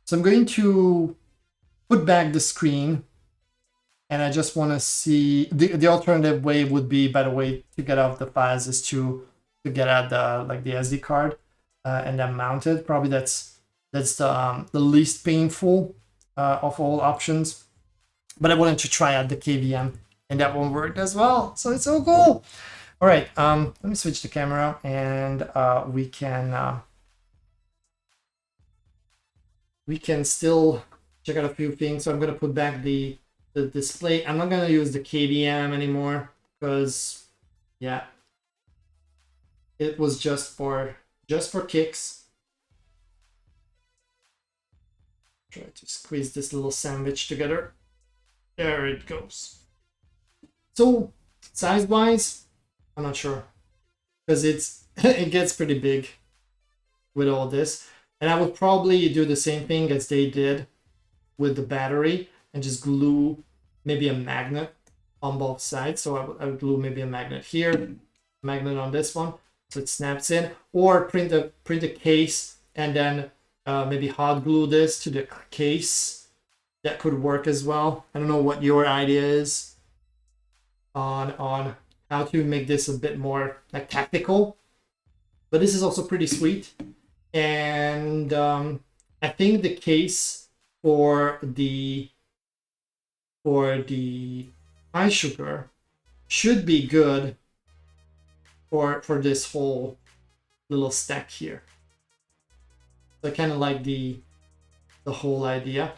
So I'm going to put back the screen, and I just want to see the alternative way would be, by the way, to get off the files is to get at the SD card and then mount it. Probably that's the least painful of all options. But I wanted to try out the KVM, and that one worked as well. So it's so cool. All right, let me switch the camera, and we can still check out a few things. So I'm gonna put back the display. I'm not gonna use the KVM anymore, because yeah, it was just for kicks. Try to squeeze this little sandwich together. There it goes. So size-wise, I'm not sure, because it gets pretty big with all this. And I would probably do the same thing as they did with the battery and just glue maybe a magnet on both sides. So I would glue maybe a magnet here, magnet on this one, so it snaps in, or print a case and then maybe hot glue this to the case. That could work as well. I don't know what your idea is on how to make this a bit more like tactical, but this is also pretty sweet. And I think the case for the eye sugar should be good for this whole little stack here. So I kind of like the whole idea.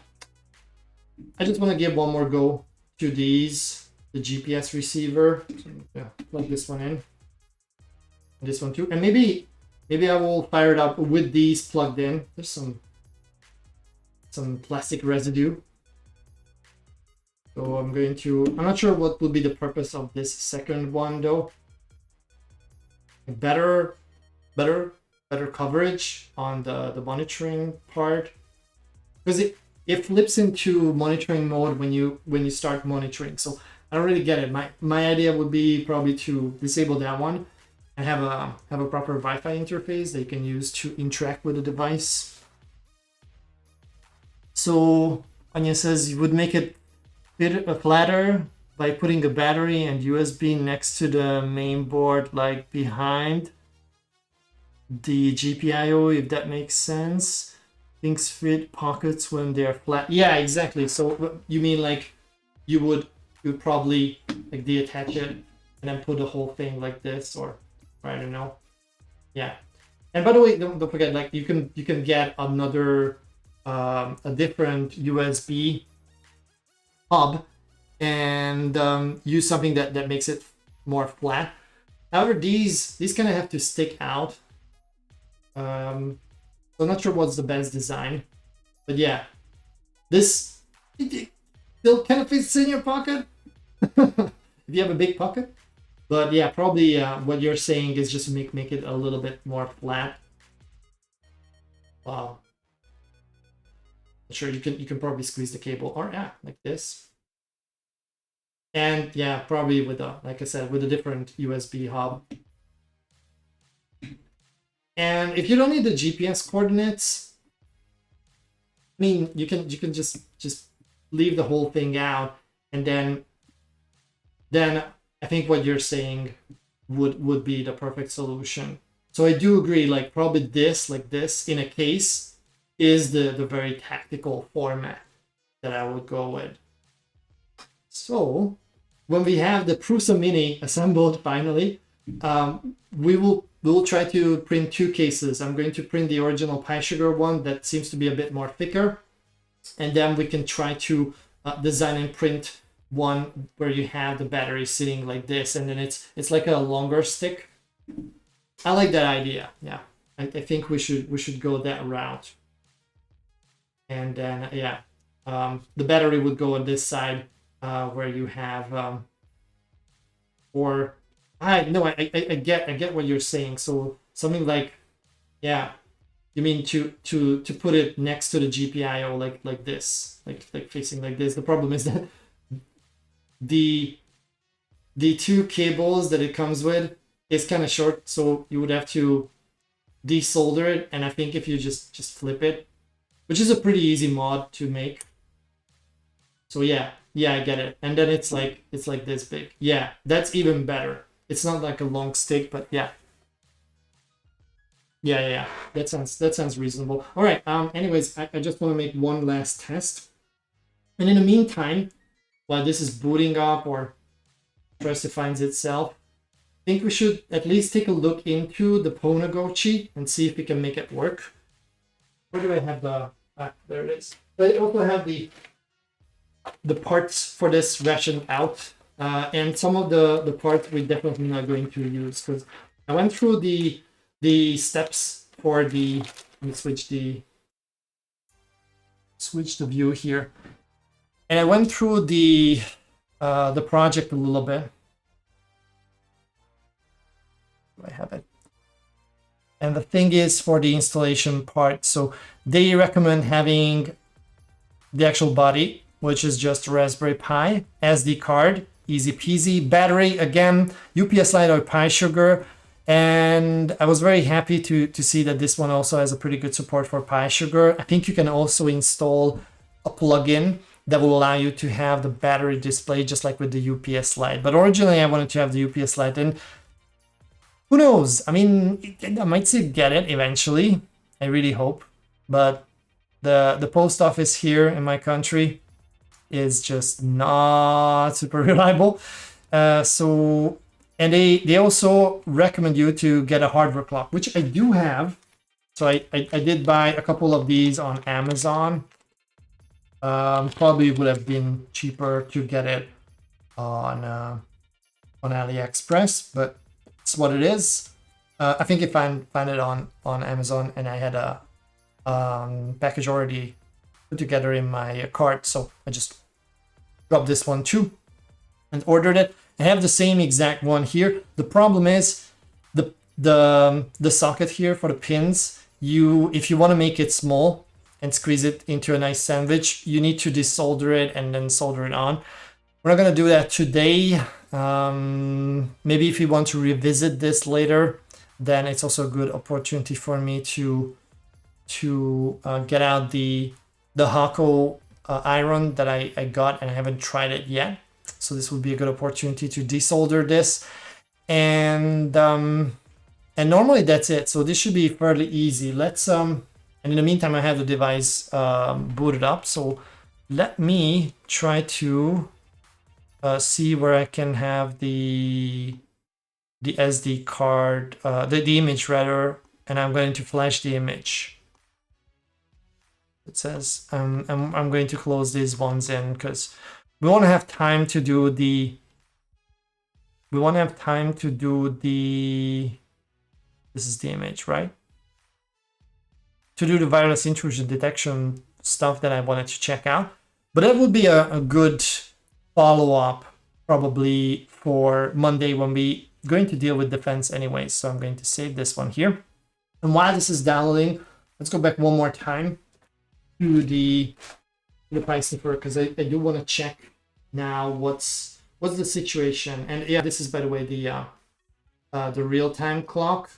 I just want to give one more go to these, the GPS receiver. So, yeah, plug this one in, this one too, and maybe I will fire it up with these plugged in. There's some plastic residue. So I'm not sure what would be the purpose of this second one though. Better coverage on the monitoring part, because it flips into monitoring mode when you start monitoring. So I don't really get it. My idea would be probably to disable that one and have a proper Wi-Fi interface that you can use to interact with the device. So Anya says you would make it fit flatter by putting a battery and USB next to the main board, like behind the GPIO, if that makes sense. Things fit pockets when they're flat. Yeah, exactly. So you mean like you would probably like deattach it and then put the whole thing like this, or I don't know. Yeah. And by the way, don't forget, like you can get another a different USB hub and use something that makes it more flat. However, these kind of have to stick out. So I'm not sure what's the best design, but yeah, this still kind of fits in your pocket if you have a big pocket. But yeah, probably what you're saying is just make it a little bit more flat. Wow. Sure, you can probably squeeze the cable, or yeah, like this. And yeah, probably with like I said, with a different USB hub. And if you don't need the GPS coordinates, I mean, you can just leave the whole thing out, and then I think what you're saying would be the perfect solution. So I do agree, like probably this, like this in a case, is the very tactical format that I would go with. So when we have the Prusa Mini assembled finally, we'll try to print two cases. I'm going to print the original Pi Sugar one that seems to be a bit more thicker, and then we can try to design and print one where you have the battery sitting like this, and then it's like a longer stick. I like that idea. Yeah, I think we should go that route. And then yeah, the battery would go on this side where you have or I get what you're saying. So something like, yeah, you mean to put it next to the GPIO like this, like facing like this. The problem is that the two cables that it comes with is kind of short, so you would have to desolder it. And I think if you just flip it, which is a pretty easy mod to make. So yeah, I get it. And then it's like this big. Yeah, that's even better. It's not like a long stick, but yeah. Yeah. That sounds reasonable. All right. Anyways, I just want to make one last test. And in the meantime, while this is booting up or first defines itself, I think we should at least take a look into the Pwnagotchi and see if we can make it work. Where do I have the... there it is. But I also have the parts for this rationed out. And some of the parts we're definitely not going to use, because I went through the steps for the... Let me switch the view here. And I went through the project a little bit. I have it. And the thing is, for the installation part, so they recommend having the actual body, which is just Raspberry Pi, SD card, easy peasy, battery, again, UPS Lite or Pi Sugar. And I was very happy to see that this one also has a pretty good support for Pi Sugar. I think you can also install a plugin that will allow you to have the battery display just like with the UPS Lite. But originally I wanted to have the UPS Lite, and who knows? I mean, I might still get it eventually. I really hope. But the post office here in my country is just not super reliable. And they also recommend you to get a hardware clock, which I do have. So I did buy a couple of these on Amazon. Probably would have been cheaper to get it on AliExpress, but it's what it is. I think if I find it on Amazon, and I had a package already put together in my cart, so I just dropped this one too and ordered it. I have the same exact one here. The problem is the socket here for the pins. If you want to make it small and squeeze it into a nice sandwich, you need to desolder it and then solder it on. We're not gonna do that today. Maybe if you want to revisit this later, then it's also a good opportunity for me to get out the Hako iron that I got, and I haven't tried it yet. So this would be a good opportunity to desolder this. And normally that's it. So this should be fairly easy. Let's and in the meantime, I have the device booted up. So let me try to see where I can have the SD card, the image rather, and I'm going to flash the image. It says I'm going to close these ones in because we want to have time to do the. This is the image, right? To do the virus intrusion detection stuff that I wanted to check out. But that would be a good follow-up probably for Monday when we're going to deal with defense anyway. So I'm going to save this one here. And while this is downloading, let's go back one more time to the Pi Sniffer, because I do want to check now what's the situation. And yeah, this is, by the way, the real-time clock.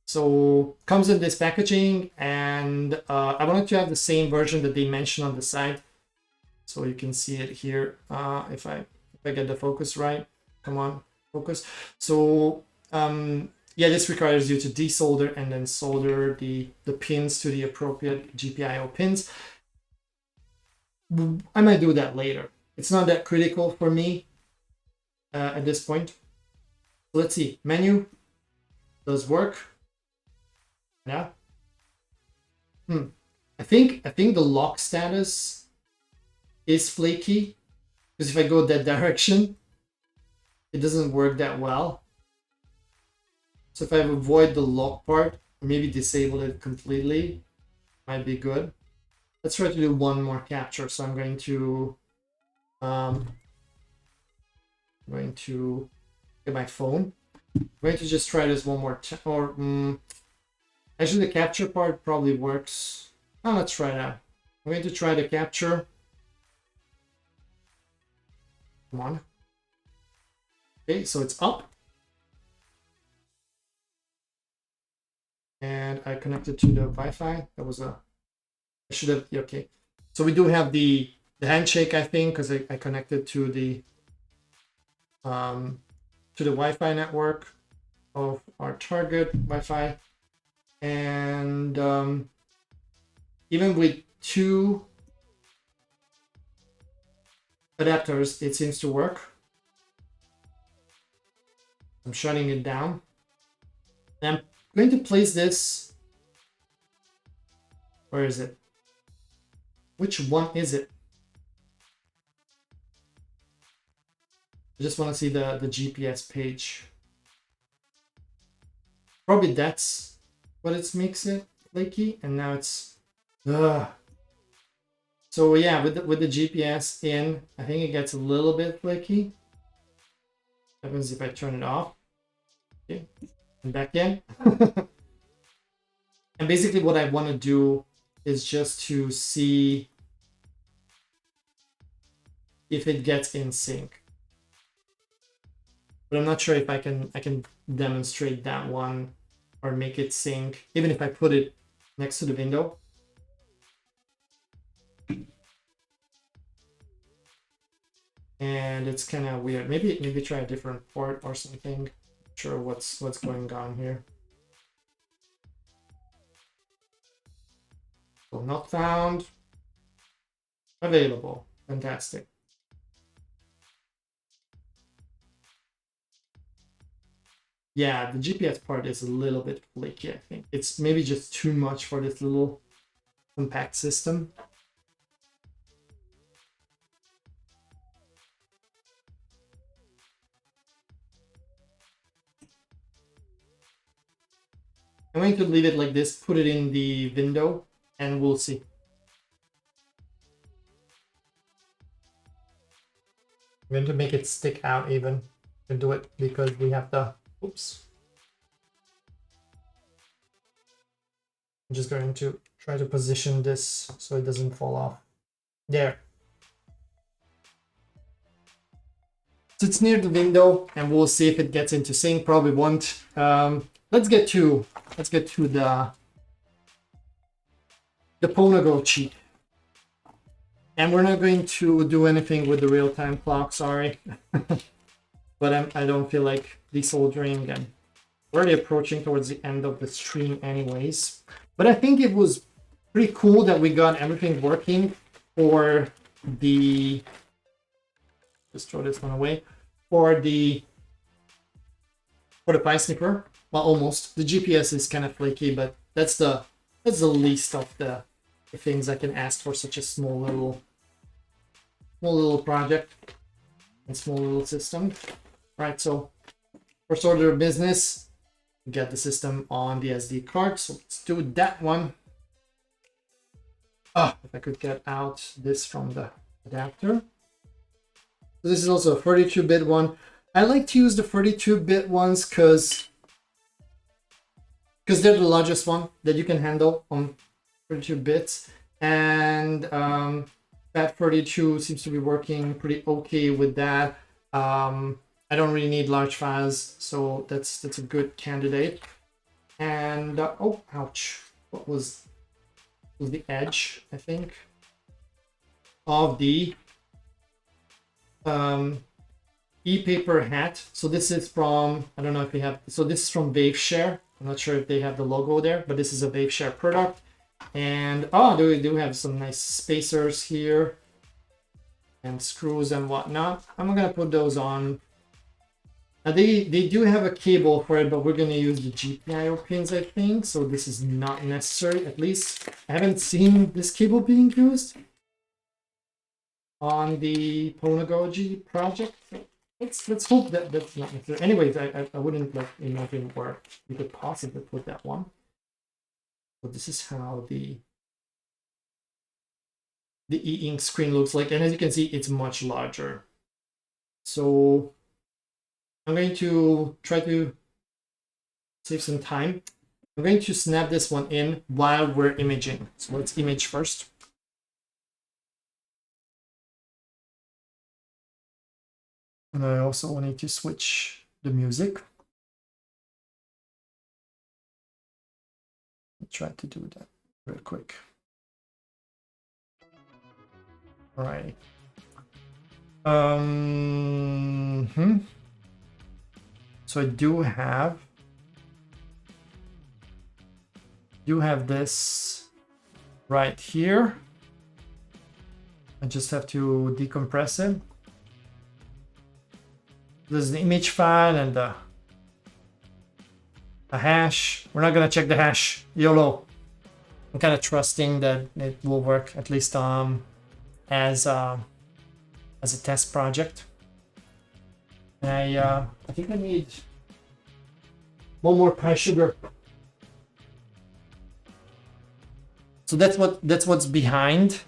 So comes in this packaging, and I wanted to have the same version that they mentioned on the site. So you can see it here. If I get the focus right, come on, focus. So yeah, this requires you to desolder and then solder the pins to the appropriate GPIO pins. I might do that later. It's not that critical for me at this point. So let's see, menu does work. Yeah. I think the lock status is flaky, because if I go that direction, it doesn't work that well. So if I avoid the lock part, or maybe disable it completely, might be good. Let's try to do one more capture. So I'm going to get my phone. I'm going to just try this one more time. Or actually, the capture part probably works. Oh, let's try that. I'm going to try the capture. Come on. Okay, so it's up. And I connected to the Wi-Fi. That was I should have, yeah, okay. So we do have the handshake, I think, because I connected to the Wi-Fi network of our target Wi-Fi. And even with 2 adapters, it seems to work. I'm shutting it down. And I'm going to place this. Where is it? Which one is it? I just want to see the GPS page. Probably that's what it makes it flaky, and now it's so So yeah, with the GPS in, I think it gets a little bit flaky. What happens if I turn it off? Okay, and back in. And basically what I want to do is just to see if it gets in sync. But I'm not sure if I can demonstrate that one or make it sync, even if I put it next to the window. And it's kind of weird. Maybe try a different port or something. Not sure what's going on here. So not found. Available. Fantastic. Yeah, the GPS part is a little bit flaky, I think. It's maybe just too much for this little compact system. I'm going to leave it like this, put it in the window, and we'll see. I'm going to make it stick out even to do it because we have the, oops. I'm just going to try to position this so it doesn't fall off. There. So it's near the window and we'll see if it gets into sync. Probably won't. Let's get to the Pwnagotchi. And we're not going to do anything with the real-time clock, sorry. But I don't feel like desoldering, and we're already approaching towards the end of the stream anyways. But I think it was pretty cool that we got everything working for the, just throw this one away, for the Pi Sniffer. Well, almost. The GPS is kind of flaky, but that's the least of the things I can ask for such a small little project and small little system. Right, so first order of business, get the system on the SD card. So let's do that one. If I could get out this from the adapter. So this is also a 32-bit one. I like to use the 32-bit ones because they're the largest one that you can handle on 32 bits. And that 32 seems to be working pretty okay with that. I don't really need large files, so that's a good candidate. And oh, ouch! What was the edge? I think of the e-paper hat. So this is from, I don't know if we have. So this is from WaveShare. I'm not sure if they have the logo there, but this is a WaveShare product. And they do have some nice spacers here and screws and whatnot. I'm gonna put those on. Now they do have a cable for it, but we're gonna use the GPIO pins, I think. So this is not necessary. At least I haven't seen this cable being used on the Pwnagotchi project. Let's hope that that's not necessary. Anyways, I wouldn't like imagine where you could possibly put that one. So this is how the e-ink screen looks like, and as you can see, it's much larger. So I'm going to try to save some time. I'm going to snap this one in while we're imaging. So let's image first. And I also need to switch the music. I'll try to do that real quick. All right. So I do have this right here. I just have to decompress it. There's the image file and the hash. We're not gonna check the hash. YOLO. I'm kind of trusting that it will work, at least as a test project. And I think I need one more pi sugar. So that's what's behind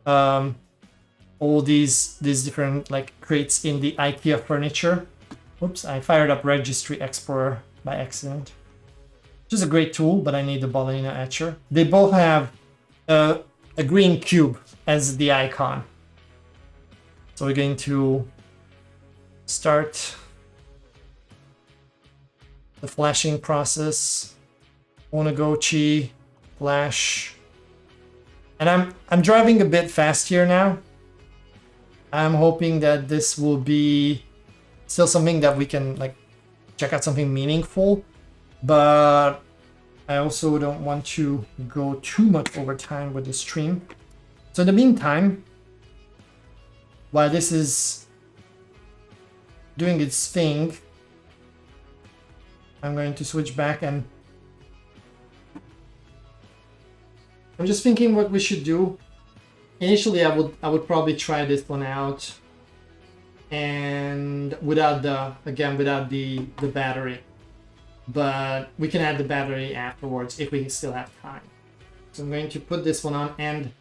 all these different like crates in the IKEA furniture. Oops, I fired up Registry Explorer by accident. Which is a great tool, but I need the ballerina etcher. They both have a green cube as the icon. So we're going to start the flashing process. Pwnagotchi, flash. And I'm driving a bit fast here now. I'm hoping that this will be still something that we can like check out, something meaningful, but I also don't want to go too much over time with the stream. So in the meantime, while this is doing its thing, I'm going to switch back, and I'm just thinking what we should do. Initially, I would probably try this one out, and without the battery. But we can add the battery afterwards if we still have time. So I'm going to put this one on, and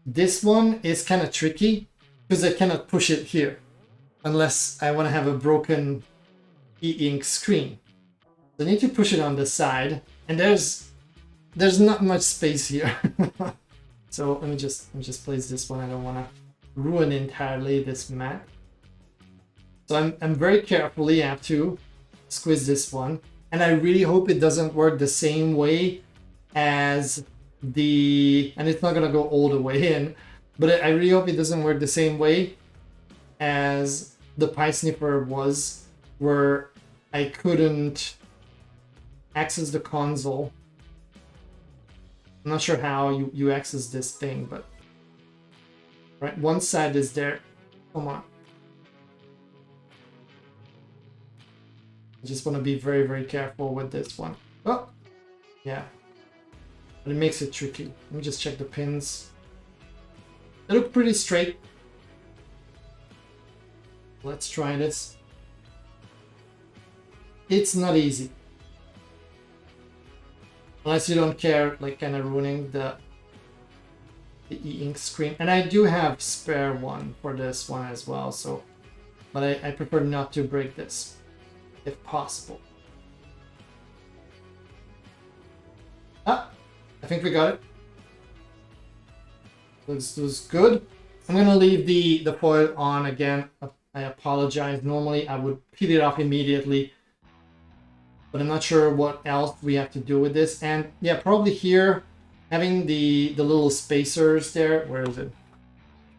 this one is kind of tricky because I cannot push it here unless I want to have a broken e-ink screen. So I need to push it on the side, and there's not much space here. So let me just place this one. I don't want to ruin entirely this mat. So I'm very carefully have to squeeze this one, and I really hope it doesn't work the same way as and it's not gonna go all the way in, but I really hope it doesn't work the same way as the Pi Sniffer was, where I couldn't access the console. I'm not sure how you access this thing, but right, one side is there. Come on. I just want to be very, very careful with this one. Oh, yeah. But it makes it tricky. Let me just check the pins. They look pretty straight. Let's try this. It's not easy. Unless you don't care, like kind of ruining the e-ink screen. And I do have spare one for this one as well, so, but I prefer not to break this if possible. Ah, I think we got it. Looks good. I'm gonna leave the foil on again. I apologize. Normally I would peel it off immediately, but I'm not sure what else we have to do with this. And yeah, probably here having the little spacers there, where is it,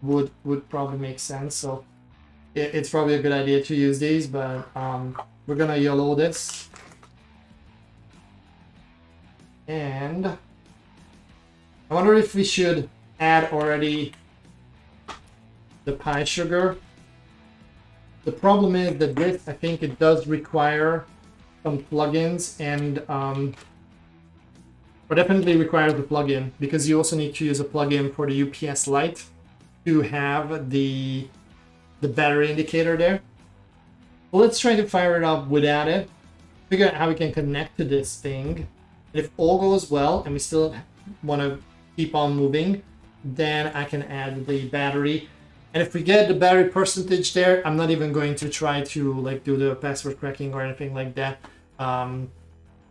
would probably make sense. So it's probably a good idea to use these, but we're gonna yellow this, and I wonder if we should add already the pie sugar. The problem is that this, I think it does require some plugins, and or definitely requires the plugin, because you also need to use a plugin for the UPS light to have the battery indicator there. Well, let's try to fire it up without it, figure out how we can connect to this thing. And if all goes well and we still want to keep on moving, then I can add the battery. And if we get the battery percentage there, I'm not even going to try to like do the password cracking or anything like that.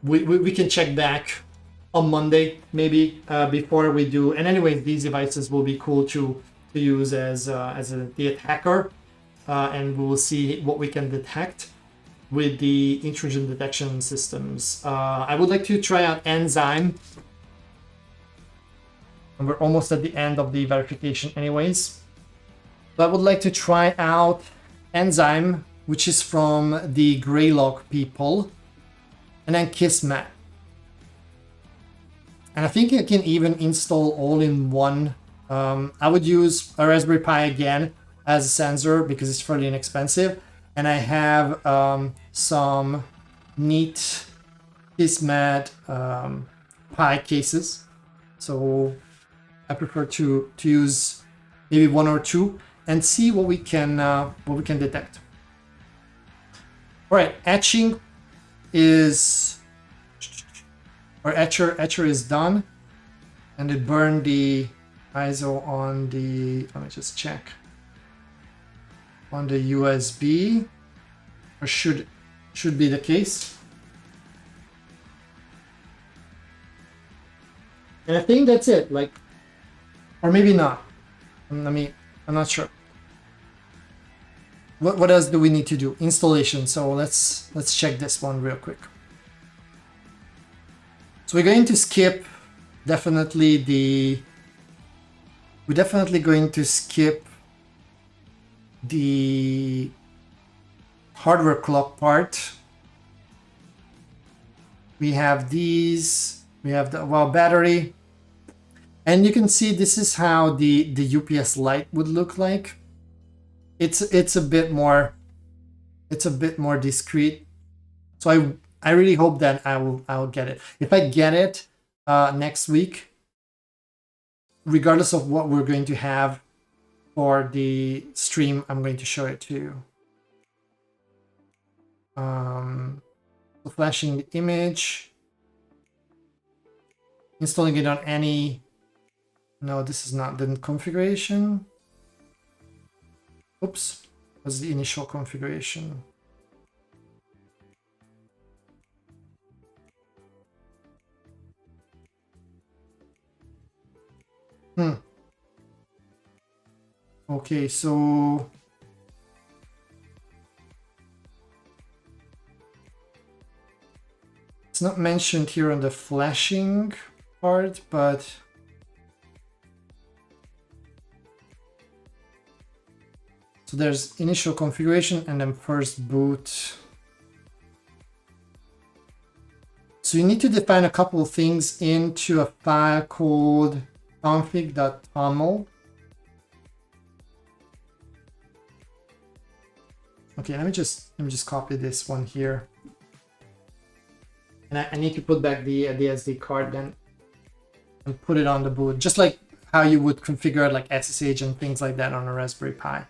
We can check back on Monday maybe before we do. And anyways, these devices will be cool to use as the attacker, and we will see what we can detect with the intrusion detection systems. I would like to try out Enzyme. And we're almost at the end of the verification anyways. So I would like to try out Enzyme, which is from the Greylock people, and then Kismet. And I think I can even install all in one. I would use a Raspberry Pi again as a sensor because it's fairly inexpensive. And I have some neat Kismet Pi cases. So I prefer to use maybe one or two and see what we can detect. All right, etching is, or etcher is done, and it burned the ISO on the, let me just check, on the USB, or should be the case. And I think that's it, like, or maybe not. I'm not sure. What else do we need to do? Installation. So let's check this one real quick. So we're going to skip definitely we're definitely going to skip the hardware clock part. We have these, we have the battery, and you can see this is how the UPS light would look like. It's a bit more discreet. So I really hope that I will get it. If I get it next week, regardless of what we're going to have for the stream, I'm going to show it to you. So flashing the image, installing it on any. No, this is not the configuration. Oops, that's the initial configuration. Okay, so it's not mentioned here on the flashing part, but so there's initial configuration and then first boot. So you need to define a couple of things into a file called config.toml. Okay, let me just copy this one here. And I need to put back the SD card then and put it on the boot, just like how you would configure like SSH and things like that on a Raspberry Pi.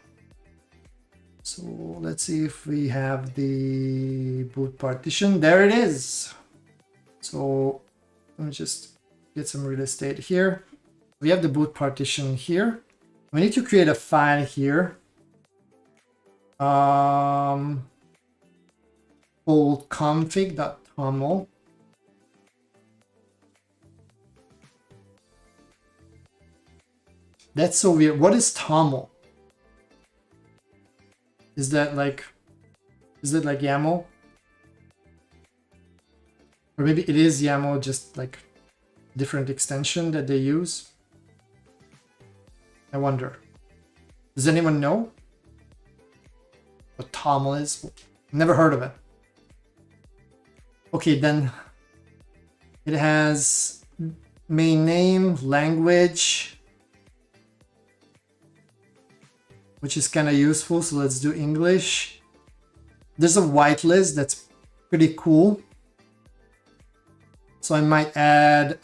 So let's see if we have the boot partition. There it is. So let me just get some real estate here. We have the boot partition here. We need to create a file here. Called config.toml. That's so weird. What is toml? Is that like YAML? Or maybe it is YAML, just like different extension that they use. I wonder. Does anyone know what toml is? Never heard of it. Okay, then it has main name, language, which is kind of useful. So let's do English. There's a whitelist that's pretty cool. So I might add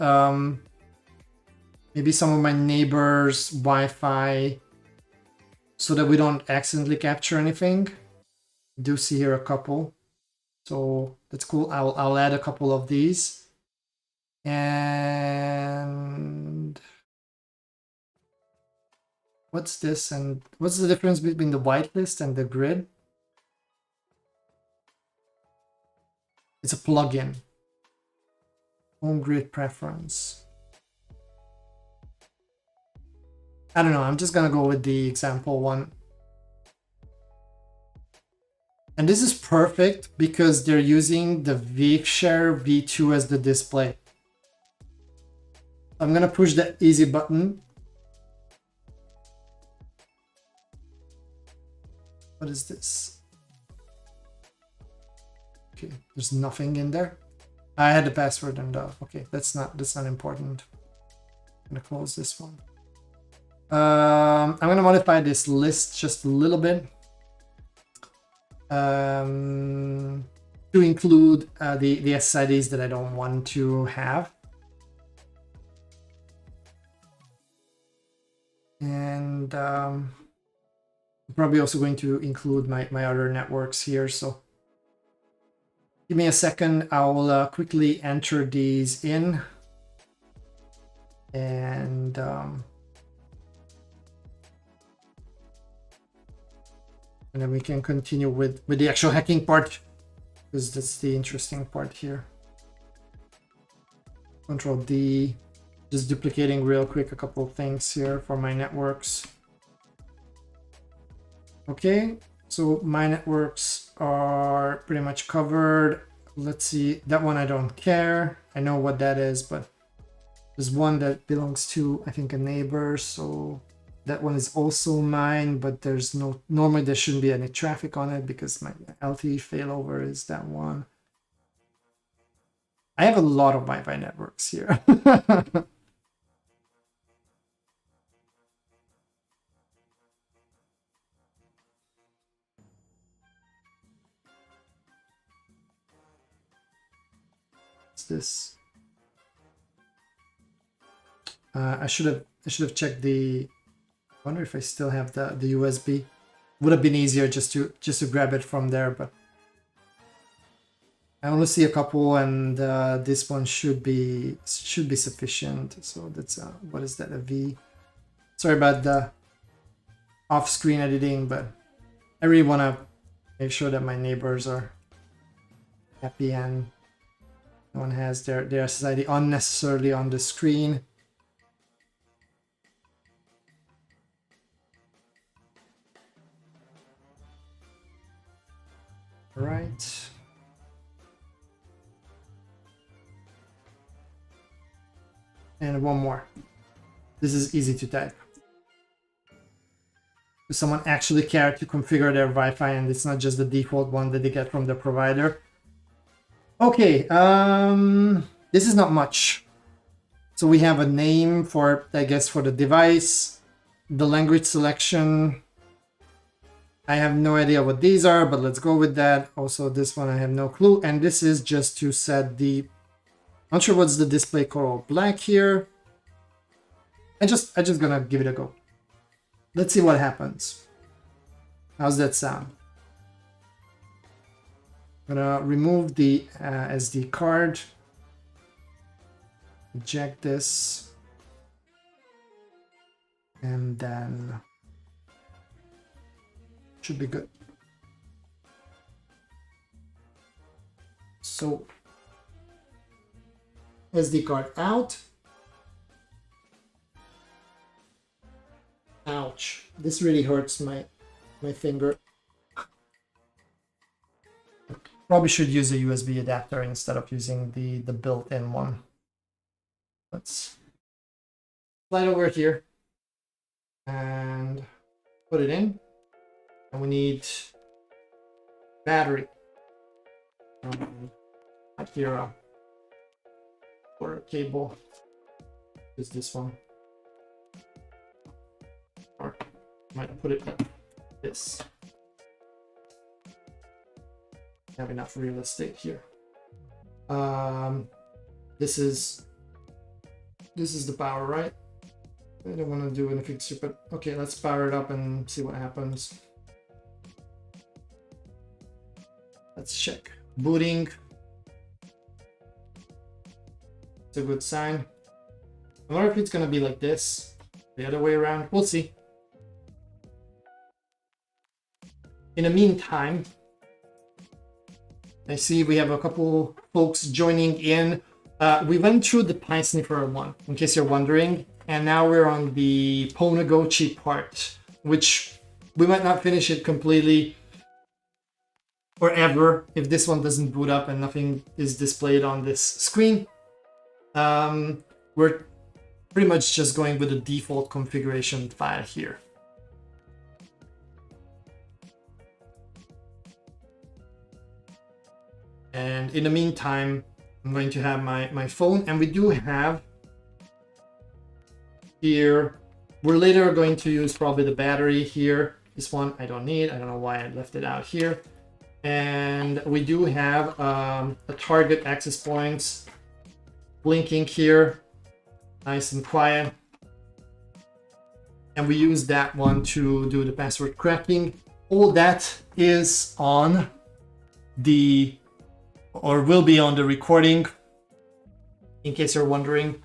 maybe some of my neighbors' Wi-Fi so that we don't accidentally capture anything. I do see here a couple. So that's cool. I'll add a couple of these. And what's this? And what's the difference between the whitelist and the grid? It's a plugin. Home grid preference. I don't know. I'm just gonna go with the example one. And this is perfect because they're using the Waveshare V2 as the display. I'm gonna push the easy button. What is this? Okay, there's nothing in there. I had the password and okay, that's not important. I'm gonna close this one. I'm gonna modify this list just a little bit to include the SSIDs that I don't want to have. And I'm probably also going to include my other networks here. So give me a second. I'll quickly enter these in. And And then we can continue with the actual hacking part, because that's the interesting part here. Control D, just duplicating real quick a couple of things here for my networks. Okay, so my networks are pretty much covered. Let's see, that one I don't care. I know what that is, but there's one that belongs to, I think, a neighbor, so that one is also mine, but there's no, normally there shouldn't be any traffic on it because my LTE failover is that one. I have a lot of Wi-Fi networks here. What's this? I should have checked the. I wonder if I still have the USB. Would have been easier just to grab it from there, but I only see a couple, and this one should be sufficient. So that's what is that, a V? Sorry about the off-screen editing, but I really want to make sure that my neighbors are happy and no one has their society unnecessarily on the screen. All right. And one more. This is easy to type. Does someone actually care to configure their Wi-Fi and it's not just the default one that they get from the provider? Okay, this is not much. So we have a name for, I guess, for the device, the language selection. I have no idea what these are, but let's go with that. Also, this one I have no clue. And this is just to set the, not sure what's the display color, black here. I'm just gonna give it a go. Let's see what happens. How's that sound? I'm gonna remove the SD card. Eject this. And then should be good. So SD card out. Ouch, this really hurts my finger. Probably should use a USB adapter instead of using the built-in one. Let's slide over here and put it in. And we need battery. Here, or a cable is this one. Or might put it like this. Have enough real estate here. This is the power, right? I don't want to do anything stupid. Okay, let's power it up and see what happens. Let's check. Booting. It's a good sign. I wonder if it's gonna be like this, the other way around. We'll see. In the meantime, I see we have a couple folks joining in. We went through the Sniffer one, in case you're wondering, and now we're on the Pwnagotchi part, which we might not finish it completely or ever if this one doesn't boot up and nothing is displayed on this screen. We're pretty much just going with the default configuration file here. And in the meantime, I'm going to have my phone, and we do have here, we're later going to use probably the battery here. This one I don't need, I don't know why I left it out here. And we do have a target access points blinking here, nice and quiet. And we use that one to do the password cracking. All that is on the, or will be on the recording, in case you're wondering.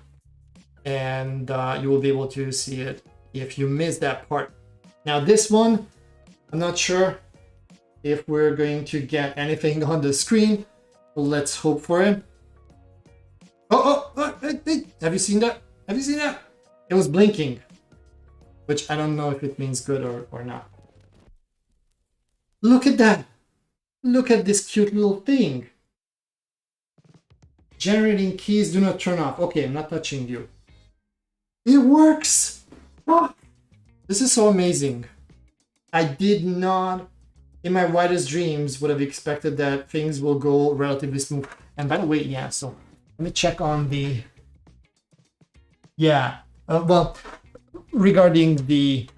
And you will be able to see it if you missed that part. Now this one, I'm not sure. if we're going to get anything on the screen. Let's hope for it. Hey. Have you seen that? Have you seen that? It was blinking, which I don't know if it means good or not. Look at that. Look at this cute little thing. Generating keys, do not turn off. Okay, I'm not touching you. It works. Oh, this is so amazing. I did not, in my wildest dreams, would have expected that things will go relatively smooth. And by the way, yeah, so let me check on the, yeah, well, regarding the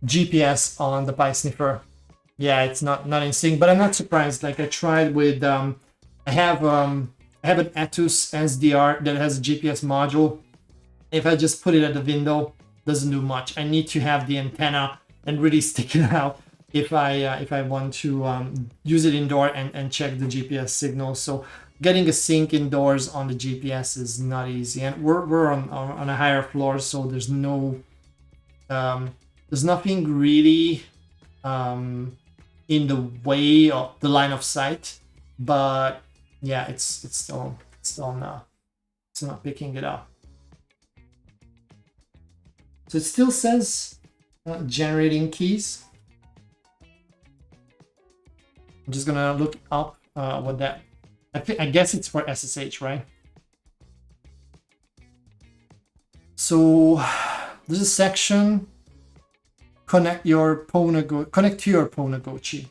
GPS on the Sniffer, yeah, it's not in sync, but I'm not surprised. Like I tried with, I have an Atus SDR that has a GPS module. If I just put it at the window, doesn't do much. I need to have the antenna and really stick it out if I want to use it indoor and check the GPS signal. So getting a sync indoors on the GPS is not easy, and we're on a higher floor, so there's no there's nothing really in the way of the line of sight. But yeah, it's still not picking it up. So it still says generating keys. I'm just gonna look up what that. I guess it's for SSH, right? So there's a section. Connect to your Pwnagotchi. You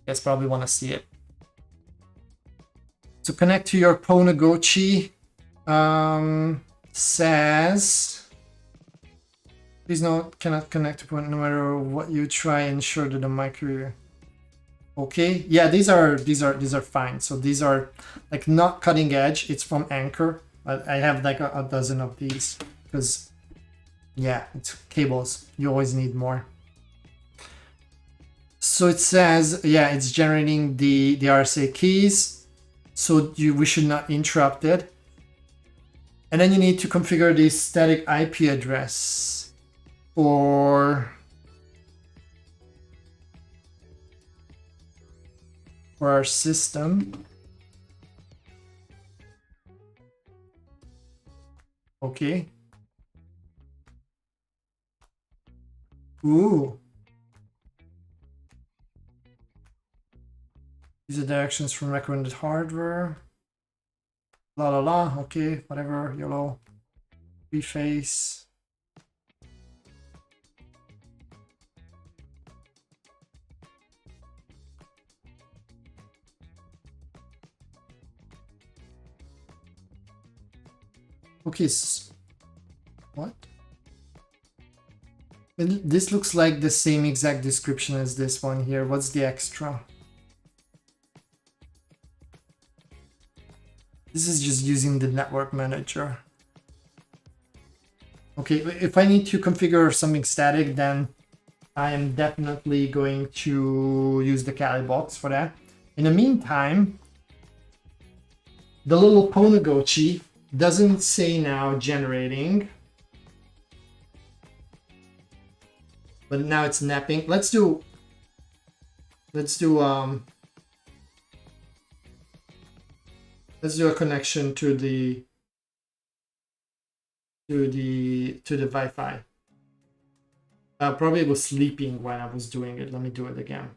guys probably want to see it. So connect to your Pwnagotchi. Says please note cannot connect to point no matter what you try. Ensure that the micro. Okay, yeah, these are fine. So these are like not cutting edge. It's from Anchor. I have like a dozen of these because yeah, it's cables. You always need more. So it says yeah, it's generating the RSA keys. So we should not interrupt it. And then you need to configure the static IP address for our system. Okay. Ooh. These are directions from recommended hardware. La la la, okay, whatever, YOLO. Reface. Okay, what? This looks like the same exact description as this one here. What's the extra? This is just using the network manager. Okay, if I need to configure something static, then I am definitely going to use the Kali box for that. In the meantime, the little Pwnagotchi doesn't say now generating, but now it's napping. Let's do a connection to the Wi-Fi. Probably was sleeping when I was doing it. Let me do it again.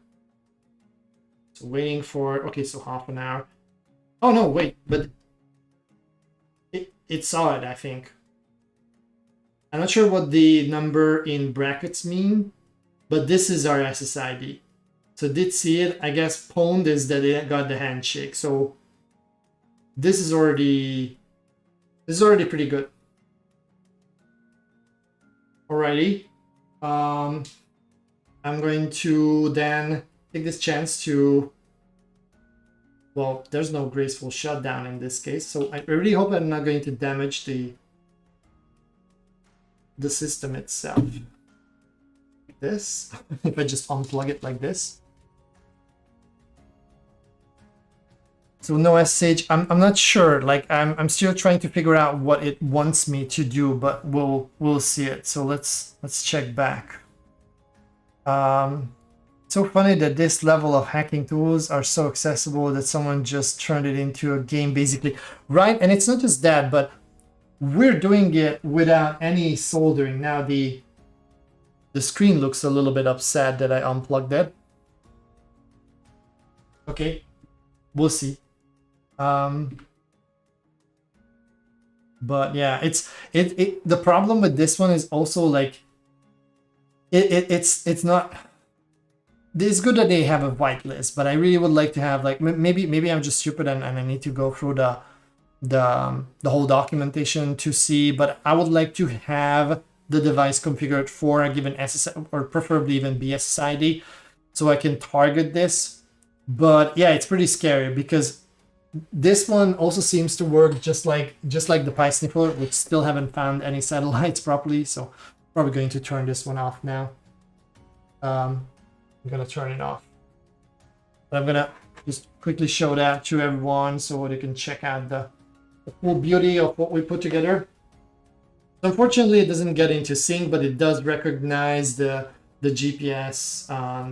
So waiting for, okay, so half an hour. Oh no, wait, but it saw it, I think. I'm not sure what the number in brackets mean, but this is our SSID. So it did see it. I guess pwned is that it got the handshake. So this is already pretty good. Alrighty. I'm going to then take this chance to, well, there's no graceful shutdown in this case, so I really hope I'm not going to damage the system itself. Like this, if I just unplug it like this. So no SSH, I'm not sure, like I'm still trying to figure out what it wants me to do, but we'll see it. So let's check back. so funny that this level of hacking tools are so accessible that someone just turned it into a game basically, right? And it's not just that, but we're doing it without any soldering. Now the screen looks a little bit upset that I unplugged it. Okay, we'll see. But yeah, the problem with this one is also like it's not. It's good that they have a whitelist, but I really would like to have like maybe I'm just stupid and I need to go through the whole documentation to see. But I would like to have the device configured for a given SSID or preferably even BSSID, so I can target this. But yeah, it's pretty scary because this one also seems to work just like the Pi Sniffer, which still haven't found any satellites properly. So probably going to turn this one off now. I'm gonna turn it off. But I'm gonna just quickly show that to everyone so they can check out the full beauty of what we put together. Unfortunately, it doesn't get into sync, but it does recognize the GPS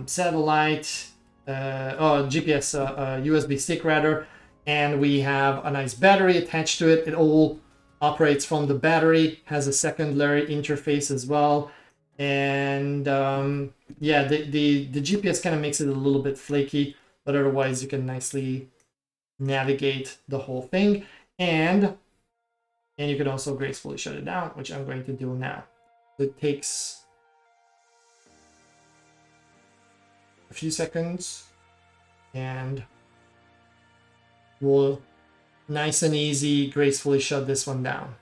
satellite, GPS USB stick rather, and we have a nice battery attached to it. It all operates from the battery, has a secondary interface as well. And yeah, the GPS kind of makes it a little bit flaky, but otherwise you can nicely navigate the whole thing. And you can also gracefully shut it down, which I'm going to do now. It takes a few seconds and we'll nice and easy gracefully shut this one down,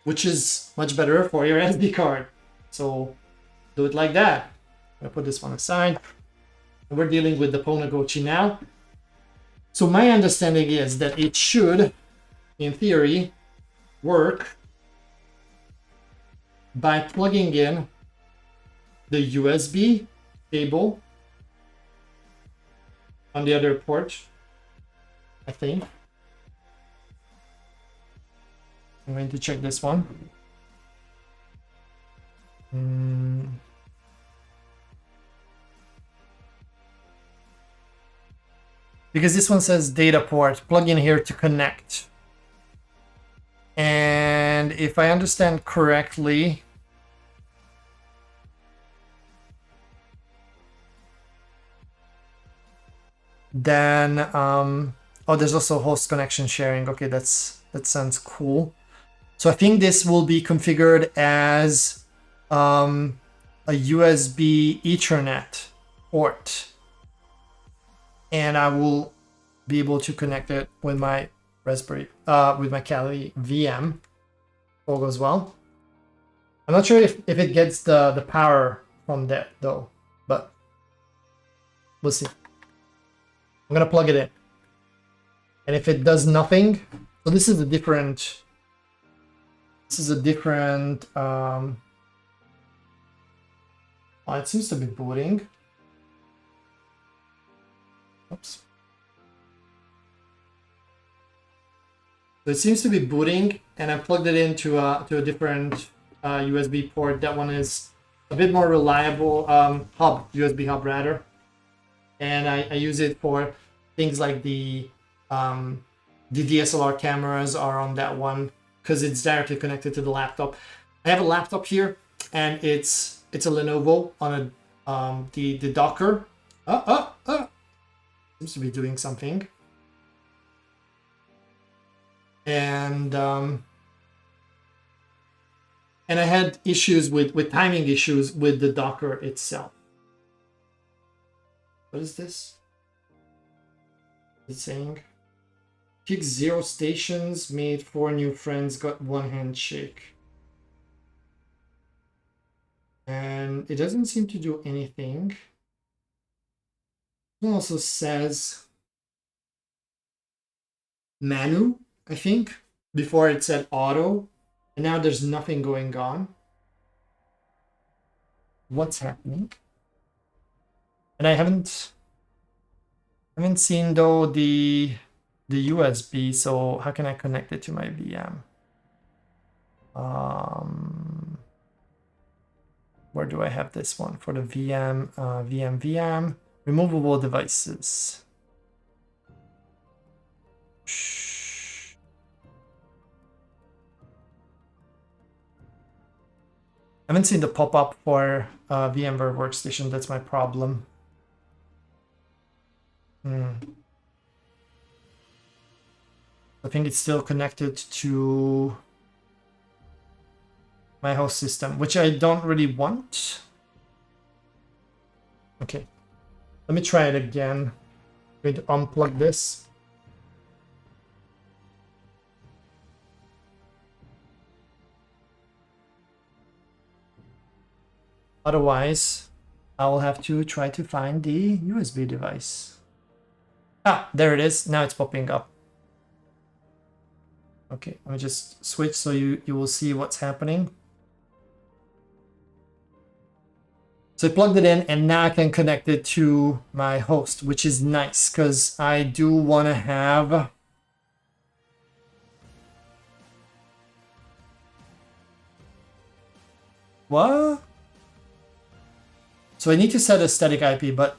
which is much better for your SD card. So do it like that. I'm gonna put this one aside. We're dealing with the Pwnagotchi now. So my understanding is that it should, in theory, work by plugging in the USB cable on the other port, I think. I'm going to check this one. Because this one says data port, plug in here to connect. And if I understand correctly, then oh, there's also host connection sharing. Okay, that sounds cool. So I think this will be configured as a USB Ethernet port, and I will be able to connect it with my Raspberry, with my Kali VM. All goes well. I'm not sure if it gets the power from that though, but we'll see. I'm gonna plug it in, and if it does nothing, so this is a different. Oh, it seems to be booting. Oops. So it seems to be booting, and I plugged it into to a different USB port. That one is a bit more reliable, USB hub rather. And I use it for things like the DSLR cameras are on that one because it's directly connected to the laptop. I have a laptop here, and it's a Lenovo on a the Docker. Seems to be doing something. And I had issues with timing issues with the Docker itself. What is this? It's saying kick 0 stations, made 4 new friends, got 1 handshake. And it doesn't seem to do anything. It also says Manu, I think. Before it said auto, and now there's nothing going on. What's happening? And I haven't seen though the USB, so how can I connect it to my VM? where do I have this one for the VM, removable devices. I haven't seen the pop-up for VMware Workstation. That's my problem. I think it's still connected to my host system, which I don't really want. Okay, let me try it again. I'm going to unplug this. Otherwise, I will have to try to find the USB device. Ah, there it is. Now it's popping up. Okay, let me just switch so you will see what's happening. So I plugged it in and now I can connect it to my host, which is nice because I do want to have what? So I need to set a static IP, but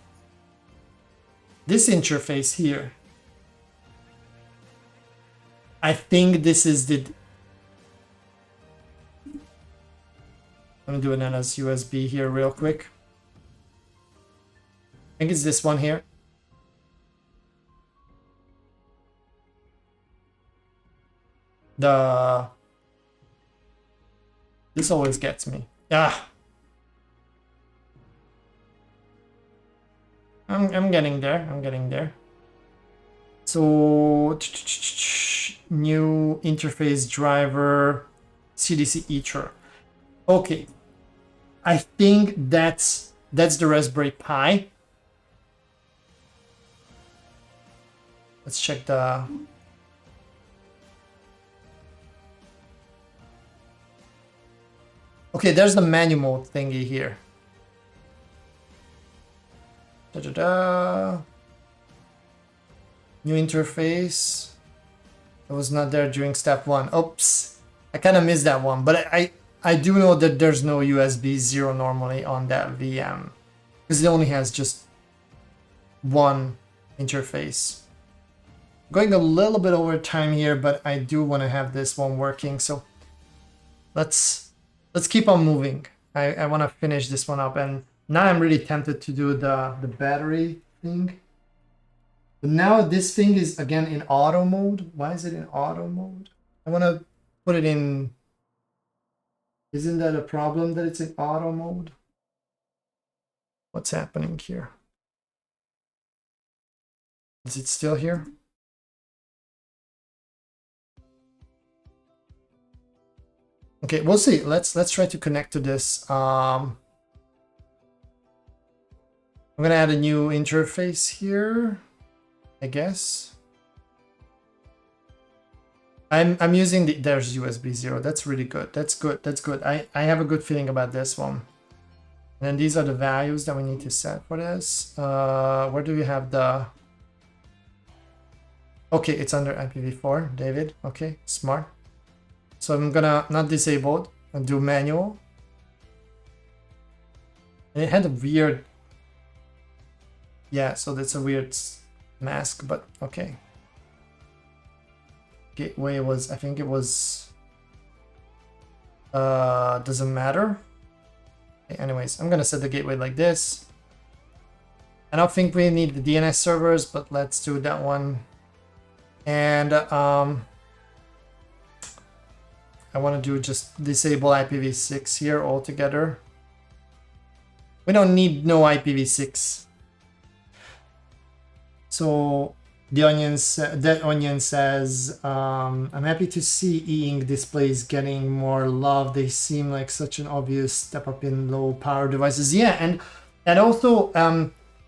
this interface here, I think this is the... Let me do it as USB here real quick. I think it's this one here. This always gets me. Ah. I'm getting there. I'm getting there. So new interface driver CDC Ether. Okay. I think that's the Raspberry Pi. Let's check the... Okay, there's the menu mode thingy here. New interface. It was not there during step 1. Oops. I kind of missed that one, but I do know that there's no USB 0 normally on that VM because it only has just one interface. Going a little bit over time here, but I do want to have this one working. So let's keep on moving. I want to finish this one up, and now I'm really tempted to do the battery thing. But now this thing is again in auto mode. Why is it in auto mode? I want to put it in... Isn't that a problem that it's in auto mode? What's happening here? Is it still here? Okay, we'll see. Let's try to connect to this. I'm gonna add a new interface here, I guess. I'm using there's USB 0. That's really good. That's good. That's good. I have a good feeling about this one. And then these are the values that we need to set for this. Where do we have the... Okay, it's under IPv4, David. Okay, smart. So I'm gonna not disabled and do manual. And it had a weird... Yeah, so that's a weird mask, but okay. Gateway was, I think it was, doesn't matter. Okay, anyways, I'm gonna set the gateway like this. I don't think we need the DNS servers, but let's do that one. And I want to do just disable IPv6 here altogether. We don't need no IPv6. So that onion says, I'm happy to see e-ink displays getting more love. They seem like such an obvious step up in low power devices. Yeah, and also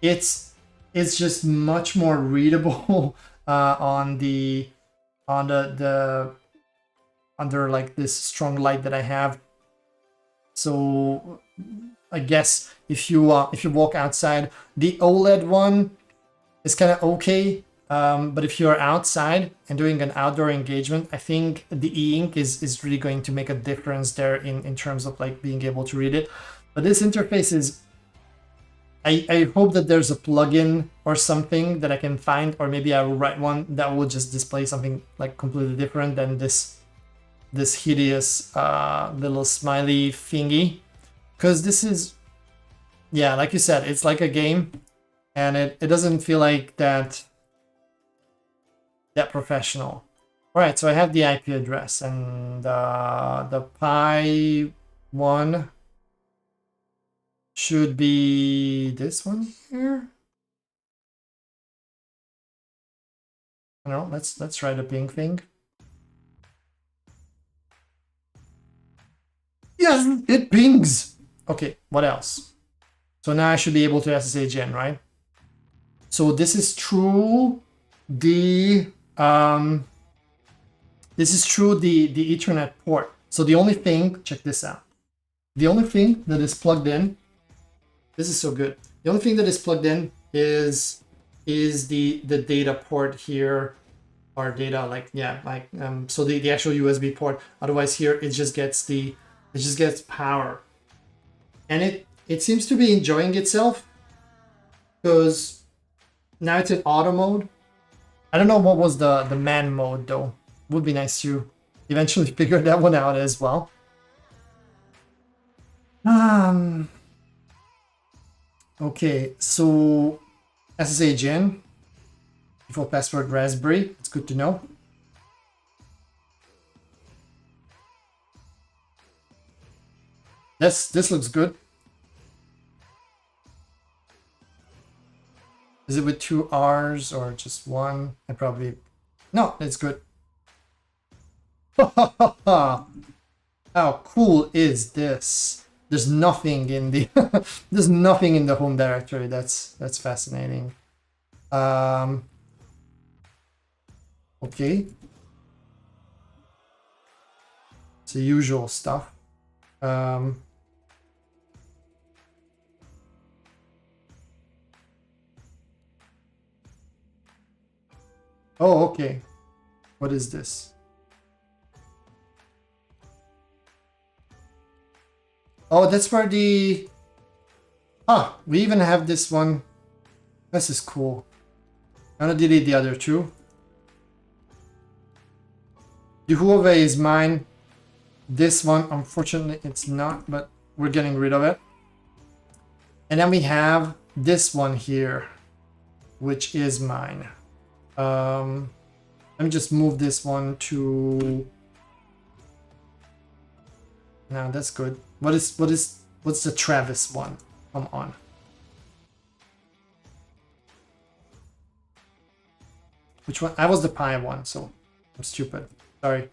it's just much more readable under like this strong light that I have. So I guess if you walk outside, the OLED one is kind of okay. But if you're outside and doing an outdoor engagement, I think the e-ink is really going to make a difference there in terms of like being able to read it. But this interface is, I hope that there's a plugin or something that I can find, or maybe I will write one that will just display something like completely different than this hideous little smiley thingy. Because this is, yeah, like you said, it's like a game, and it doesn't feel like that professional. All right, so I have the IP address, and the Pi one should be this one here. No, let's try the ping thing. Yes, it pings. Okay, what else? So now I should be able to SSH in, right? So this is through the the Ethernet port. So the only thing, check this out. The only thing that is plugged in, this is so good. The only thing that is plugged in is the data port here, or data so the actual USB port. Otherwise here it just gets power, and it seems to be enjoying itself because now it's in auto mode. I don't know what was the man mode though. Would be nice to eventually figure that one out as well. Okay, so SSH in, default password Raspberry. It's good to know. This looks good. Is it with 2 R's or just one? I probably... No, it's good. How cool is this? There's nothing in the there's nothing in the home directory. That's fascinating. Okay. It's the usual stuff. Oh, okay. What is this? Oh, that's for the... Ah, we even have this one. This is cool. I'm gonna delete the other two. The Huawei is mine. This one, unfortunately, it's not, but we're getting rid of it. And then we have this one here, which is mine. Let me just move this one to... No, that's good. What's the Travis one? Come on. Which one? I was the Pi one, so I'm stupid. Sorry.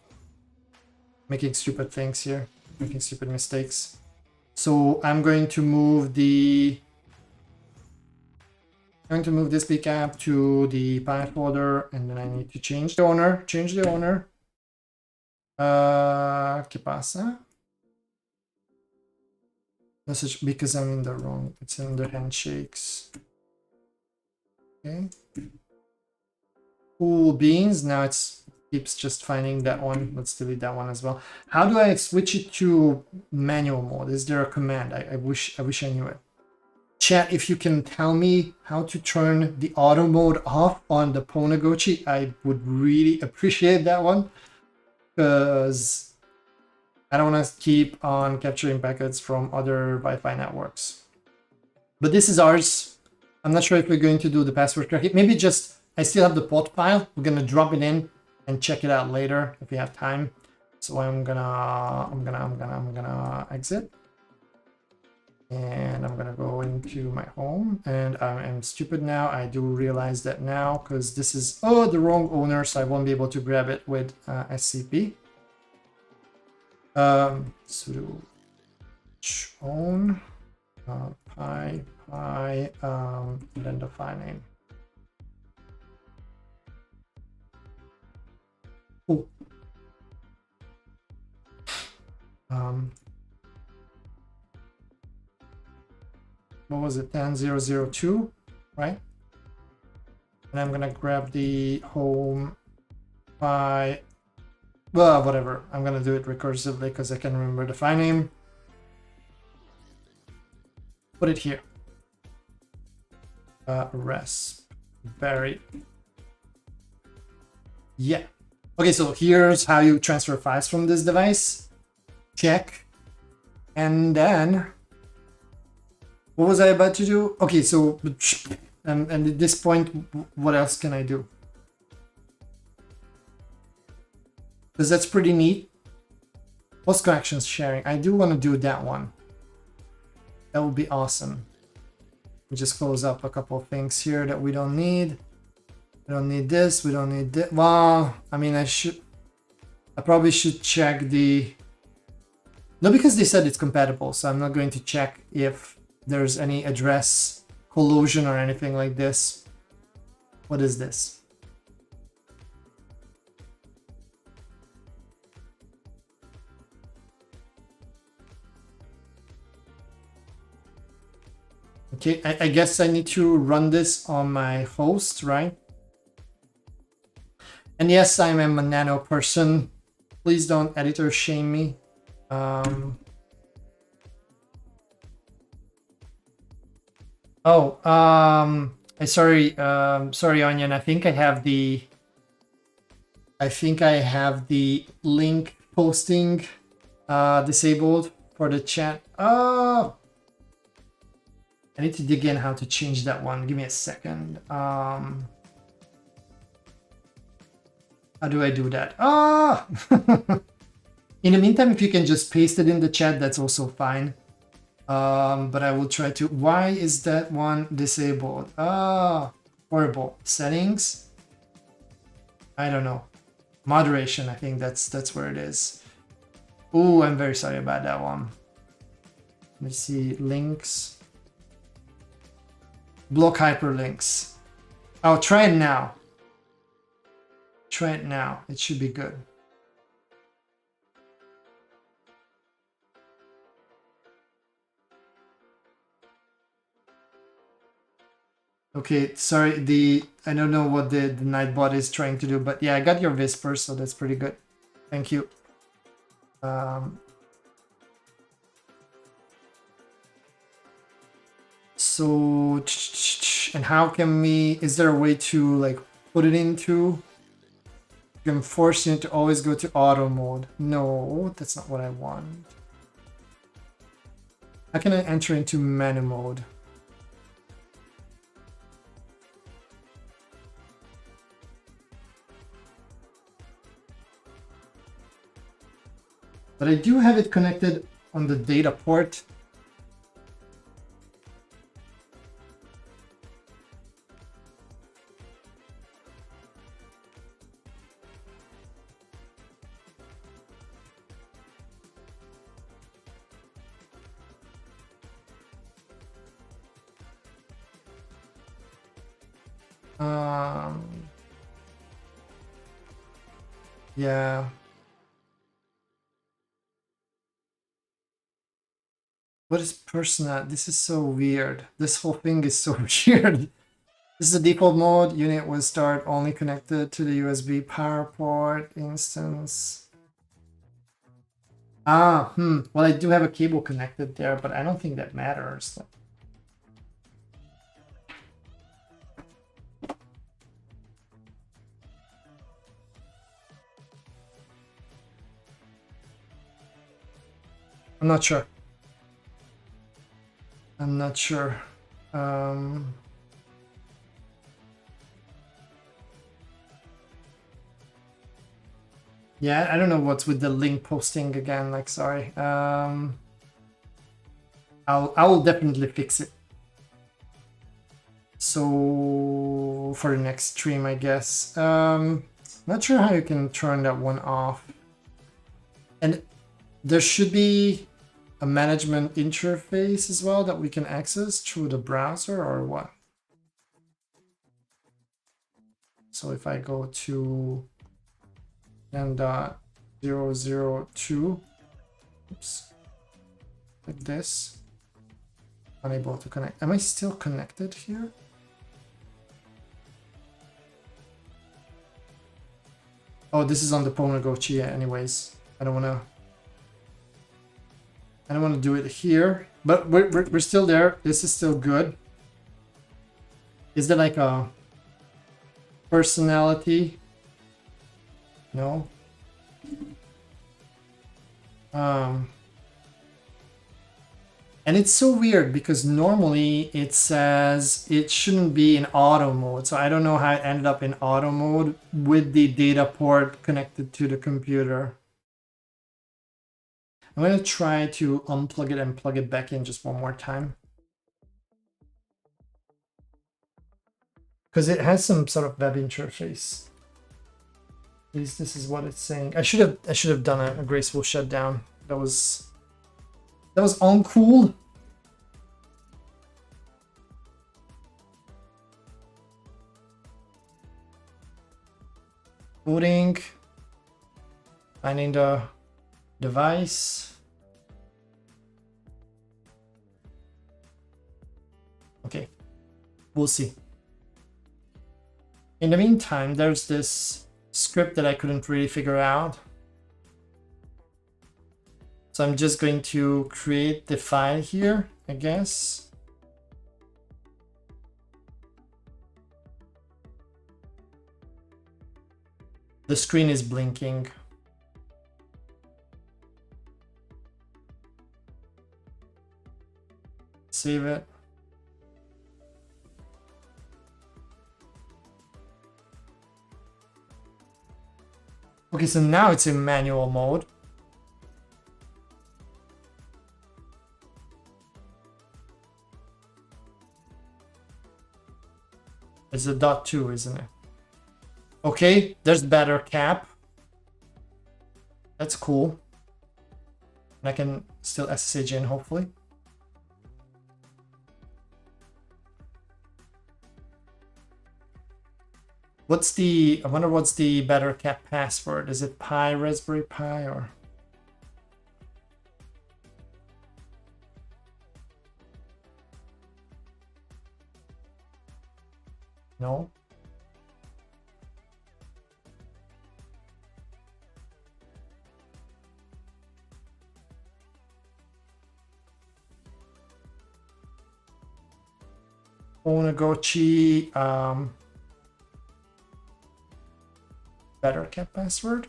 Making stupid things here. Making stupid mistakes. So I'm going to move the... I'm going to move this big app to the Pi folder, and then I need to change the owner. Change the owner. ¿Qué pasa? Message, because I'm in the wrong. It's in the handshakes. Okay. Cool beans. Now it's keeps just finding that one. Let's delete that one as well. How do I switch it to manual mode? Is there a command? I wish I knew it. Chat, if you can tell me how to turn the auto mode off on the Pwnagotchi, I would really appreciate that one, because I don't want to keep on capturing packets from other Wi-Fi networks. But this is ours. I'm not sure if we're going to do the password cracking. Maybe just, I still have the pod file. We're gonna drop it in and check it out later if we have time. So I'm gonna exit. And I'm gonna go into my home, and I'm stupid now. I do realize that now, because this is the wrong owner, so I won't be able to grab it with SCP. Sudo own pi and then the file name. Cool. What was it? 10.0.0.2, right? And I'm gonna grab the home pi. Well, whatever. I'm gonna do it recursively because I can remember the file name. put it here. Raspberry. Yeah. Okay, so here's how you transfer files from this device. Check. And then, what was I about to do? Okay, so, and at this point, what else can I do? Because that's pretty neat. Post connections sharing. I do want to do that one. That would be awesome. We just close up a couple of things here that we don't need. We don't need this. We don't need this. Well, I mean, I probably should check the... No, because they said it's compatible, so I'm not going to check if there's any address collusion or anything like this. What is this? Okay, I guess I need to run this on my host, right? And yes, I'm a nano person. Please don't editor shame me. Sorry, Onion. I think I have the link posting disabled for the chat. Oh, I need to dig in how to change that one. Give me a second. How do I do that? Ah! In the meantime, if you can just paste it in the chat, that's also fine. But I will try to... Why is that one disabled? Ah, horrible. Settings? I don't know. Moderation, I think that's where it is. Oh, I'm very sorry about that one. Let me see. Links. Block hyperlinks. Oh, try it now. Try it now. It should be good. Okay, sorry, I don't know what the Nightbot is trying to do, but yeah, I got your Whisper, so that's pretty good. Thank you. So, and how can we, is there a way to like put it into, you can force it to always go to auto mode. No, that's not what I want. How can I enter into menu mode? But I do have it connected on the data port. Yeah. What is personal? This is so weird. This whole thing is so weird. This is the default mode. Unit will start only connected to the USB power port instance. Well, I do have a cable connected there, but I don't think that matters. I'm not sure. I'm not sure. Yeah, I don't know what's with the link posting again. Like, sorry. I will definitely fix it. So for the next stream, I guess. Not sure how you can turn that one off. And there should be a management interface as well that we can access through the browser or what? So if I go to 10.002, oops, like this, unable to connect. Am I still connected here? Oh, this is on the Pwnagotchi anyways. I don't want to... I don't want to do it here, but we're still there. This is still good. Is there like a personality? No. And it's so weird because normally it says it shouldn't be in auto mode. So I don't know how it ended up in auto mode with the data port connected to the computer. I'm going to try to unplug it and plug it back in just one more time. Because it has some sort of web interface. At least this is what it's saying. I should have done a graceful shutdown. That was uncool. Booting. Finding the device. Okay, we'll see. In the meantime, there's this script that I couldn't really figure out. So I'm just going to create the file here, I guess. The screen is blinking. Save it. Okay, so now it's in manual mode. It's a .2, isn't it? Okay, there's better cap. That's cool. And I can still SSH in, hopefully. I wonder what's the better cap password? Is it Pi, Raspberry Pi, or? No. Pwnagotchi, better cap password.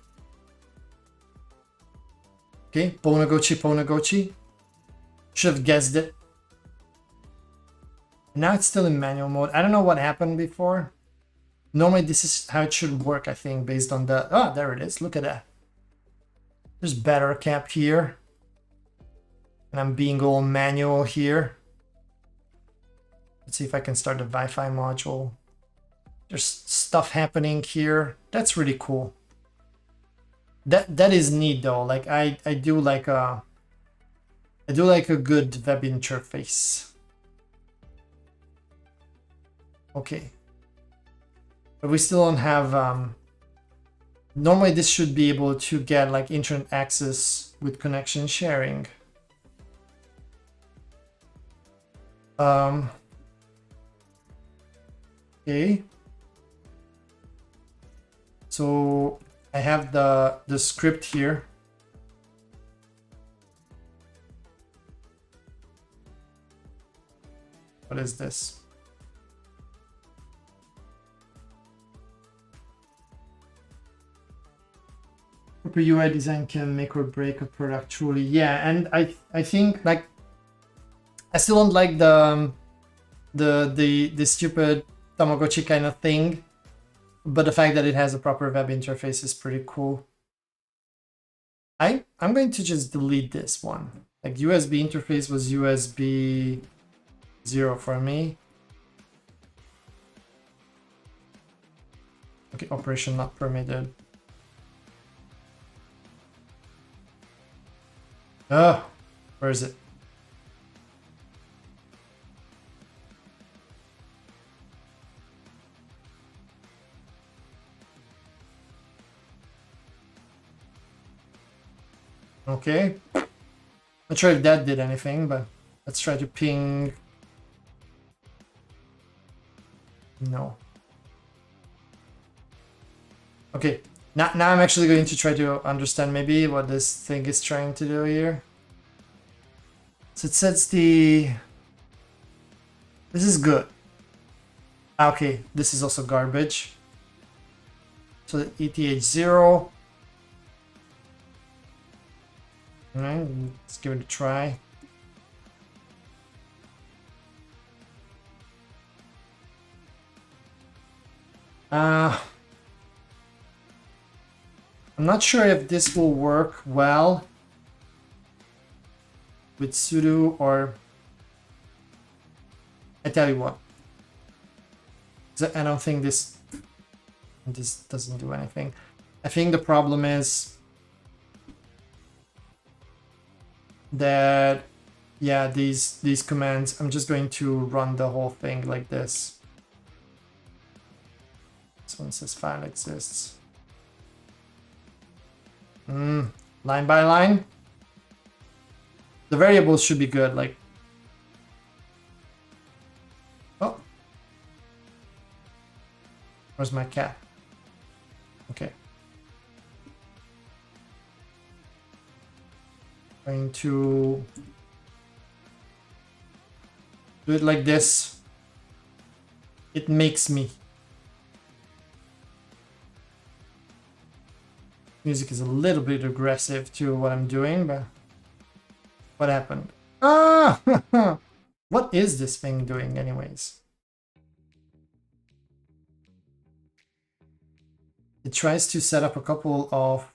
Okay, Pwnagotchi. Should have guessed it. Now it's still in manual mode. I don't know what happened before. Normally this is how it should work, I think, based on the... Oh, there it is. Look at that. There's better cap here. And I'm being all manual here. Let's see if I can start the Wi-Fi module. There's stuff happening here. That's really cool. That is neat though. Like I do like a good web interface. Okay. But we still don't have normally this should be able to get like internet access with connection sharing. Okay. So I have the script here. What is this? Proper UI design can make or break a product truly. Yeah, and I think like I still don't like the stupid Tamagotchi kind of thing. But the fact that it has a proper web interface is pretty cool. I'm going to just delete this one. Like USB interface was USB 0 for me. Okay, operation not permitted. Oh, where is it? Okay, not sure if that did anything, but let's try to ping. No. Okay, now I'm actually going to try to understand maybe what this thing is trying to do here. So it sets the... This is good. Okay, this is also garbage. So the ETH 0. Alright, let's give it a try. I'm not sure if this will work well with sudo or... I tell you what. I don't think this doesn't do anything. I think the problem is that, yeah, these commands, I'm just going to run the whole thing like this. This one says file exists. Line by line. The variables should be good, like... Oh. Where's my cat? Okay. Going to do it like this. It makes me. Music is a little bit aggressive to what I'm doing, but what happened? Ah! What is this thing doing anyways? It tries to set up a couple of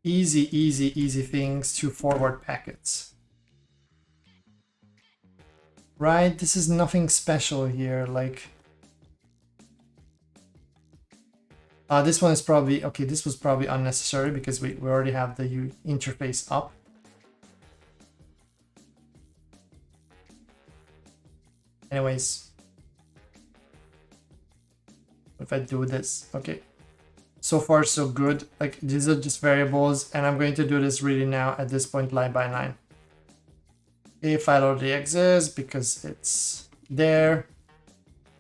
easy things to forward packets. Right? This is nothing special here, like... this one is probably... Okay, this was probably unnecessary because we already have the interface up. Anyways. If I do this, okay. So far so good. Like, these are just variables, and I'm going to do this really now at this point line by line. A file already exists because it's there.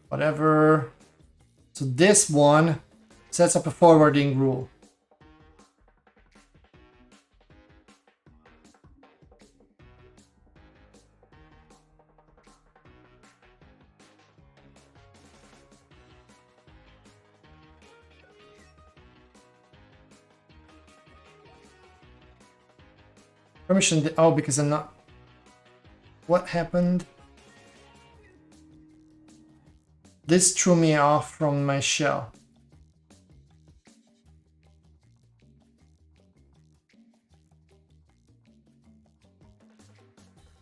Whatever. So this one sets up a forwarding rule. Permission, oh, because I'm not... What happened? This threw me off from my shell.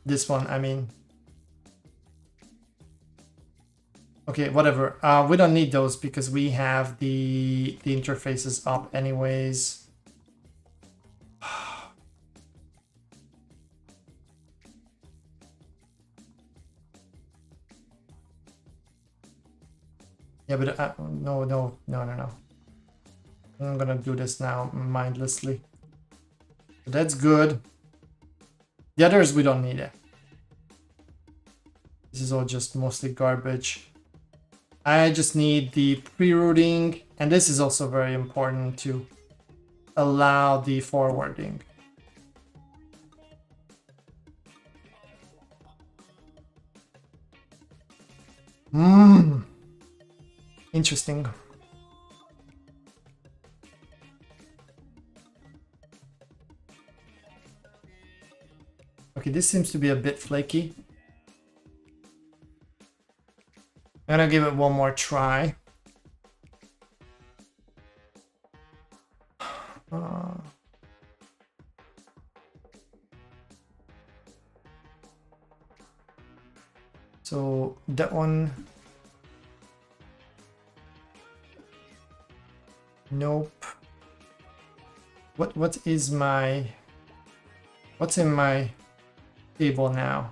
This one, I mean. Okay, whatever. We don't need those because we have the interfaces up anyways. Yeah, but no. I'm gonna do this now mindlessly. So that's good. The others we don't need it. This is all just mostly garbage. I just need the pre-routing, and this is also very important to allow the forwarding. Interesting. Okay, this seems to be a bit flaky. I'm gonna give it one more try. So that one... Nope. What is my... What's in my table now?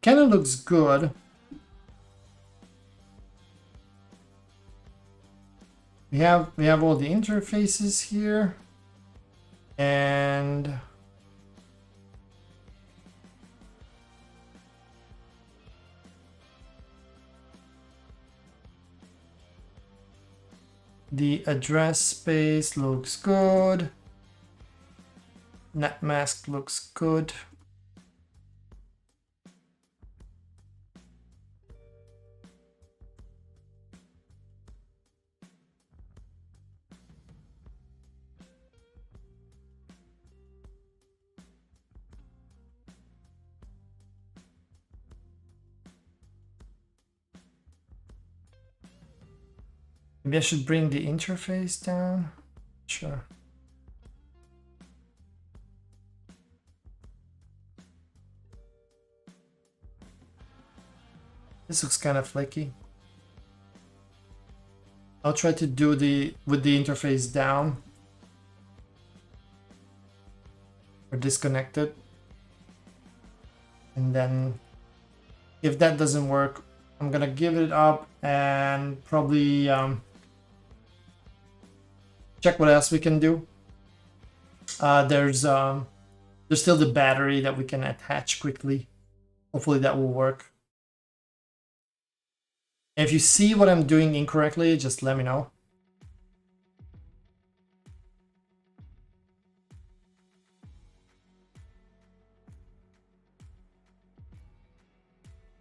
kind of looks good. We have all the interfaces here, and the address space looks good. Net mask looks good. Maybe I should bring the interface down. Sure. This looks kind of flaky. I'll try to do with the interface down or disconnected. And then if that doesn't work, I'm gonna give it up and probably check what else we can do. There's still the battery that we can attach quickly. Hopefully that will work. If you see what I'm doing incorrectly, just let me know.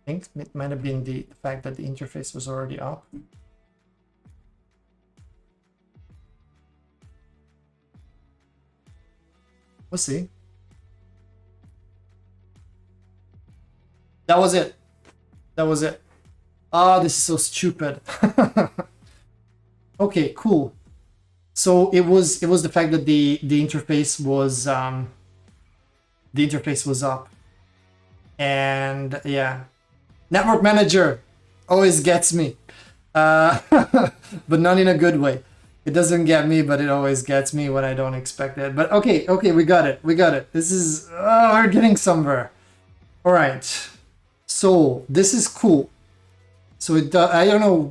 I think it might have been the fact that the interface was already up. We'll see. That was it. That was it. Ah, this is so stupid. Okay, cool. So it was the fact that the interface was up, and yeah, network manager always gets me, but not in a good way. It doesn't get me, but it always gets me when I don't expect it. But okay, we got it. This is we're getting somewhere. All right, so this is cool. So I don't know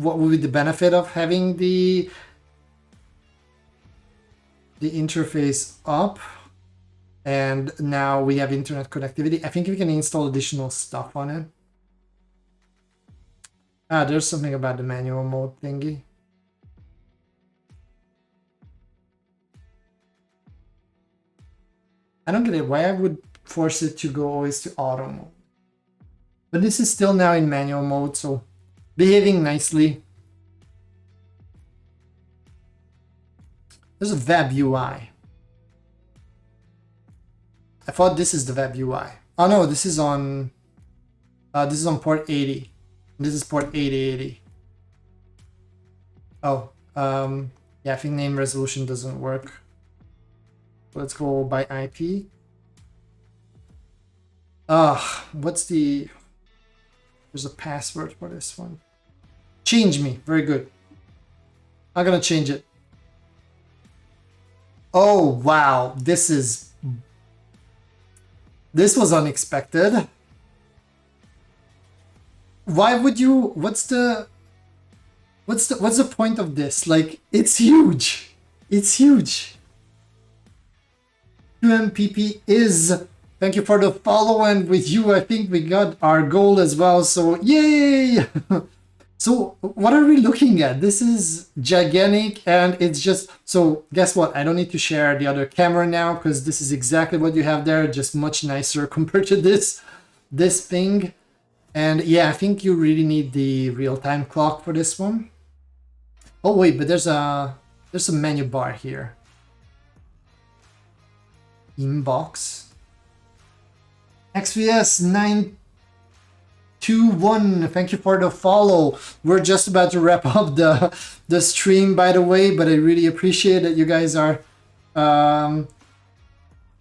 what would be the benefit of having the interface up, and now we have internet connectivity. I think we can install additional stuff on it. Ah, there's something about the manual mode thingy. I don't get it. Why I would force it to go always to auto mode. But this is still now in manual mode, so behaving nicely. There's a web UI. I thought this is the web UI. Oh no, this is on port 80. This is port 8080. Oh, yeah, I think name resolution doesn't work. Let's go by IP. What's the... There's a password for this one. Change me. Very good. I'm gonna change it. Oh, wow. This was unexpected. Why would you... What's the point of this? Like, it's huge. It's huge. QMPP is... Thank you for the follow, and with you, I think we got our goal as well, so yay! So what are we looking at? This is gigantic, and it's just... So guess what? I don't need to share the other camera now, because this is exactly what you have there, just much nicer compared to this thing. And yeah, I think you really need the real-time clock for this one. Oh wait, but there's a menu bar here. Inbox. XVS921, thank you for the follow. We're just about to wrap up the stream, by the way, but I really appreciate that you guys are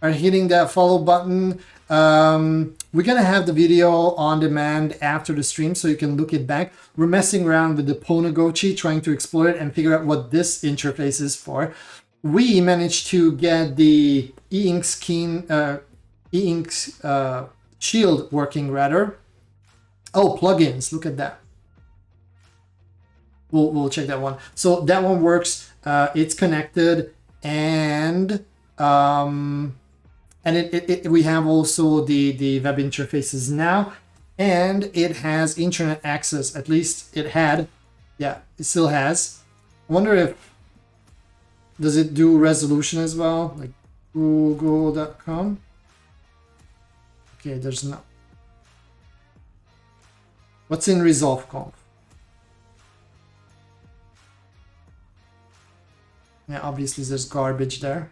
hitting that follow button. We're gonna have the video on demand after the stream, so you can look it back. We're messing around with the Pwnagotchi, trying to explore it and figure out what this interface is for. We managed to get the e-ink shield working rather. Oh, plugins, look at that. We'll check that one. So that one works. It's connected, and we have also the web interfaces now, and it has internet access. At least it had. Yeah, it still has. I wonder if does it do resolution as well, like google.com. Okay, there's no. What's in resolve.conf? Yeah, obviously there's garbage there.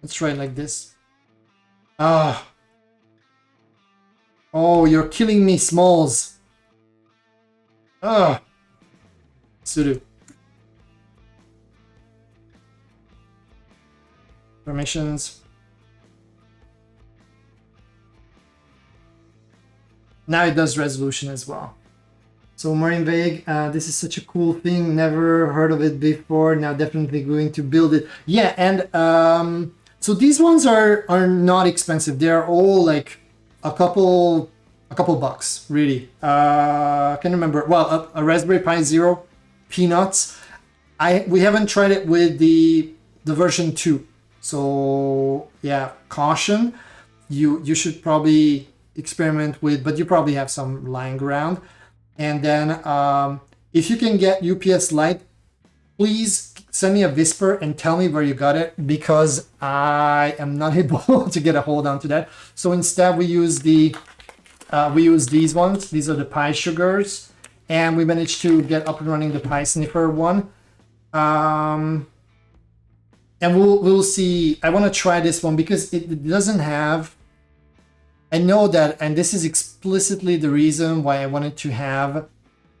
Let's try it like this. Ah. Oh, you're killing me, Smalls. Ah. Sudo. Permissions. Now it does resolution as well. So Marine Vague, this is such a cool thing. Never heard of it before. Now definitely going to build it. Yeah, and so these ones are not expensive. They're all like a couple bucks, really. I can't remember. Well, a Raspberry Pi Zero, peanuts. We haven't tried it with the version 2. So yeah, caution. You should probably experiment with, but you probably have some lying around. And then if you can get UPS Lite, please send me a whisper and tell me where you got it, because I am not able to get a hold on to that. So instead we use these ones. These are the Pi Sugars, and we managed to get up and running the Pi Sniffer one. And we'll see. I want to try this one because it doesn't have. I know that, and this is explicitly the reason why I wanted to have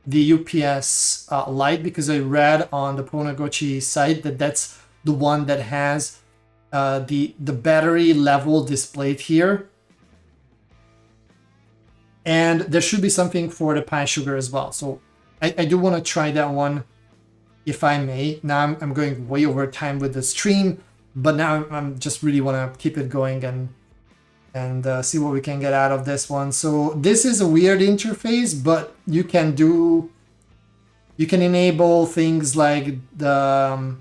the UPS Lite, because I read on the Pwnagotchi site that that's the one that has the battery level displayed here. And there should be something for the Pi Sugar as well. So I do want to try that one, if I may. Now I'm going way over time with the stream, but now I'm just really want to keep it going and see what we can get out of this one. So this is a weird interface, but you can enable things like the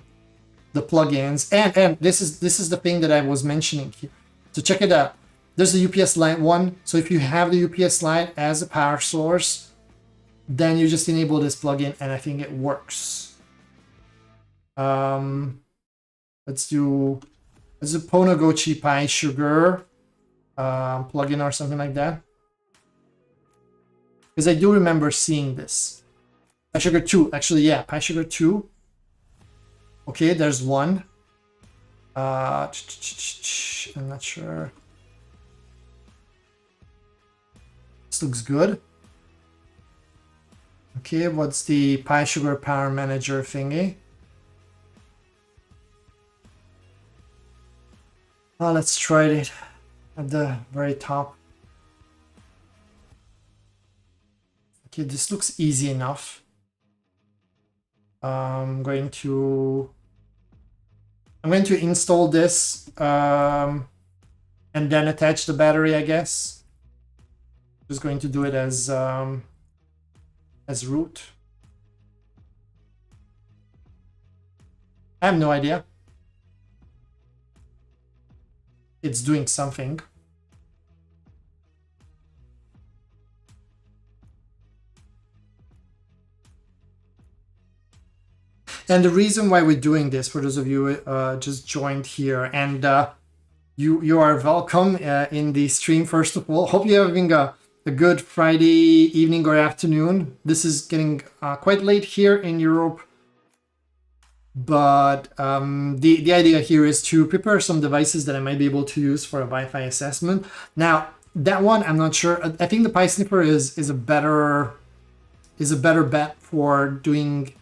plugins, and this is the thing that I was mentioning here. So check it out. There's the UPS Lite one. So if you have the UPS Lite as a power source, then you just enable this plugin, and I think it works. Let's do Pwnagotchi Pi Sugar plugin or something like that, because I do remember seeing this. Pi Sugar 2, actually, yeah, Pi Sugar 2. Okay, there's one. I'm not sure. This looks good. Okay, what's the Pi Sugar Power Manager thingy? Let's try it at the very top. Okay, this looks easy enough. I'm going to install this and then attach the battery, I guess. Just going to do it as root. I have no idea. It's doing something. And the reason why we're doing this, for those of you just joined here, and you are welcome in the stream, first of all. Hope you're having a good Friday evening or afternoon. This is getting quite late here in Europe. But the idea here is to prepare some devices that I might be able to use for a Wi-Fi assessment. Now, that one, I'm not sure. I think the Pi Sniffer is a better bet for doing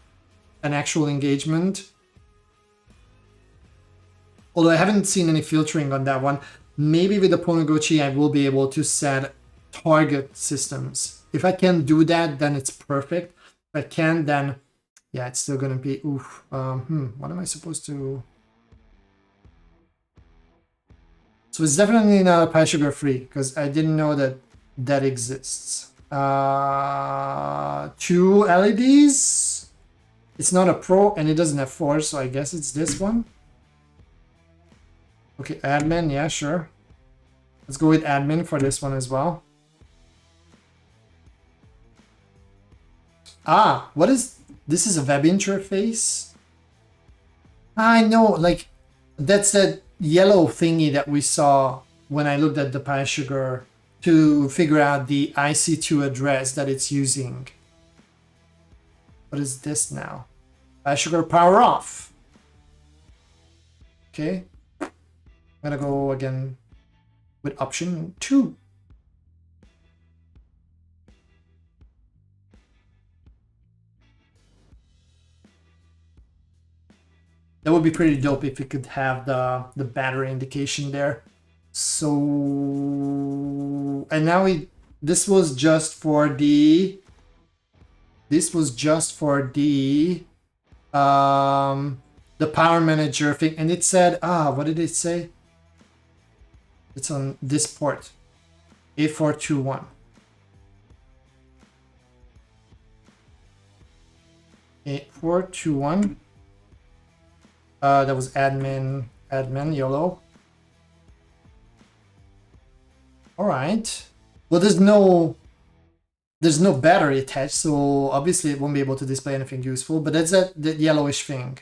an actual engagement. Although I haven't seen any filtering on that one. Maybe with the Pwnagotchi, I will be able to set target systems. If I can do that, then it's perfect. If I can, then yeah, it's still gonna be oof. What am I supposed to? So it's definitely not a Pi sugar free because I didn't know that that exists. 2 LEDs. It's not a Pro and it doesn't have 4, so I guess it's this one. Okay, admin, yeah, sure. Let's go with admin for this one as well. Ah, what is this? Is a web interface? I know, like that's that yellow thingy that we saw when I looked at the Pi sugar to figure out the IC2 address that it's using. What is this now? Pi sugar power off. Okay. I'm gonna go again with option 2. That would be pretty dope if we could have the battery indication there. So, and now this was just for the power manager thing, and it said, what did it say? It's on this port, 8421. 8421. That was admin, YOLO. All right. Well, there's no battery attached, so obviously it won't be able to display anything useful, but that's that yellowish thing.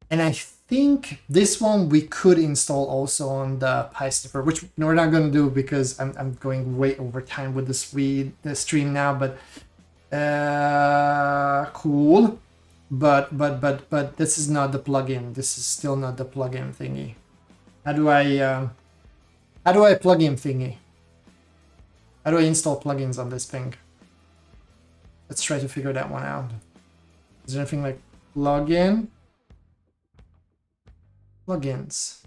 And I think this one we could install also on the Pi Sniffer, which we're not going to do because I'm going way over time with the stream now, but cool. But this is not the plugin. This is still not the plugin thingy. How do I plug in thingy? How do I install plugins on this thing? Let's try to figure that one out. Is there anything like plugin? Plugins.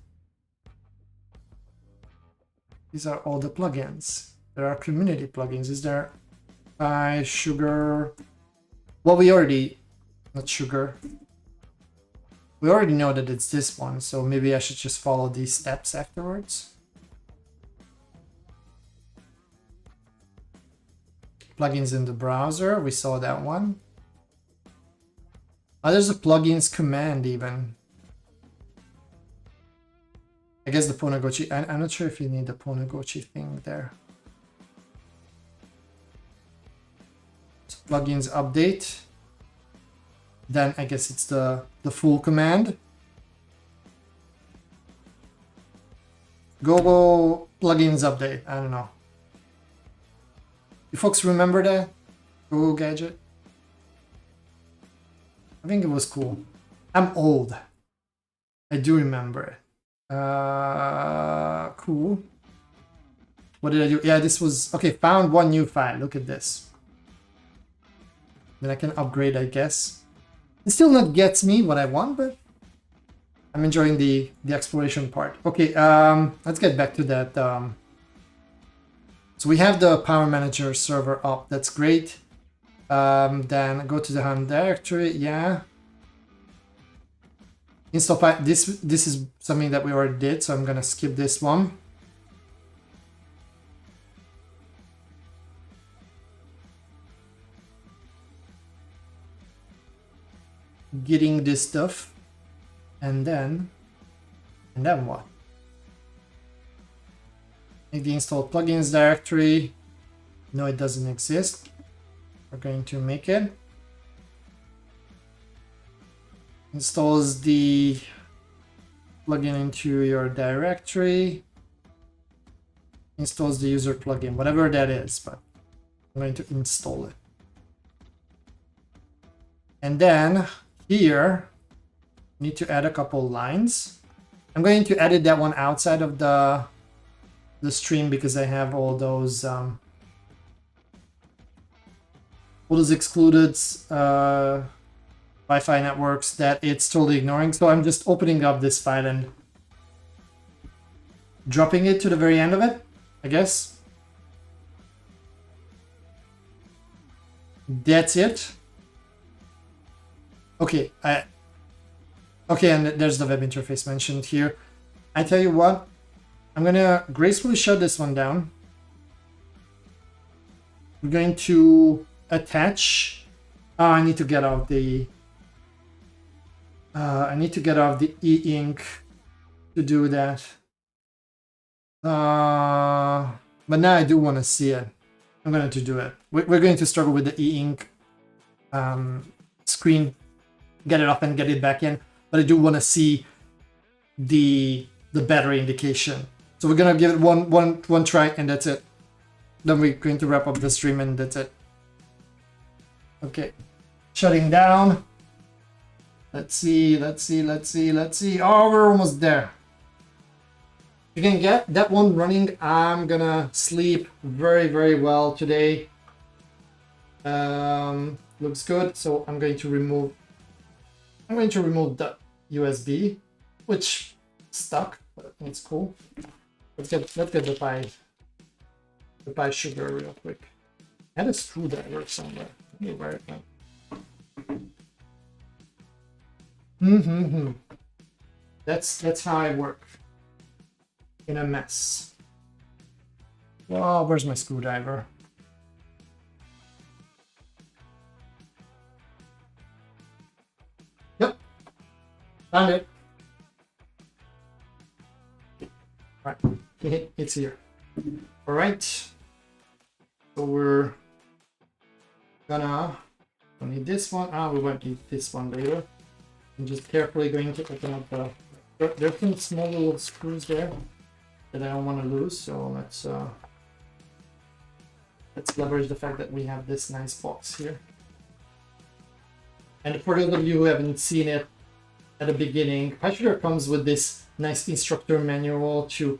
These are all the plugins. There are community plugins. Is there Pi sugar? Well, we already. Not sugar. We already know that it's this one, so maybe I should just follow these steps afterwards. Plugins in the browser, we saw that one. Oh, there's a plugins command even. I guess the Pwnagotchi, I'm not sure if you need the Pwnagotchi thing there. So plugins update. Then I guess it's the full command. Go plugins update. I don't know. You folks remember that? Go gadget. I think it was cool. I'm old. I do remember it. Cool. What did I do? Yeah, this was okay. Found one new file. Look at this. Then I can upgrade, I guess. It still not gets me what I want, but I'm enjoying the exploration part. Okay, let's get back to that. So we have the Power Manager server up. That's great. Then go to the home directory. Yeah. Install Pi. This is something that we already did, so I'm gonna skip this one. Getting this stuff, and then what? Make the installed plugins directory. No, it doesn't exist. We're going to make it. Installs the plugin into your directory. Installs the user plugin, whatever that is, but I'm going to install it. And then here, need to add a couple lines. I'm going to edit that one outside of the stream because I have all those excluded Wi-Fi networks that it's totally ignoring. So I'm just opening up this file and dropping it to the very end of it, I guess. That's it. Okay, okay, and there's the web interface mentioned here. I tell you what, I'm gonna gracefully shut this one down. We're going to attach. Oh, I need to get off the. I need to get off the e-ink to do that. But now I do want to see it. I'm going to do it. We're going to struggle with the e-ink screen, get it up and get it back in. But I do want to see the battery indication. So we're gonna give it one try and that's it. Then we're going to wrap up the stream and that's it. Okay, shutting down. Let's see. Oh, we're almost there. If you can get that one running, I'm gonna sleep very well today. Looks good. So I'm going to remove the USB, which stuck, but it's cool. Let's get the pie sugar real quick. I had a screwdriver somewhere. Let me wear it now. That's how I work in a mess. Oh, where's my screwdriver? Yep, found it. All right, it's here. All right, so we're gonna don't need this one. We won't need this one later. I'm just carefully going to open up the. There's some small little screws there that I don't want to lose. So let's leverage the fact that we have this nice box here. And for those of you who haven't seen it at the beginning, PyShooter comes with this nice instructor manual to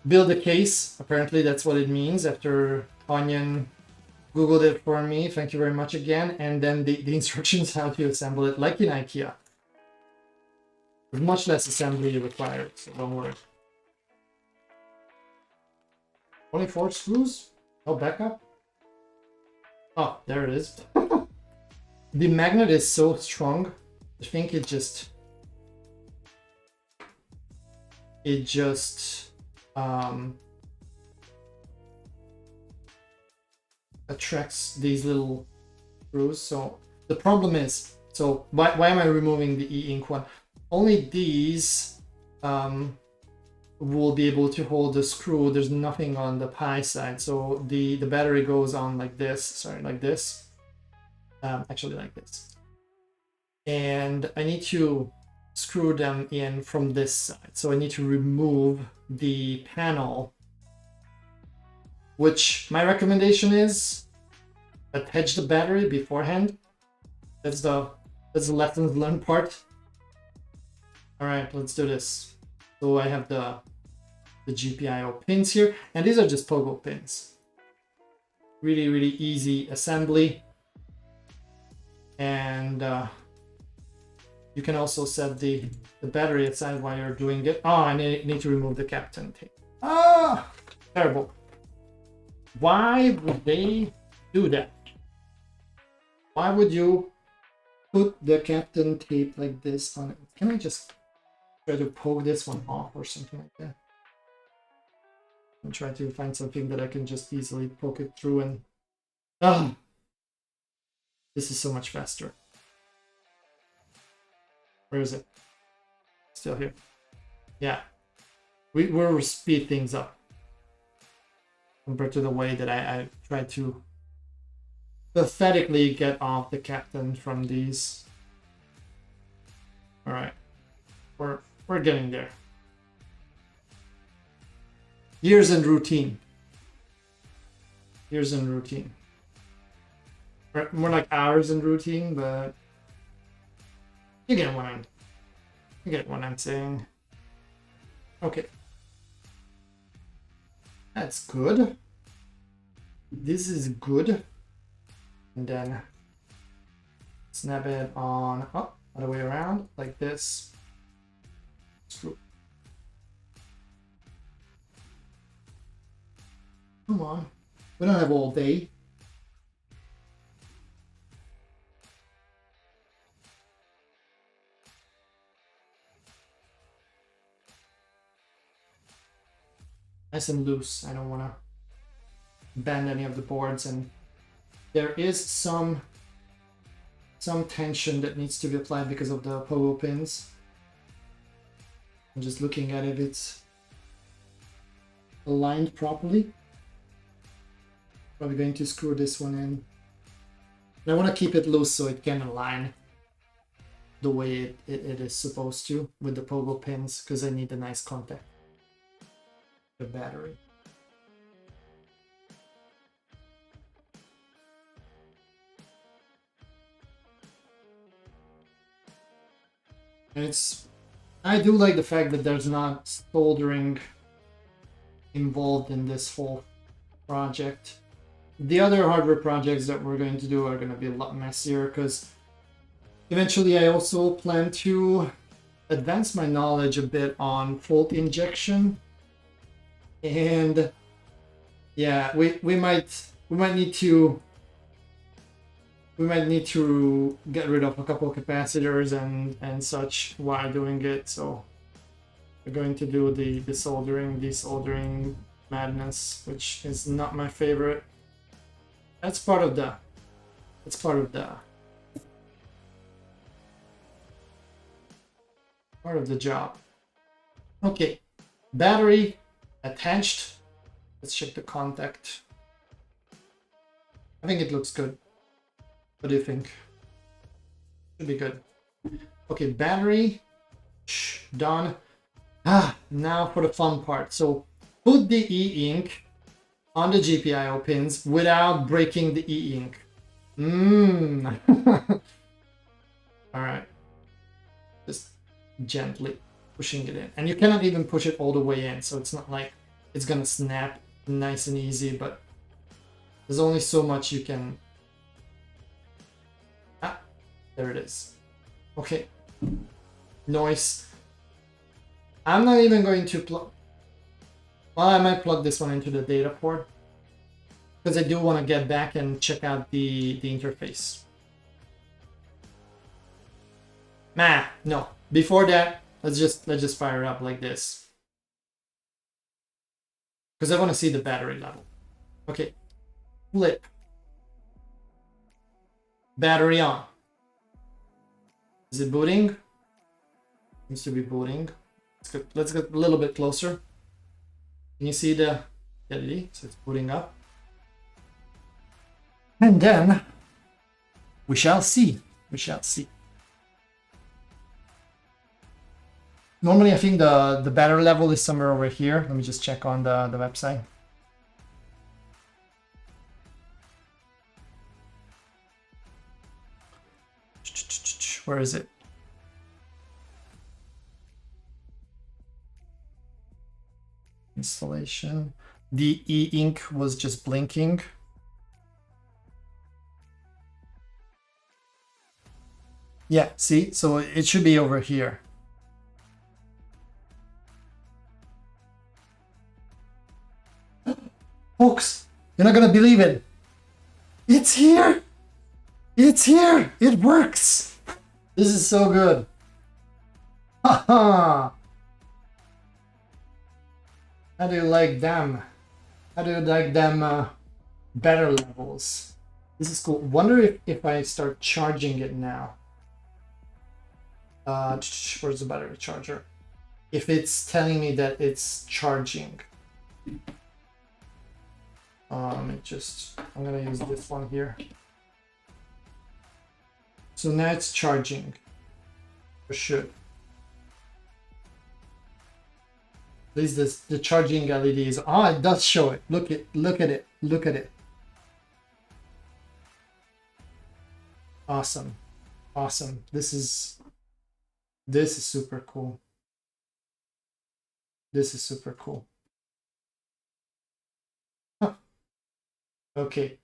build a case. Apparently that's what it means after Onion Googled it for me. Thank you very much again. And then the instructions how to assemble it like in IKEA. There's much less assembly required, so don't worry. Only 4 screws? No backup? Oh, there it is. The magnet is so strong. I think it just attracts these little screws. So the problem is, so why am I removing the e-ink one? Only these will be able to hold the screw. There's nothing on the Pi side, so the battery goes on like this. Sorry, like this. Actually, like this. And I need to screw them in from this side. So I need to remove the panel, which my recommendation is attach the battery beforehand. That's the lessons learned part. All right, let's do this. So I have the GPIO pins here, and these are just pogo pins. Really easy assembly. And you can also set the battery aside while you're doing it. Oh, I need to remove the captain tape. Ah, terrible. Why would they do that? Why would you put the captain tape like this on it? Can I just try to poke this one off or something like that? And try to find something that I can just easily poke it through and... Oh, this is so much faster. Where is it? Still here. Yeah. We'll speed things up compared to the way that I tried to pathetically get off the captain from these. All right, we're getting there. Years and routine. Years and routine. More like hours and routine, but you get what I'm saying. Okay. That's good. This is good. And then snap it on other way around, like this. Screw. Come on. We don't have all day. nice and loose. I don't want to bend any of the boards, and there is some tension that needs to be applied because of the pogo pins. I'm just looking at if it's aligned properly. Probably going to screw this one in. And I want to keep it loose so it can align the way it is supposed to with the pogo pins, because I need a nice contact. The battery. And I do like the fact that there's not soldering involved in this whole project. The other hardware projects that we're going to do are going to be a lot messier, because eventually I also plan to advance my knowledge a bit on fault injection. And yeah, we might need to get rid of a couple of capacitors and such while doing it. So we're going to do the desoldering madness, which is not my favorite. That's part of the job. Okay, battery attached. Let's check the contact. I think it looks good. What do you think? Should be good. Okay, battery done. Now for the fun part. So put the e-ink on the GPIO pins without breaking the e-ink. All right. Just gently pushing it in. And you cannot even push it all the way in, so it's not like it's gonna snap nice and easy, but there's only so much you can... there it is. Okay. Noise. I'm not even going to plug... well, I might plug this one into the data port, because I do want to get back and check out the interface. No. Before that, let's just fire it up like this, because I want to see the battery level. Okay. Flip. Battery on. Is it booting? Seems to be booting. Let's get a little bit closer. Can you see the LED? So it's booting up. And then we shall see. We shall see. Normally I think the battery level is somewhere over here. Let me just check on the website. Where is it? Installation. The e-ink was just blinking. Yeah, see? So it should be over here. Folks, you're not gonna believe it. It's here! It's here! It works! This is so good. Haha! How do you like them? How do you like them better levels? This is cool. Wonder if I start charging it now. Where's the battery charger? If it's telling me that it's charging. I'm gonna use this one here. So now it's charging. Or should. At least the charging LED is... it does show it. Look at it. Look at it. Awesome. Awesome. This is super cool. This is super cool. Huh. Okay.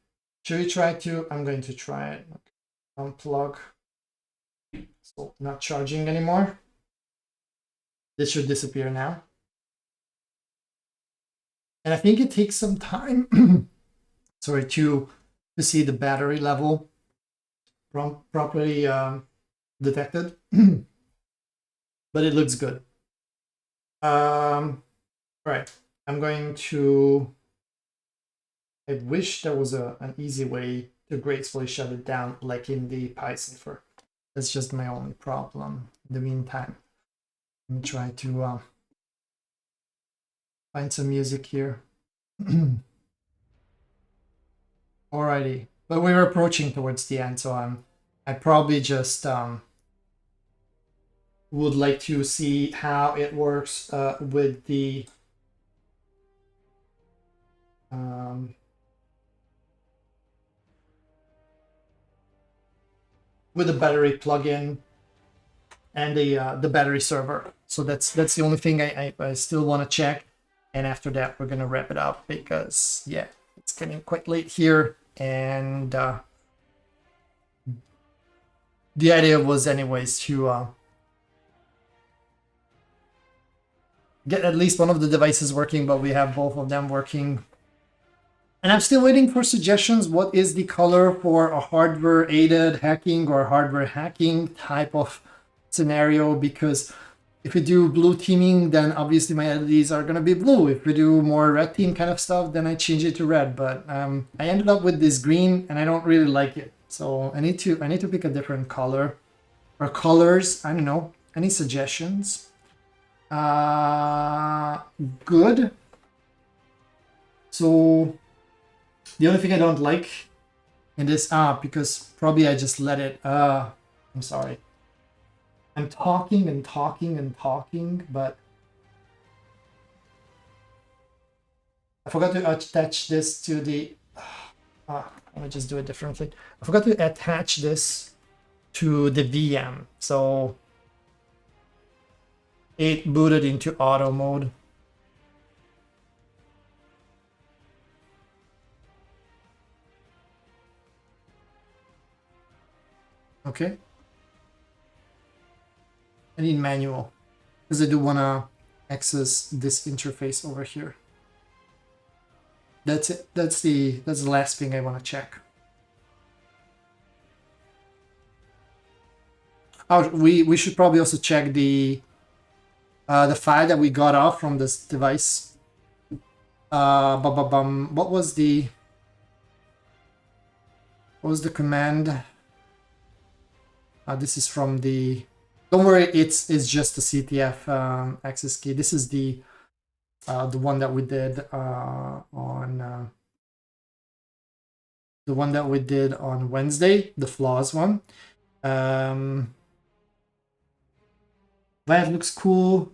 Should we try to... I'm going to try it. Unplug. So not charging anymore. This should disappear now. And I think it takes some time, sorry, to see the battery level properly detected, but it looks good. Right, I'm going to, I wish there was an easy way to gracefully shut it down like in the Sniffer. That's just my only problem. In the meantime, let me try to find some music here. Alrighty, but we're approaching towards the end, so I probably just would like to see how it works with the battery plugin and the battery server. So that's the only thing I still want to check, and after that we're gonna wrap it up because yeah, it's getting quite late here, and the idea was anyways to get at least one of the devices working, but we have both of them working. And I'm still waiting for suggestions. What is the color for a hardware aided hacking or hardware hacking type of scenario? Because if we do blue teaming, then obviously my LEDs are gonna be blue. If we do more red team kind of stuff, then I change it to red. But I ended up with this green and I don't really like it. So I need to pick a different color or colors. I don't know. Any suggestions? Good. So the only thing I don't like in this because probably I just let it I'm sorry. I'm talking and talking and talking, but I forgot to attach this to the let me just do it differently. I forgot to attach this to the VM. So it booted into auto mode. Okay. I need manual because I do want to access this interface over here. That's it. That's the last thing I want to check. Oh, we should probably also check the file that we got off from this device. What was the command? This is from the. Don't worry, it's just the CTF access key. This is the one that we did on Wednesday, the flaws one. That looks cool,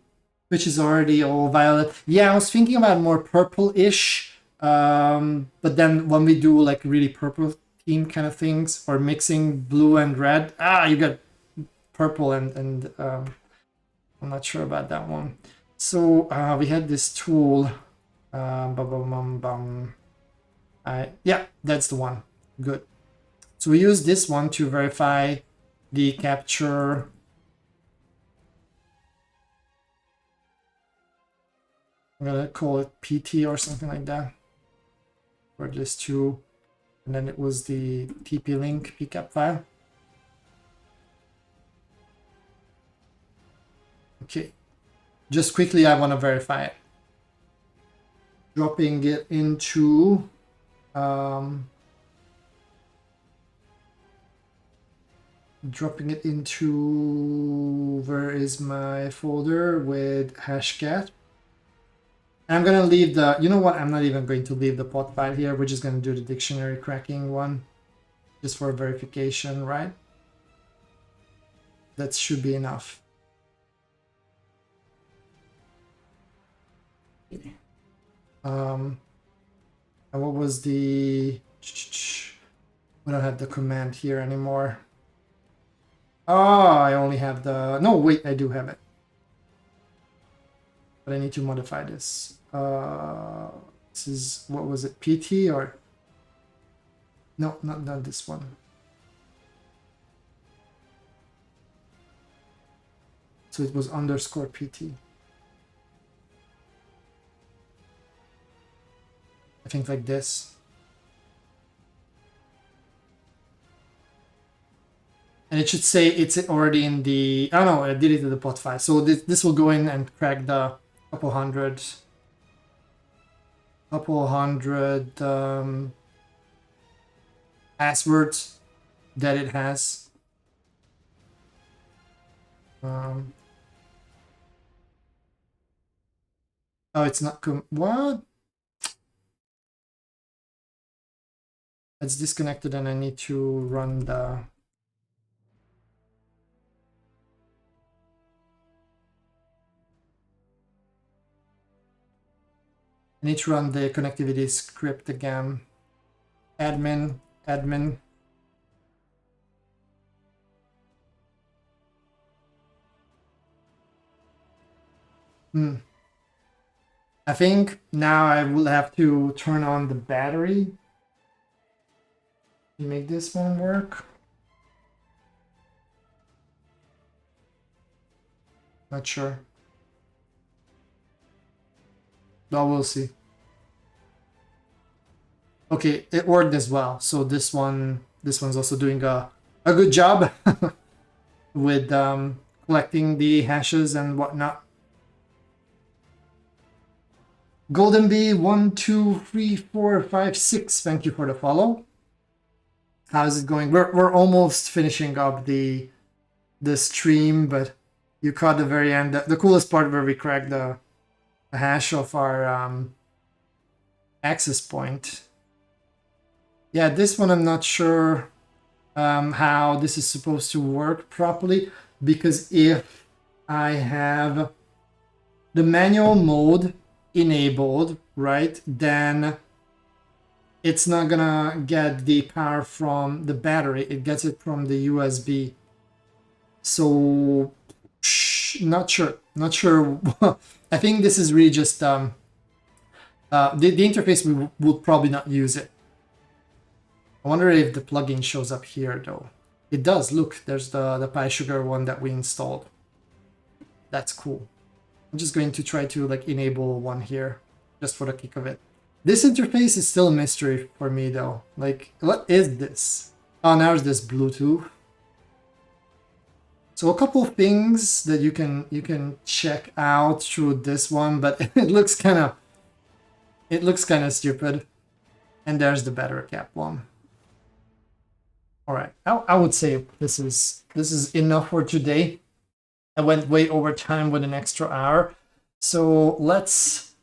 which is already all violet. Yeah, I was thinking about more purple-ish, but then when we do like really purple team kind of things or mixing blue and red, you got purple and I'm not sure about that one. So we had this tool. Yeah, that's the one. Good. So we use this one to verify the capture. I'm gonna call it PT or something like that. For this two, and then it was the TP-Link pcap file. Okay, just quickly, I want to verify it. Dropping it into where is my folder with hashcat. I'm gonna leave the, you know what, I'm not even going to leave the pot file here. We're just gonna do the dictionary cracking one just for verification, right? That should be enough. And what was the, we don't have the command here anymore. Oh, I only have the, no, wait, I do have it. But I need to modify this. This is, what was it, PT or? No, not this one. So it was underscore PT. I think like this. And it should say it's already in the, oh no, I deleted the pot file. So this will go in and crack the couple hundred. couple hundred passwords that it has. Oh, it's not what? It's disconnected and I need to run the... I need to run the connectivity script again. Admin. I think now I will have to turn on the battery to make this one work. Not sure. But we'll see. Okay, it worked as well. So this one's also doing a good job with collecting the hashes and whatnot. Golden Bee 1, 2, 3, 4, 5, 6. Thank you for the follow. How's it going? We're almost finishing up the stream, but you caught the very end. The coolest part where we cracked the hash of our access point. Yeah, this one I'm not sure how this is supposed to work properly, because if I have the manual mode enabled, right, then it's not gonna get the power from the battery, it gets it from the USB. So not sure I think this is really just the interface. We would probably not use it. I wonder if the plugin shows up here though. It does. Look, there's the PySugar one that we installed. That's cool. I'm just going to try to like enable one here just for the kick of it. This interface is still a mystery for me though. Like, what is this? Oh, now there's this Bluetooth. So a couple of things that you can check out through this one, but it looks kind of stupid. And there's the battery cap one. All right, I would say this is enough for today. I went way over time with an extra hour, so let's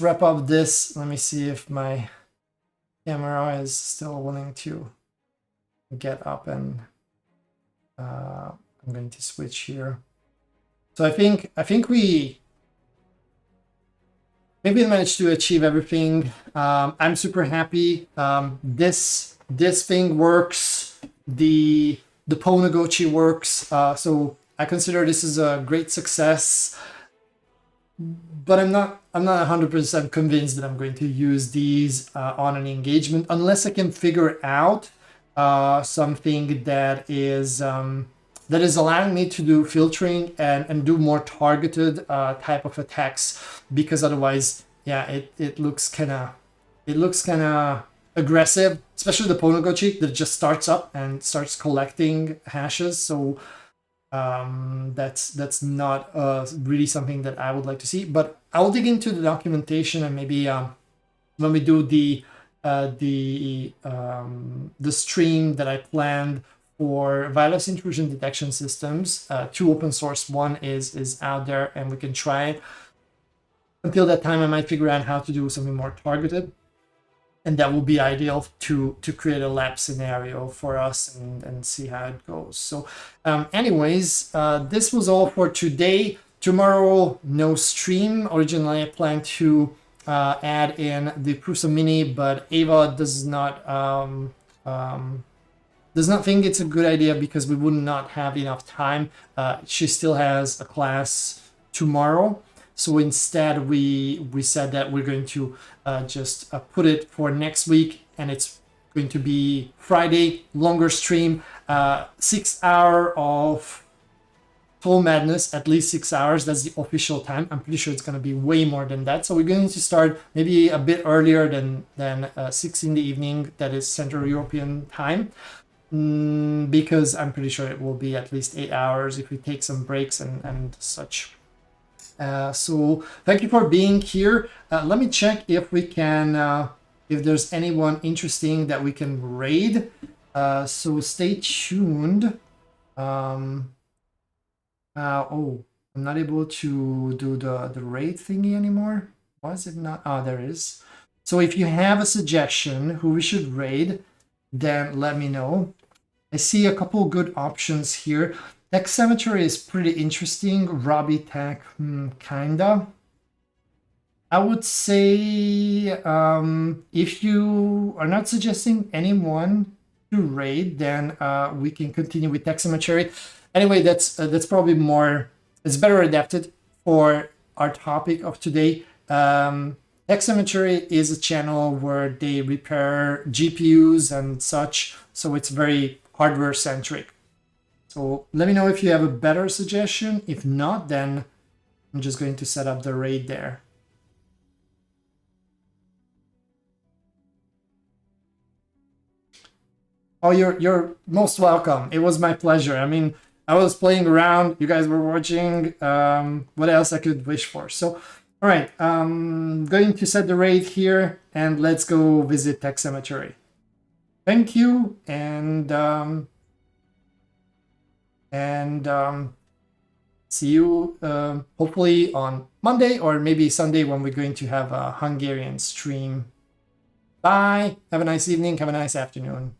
wrap up this. Let me see if my camera is still willing to get up, and I'm going to switch here. So I think we managed to achieve everything. I'm super happy. This thing works. The Pwnagotchi works. So I consider this is a great success. But I'm not 100% convinced that I'm going to use these on an engagement unless I can figure out something that is allowing me to do filtering and do more targeted type of attacks, because otherwise, yeah, it looks kind of aggressive, especially the Pwnagotchi that just starts up and starts collecting hashes. So that's not really something that I would like to see. But I'll dig into the documentation, and maybe when we do the stream that I planned for virus intrusion detection systems, 2 open source, 1 is out there, and we can try it. Until that time, I might figure out how to do something more targeted, and that will be ideal to create a lab scenario for us and see how it goes. So anyways, this was all for today. Tomorrow, no stream. Originally, I planned to add in the Prusa Mini, but Ava does not think it's a good idea because we would not have enough time. She still has a class tomorrow. So instead, we said that we're going to just put it for next week, and it's going to be Friday, longer stream, 6 hours of total madness, at least 6 hours. That's the official time. I'm pretty sure it's going to be way more than that. So we're going to start maybe a bit earlier than 6 in the evening. That is Central European time. Because I'm pretty sure it will be at least 8 hours if we take some breaks and such. So thank you for being here. Let me check if we can, if there's anyone interesting that we can raid. So stay tuned. Oh, I'm not able to do the raid thingy anymore. Why is it not? Oh, there it is. So if you have a suggestion who we should raid, then let me know. I see a couple good options here. Tech Cemetery is pretty interesting. Robbie Tech, kinda. I would say if you are not suggesting anyone to raid, then we can continue with Tech Cemetery. Anyway, that's probably more. It's better adapted for our topic of today. Tech Cemetery is a channel where they repair GPUs and such, so it's very hardware centric. So let me know if you have a better suggestion. If not, then I'm just going to set up the raid there. Oh, you're most welcome. It was my pleasure. I mean, I was playing around. You guys were watching. What else I could wish for? So, all right. Going to set the raid here, and let's go visit Tech Cemetery. Thank you, and see you hopefully on Monday or maybe Sunday when we're going to have a Hungarian stream. Bye. Have a nice evening. Have a nice afternoon.